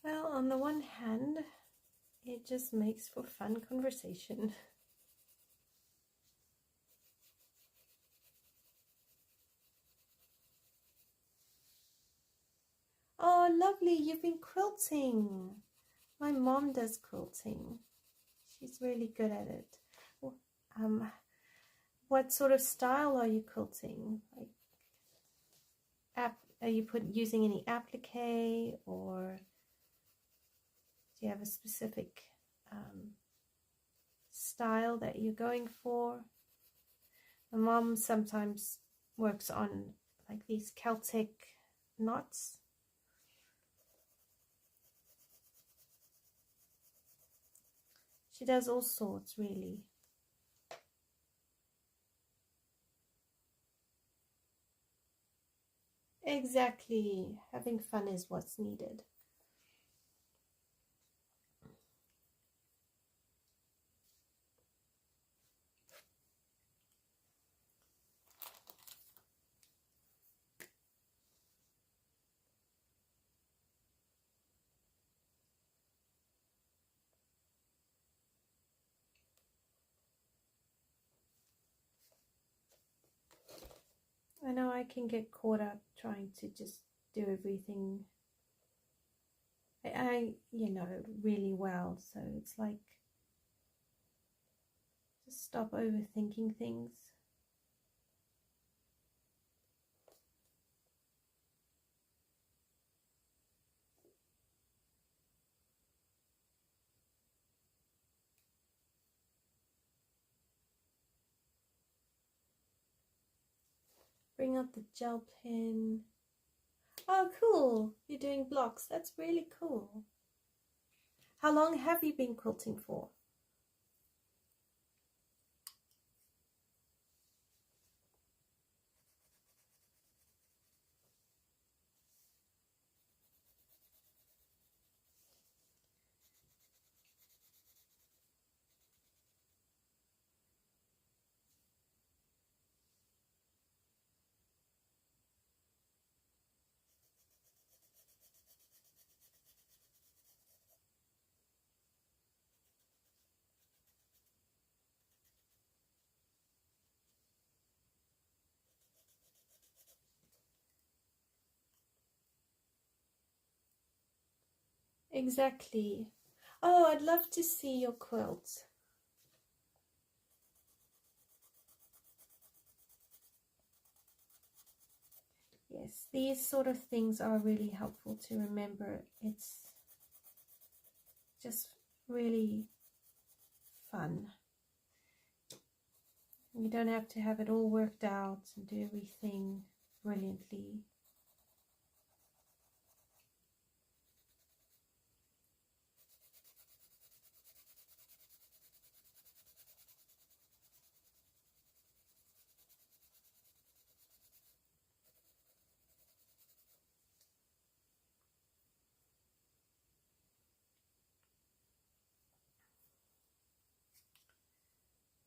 S1: Well, on the one hand, it just makes for fun conversation. Oh, lovely, you've been quilting. My mom does quilting. She's really good at it. What sort of style are you quilting? Like, are you using any applique, or do you have a specific style that you're going for? My mom sometimes works on like these Celtic knots. She does all sorts, really. Exactly. Having fun is what's needed. I know I can get caught up trying to just do everything you know, really well. So it's like, just stop overthinking things. Bring up the gel pen. Oh, cool. You're doing blocks. That's really cool. How long have you been quilting for? Exactly. Oh, I'd love to see your quilts. Yes, these sort of things are really helpful to remember. It's just really fun. You don't have to have it all worked out and do everything brilliantly.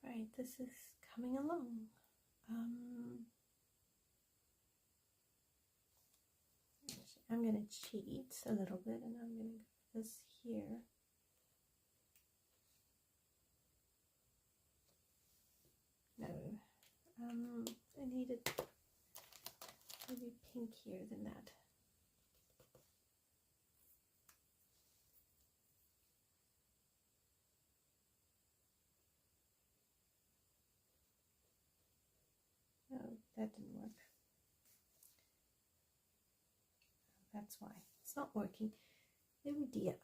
S1: Right, this is coming along. I'm going to cheat a little bit, and I'm going to go this here. No, I needed maybe pinkier than that. No, that didn't work. That's why it's not working. Oh dear.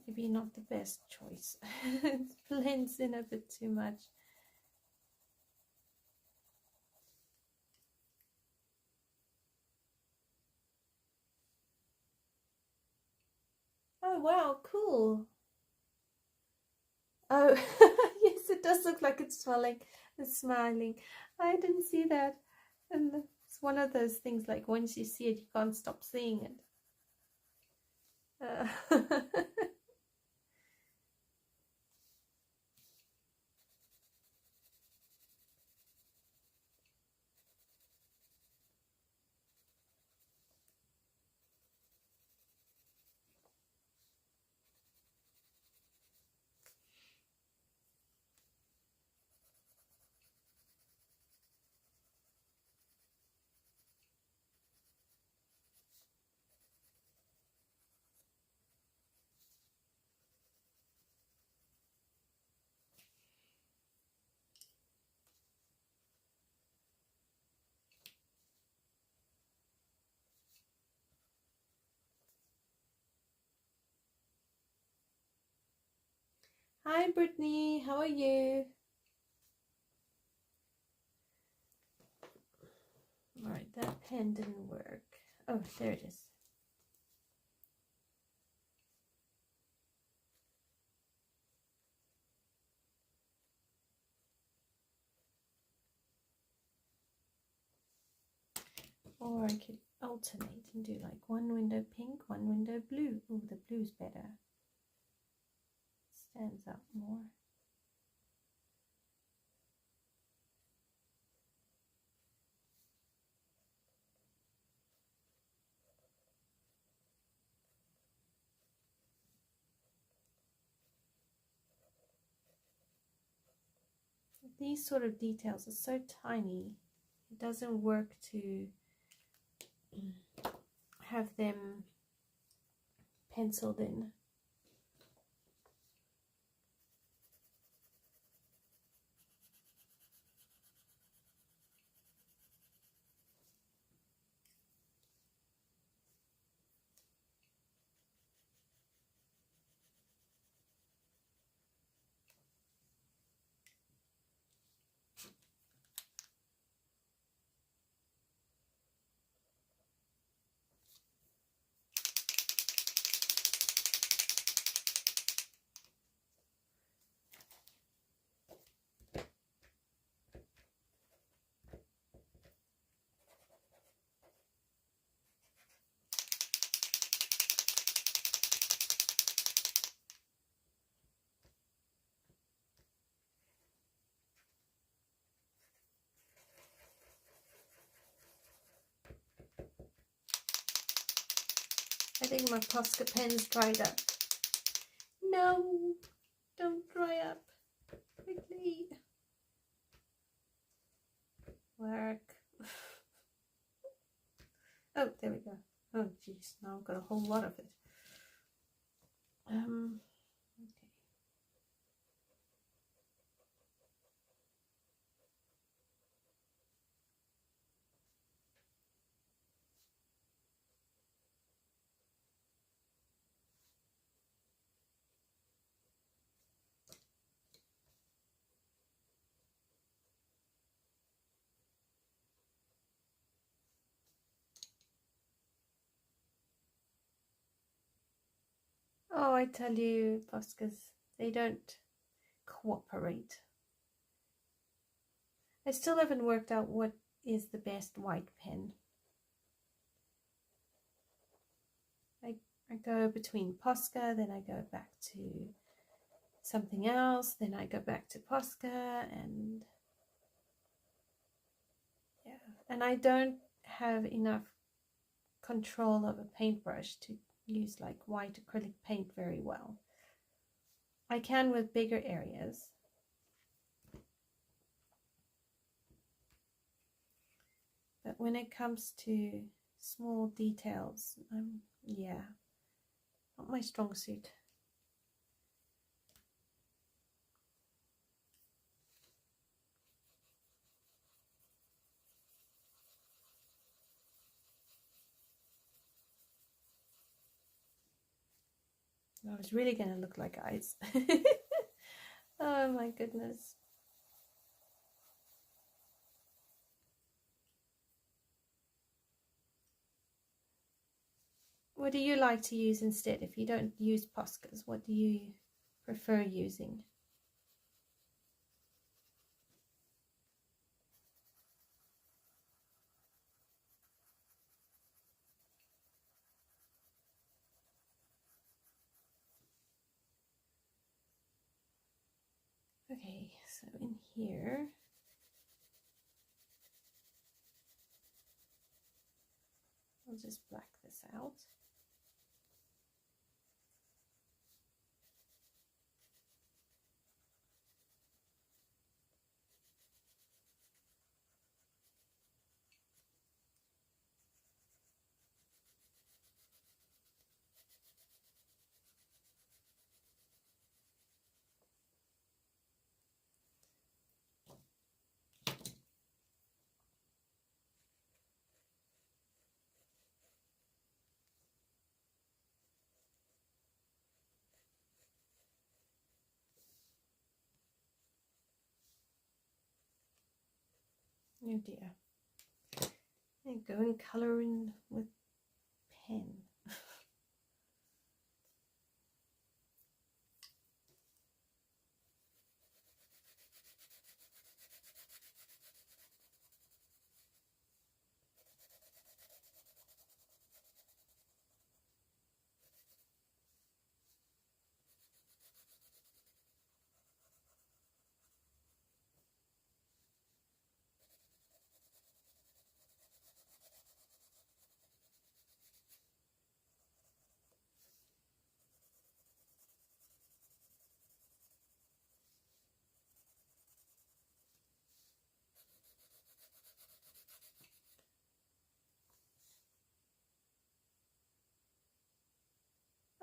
S1: Maybe not the best choice. It blends in a bit too much. Oh wow, cool. Oh yes, it does look like it's swelling. It's smiling. I didn't see that. And it's one of those things, like once you see it, you can't stop seeing it. Hi Brittany, how are you? Alright, that pen didn't work. Oh, there it is. Or I could alternate and do like one window pink, one window blue. Oh, the blue's better. Stands out more. These sort of details are so tiny. It doesn't work to have them penciled in. think my Posca pen's dried up. No, don't dry up. Quickly. Work. Oh, there we go. Oh, jeez. Now I've got a whole lot of it. Okay. Oh, I tell you, Poscas, they don't cooperate. I still haven't worked out what is the best white pen. I go between Posca, then I go back to something else, then I go back to Posca, and yeah, and I don't have enough control of a paintbrush to use like white acrylic paint very well. I can with bigger areas. But when it comes to small details, yeah, not my strong suit. I was really going to look like eyes. Oh my goodness. What do you like to use instead? If you don't use Poscas, what do you prefer using? Okay, so in here, I'll just black this out. Oh dear. And go and colour in with pen.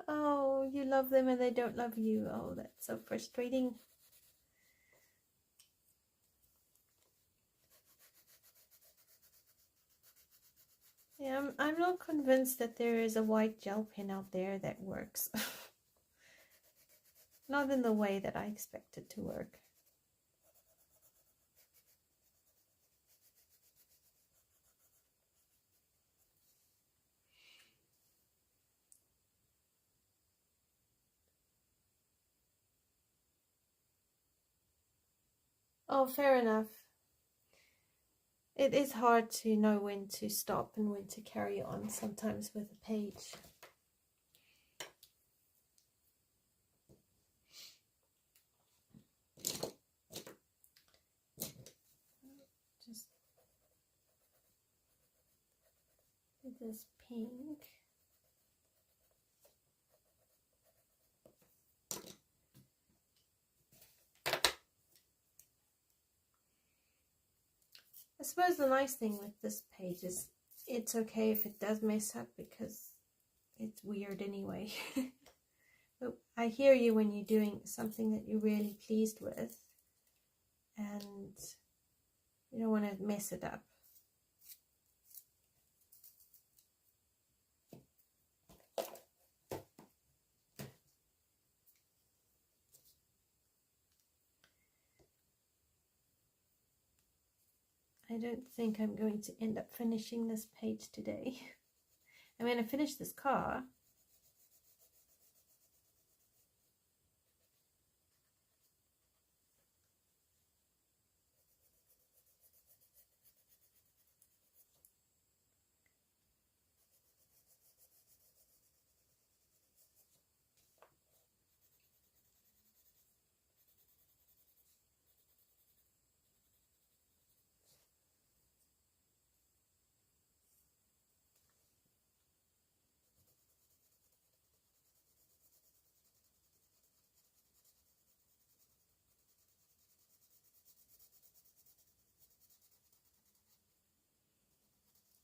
S1: Oh, you love them and they don't love you. Oh, that's so frustrating. Yeah, I'm not convinced that there is a white gel pen out there that works. Not in the way that I expect it to work. Oh, fair enough. It is hard to know when to stop and when to carry on sometimes with a page. Just do this pink. suppose the nice thing with this page is it's okay if it does mess up because it's weird anyway. But I hear you when you're doing something that you're really pleased with and you don't want to mess it up. I don't think I'm going to end up finishing this page today. I'm going to finish this car.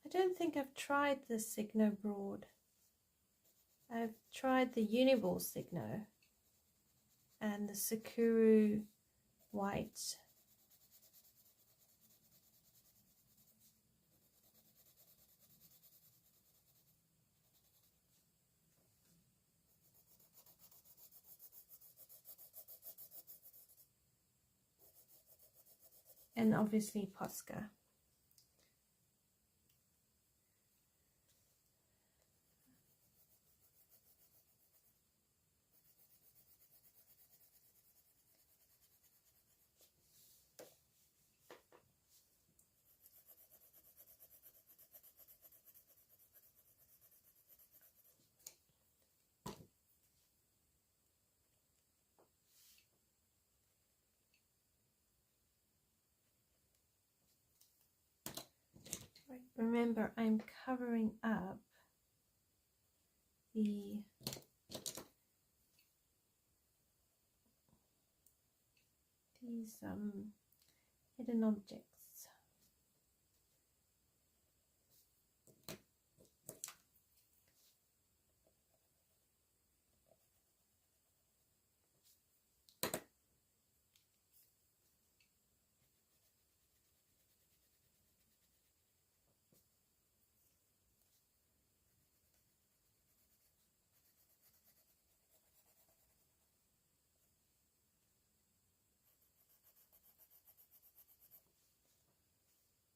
S1: I don't think I've tried the Signo Broad. I've tried the Uniball Signo and the Sakura White. And obviously Posca. Remember, I'm covering up these hidden objects.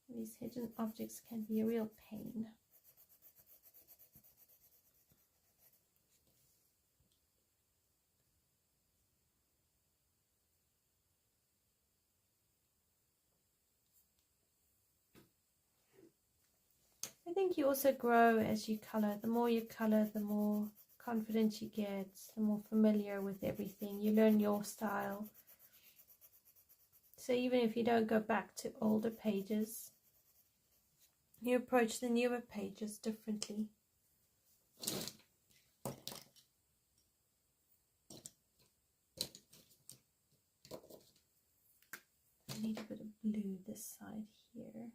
S1: These hidden objects can be a real pain. I think you also grow as you color. The more you color, the more confidence you get, the more familiar with everything. You learn your style. So even if you don't go back to older pages, you approach the newer pages differently. I need a bit of blue this side here.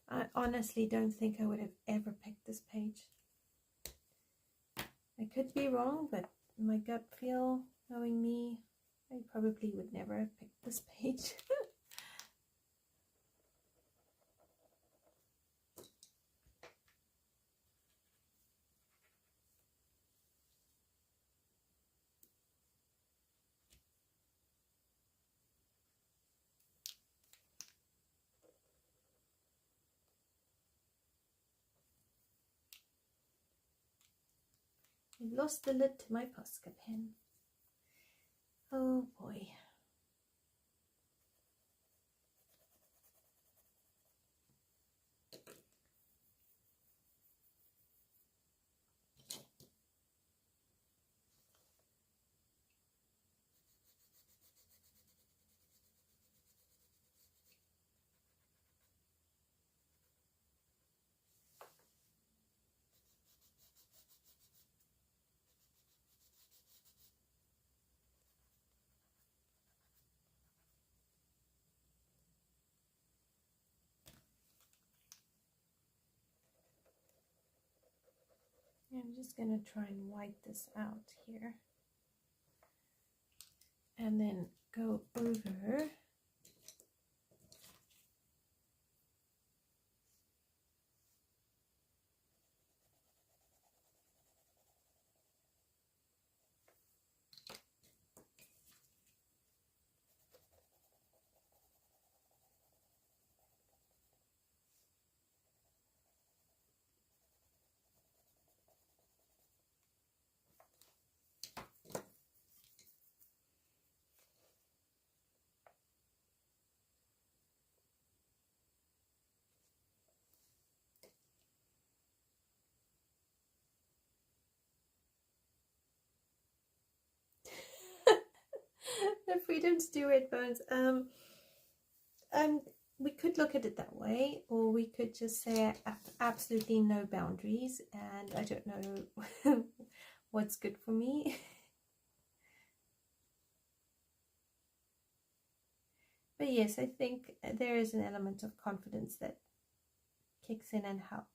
S1: I honestly don't think I would have ever picked this page. I could be wrong, but my gut feel, knowing me, I probably would never have picked this page. I've lost the lid to my Posca pen. Oh boy. I'm just going to try and wipe this out here. And then go over the freedom to do red bones. We could look at it that way, or we could just say absolutely no boundaries, and I don't know what's good for me. But yes, I think there is an element of confidence that kicks in and helps.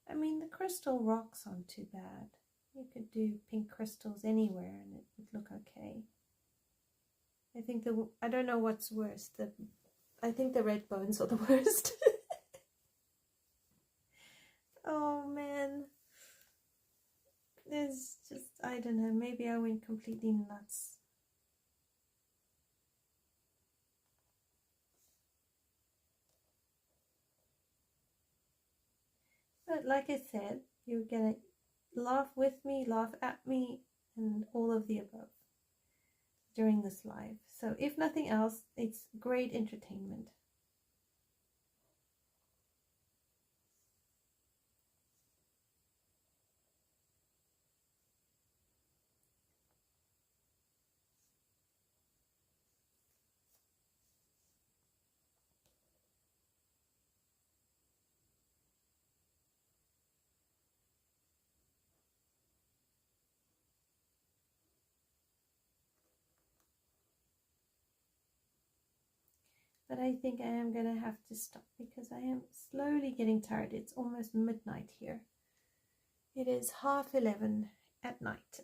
S1: I mean, the crystal rocks aren't too bad. You could do pink crystals anywhere and it would look okay. I think I don't know what's worse. I think the red bones are the worst. Oh man. It's just, I don't know, maybe I went completely nuts. But like I said, you're gonna laugh with me, laugh at me, and all of the above during this live. So if nothing else, it's great entertainment. But I think I am going to have to stop because I am slowly getting tired. It's almost midnight here. It is 11:30 at night.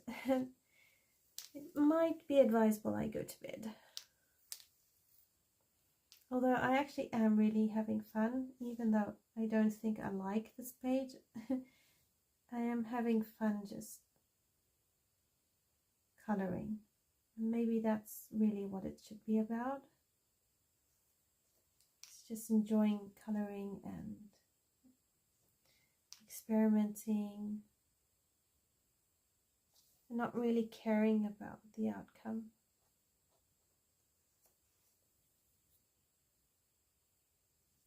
S1: It might be advisable I go to bed. Although I actually am really having fun, even though I don't think I like this page. I am having fun just coloring. Maybe that's really what it should be about. Just enjoying coloring and experimenting, and not really caring about the outcome.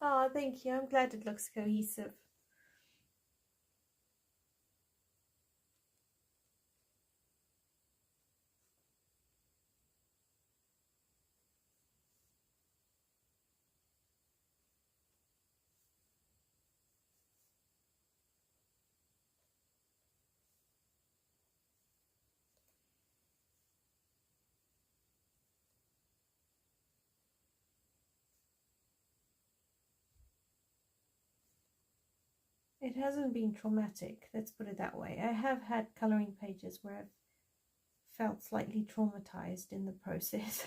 S1: Oh, thank you. I'm glad it looks cohesive. It hasn't been traumatic, let's put it that way. I have had coloring pages where I've felt slightly traumatized in the process.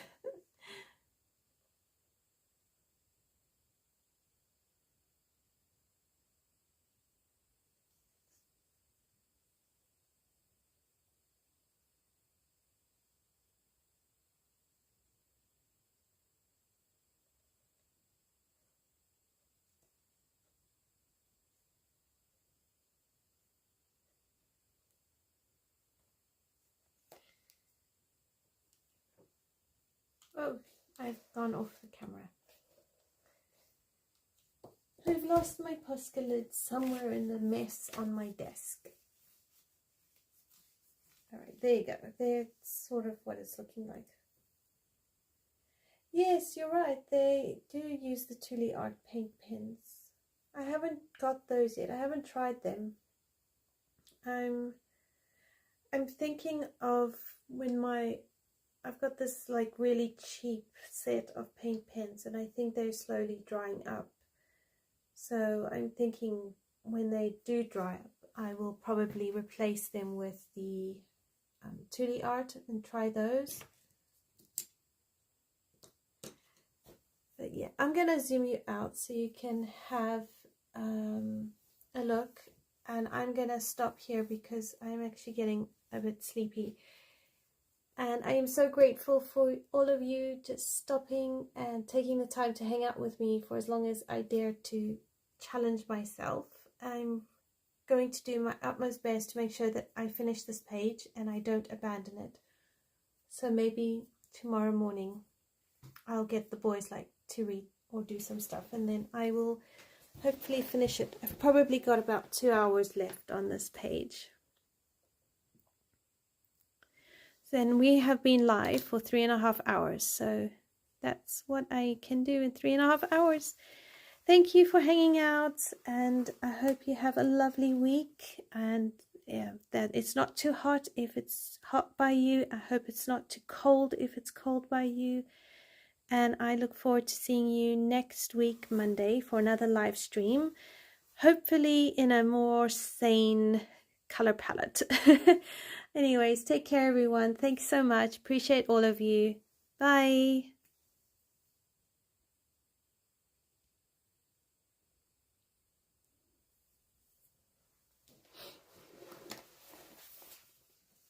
S1: Oh, I've gone off the camera. I've lost my Posca lid somewhere in the mess on my desk. Alright, there you go. That's sort of what it's looking like. Yes, you're right. They do use the Tuli Art paint pens. I haven't got those yet. I haven't tried them. I'm thinking of when I've got this like really cheap set of paint pens, and I think they're slowly drying up. So I'm thinking when they do dry up, I will probably replace them with the Tuli Art and try those. But yeah, I'm gonna zoom you out so you can have a look, and I'm gonna stop here because I'm actually getting a bit sleepy. And I am so grateful for all of you just stopping and taking the time to hang out with me for as long as I dare to challenge myself. I'm going to do my utmost best to make sure that I finish this page and I don't abandon it. So maybe tomorrow morning I'll get the boys to read or do some stuff, and then I will hopefully finish it. I've probably got about 2 hours left on this page. Then we have been live for 3.5 hours, so that's what I can do in 3.5 hours. Thank you for hanging out, and I hope you have a lovely week, and yeah, that it's not too hot if it's hot by you. I hope it's not too cold if it's cold by you. And I look forward to seeing you next week, Monday, for another live stream. Hopefully in a more sane color palette. Anyways, take care, everyone. Thanks so much. Appreciate all of you. Bye.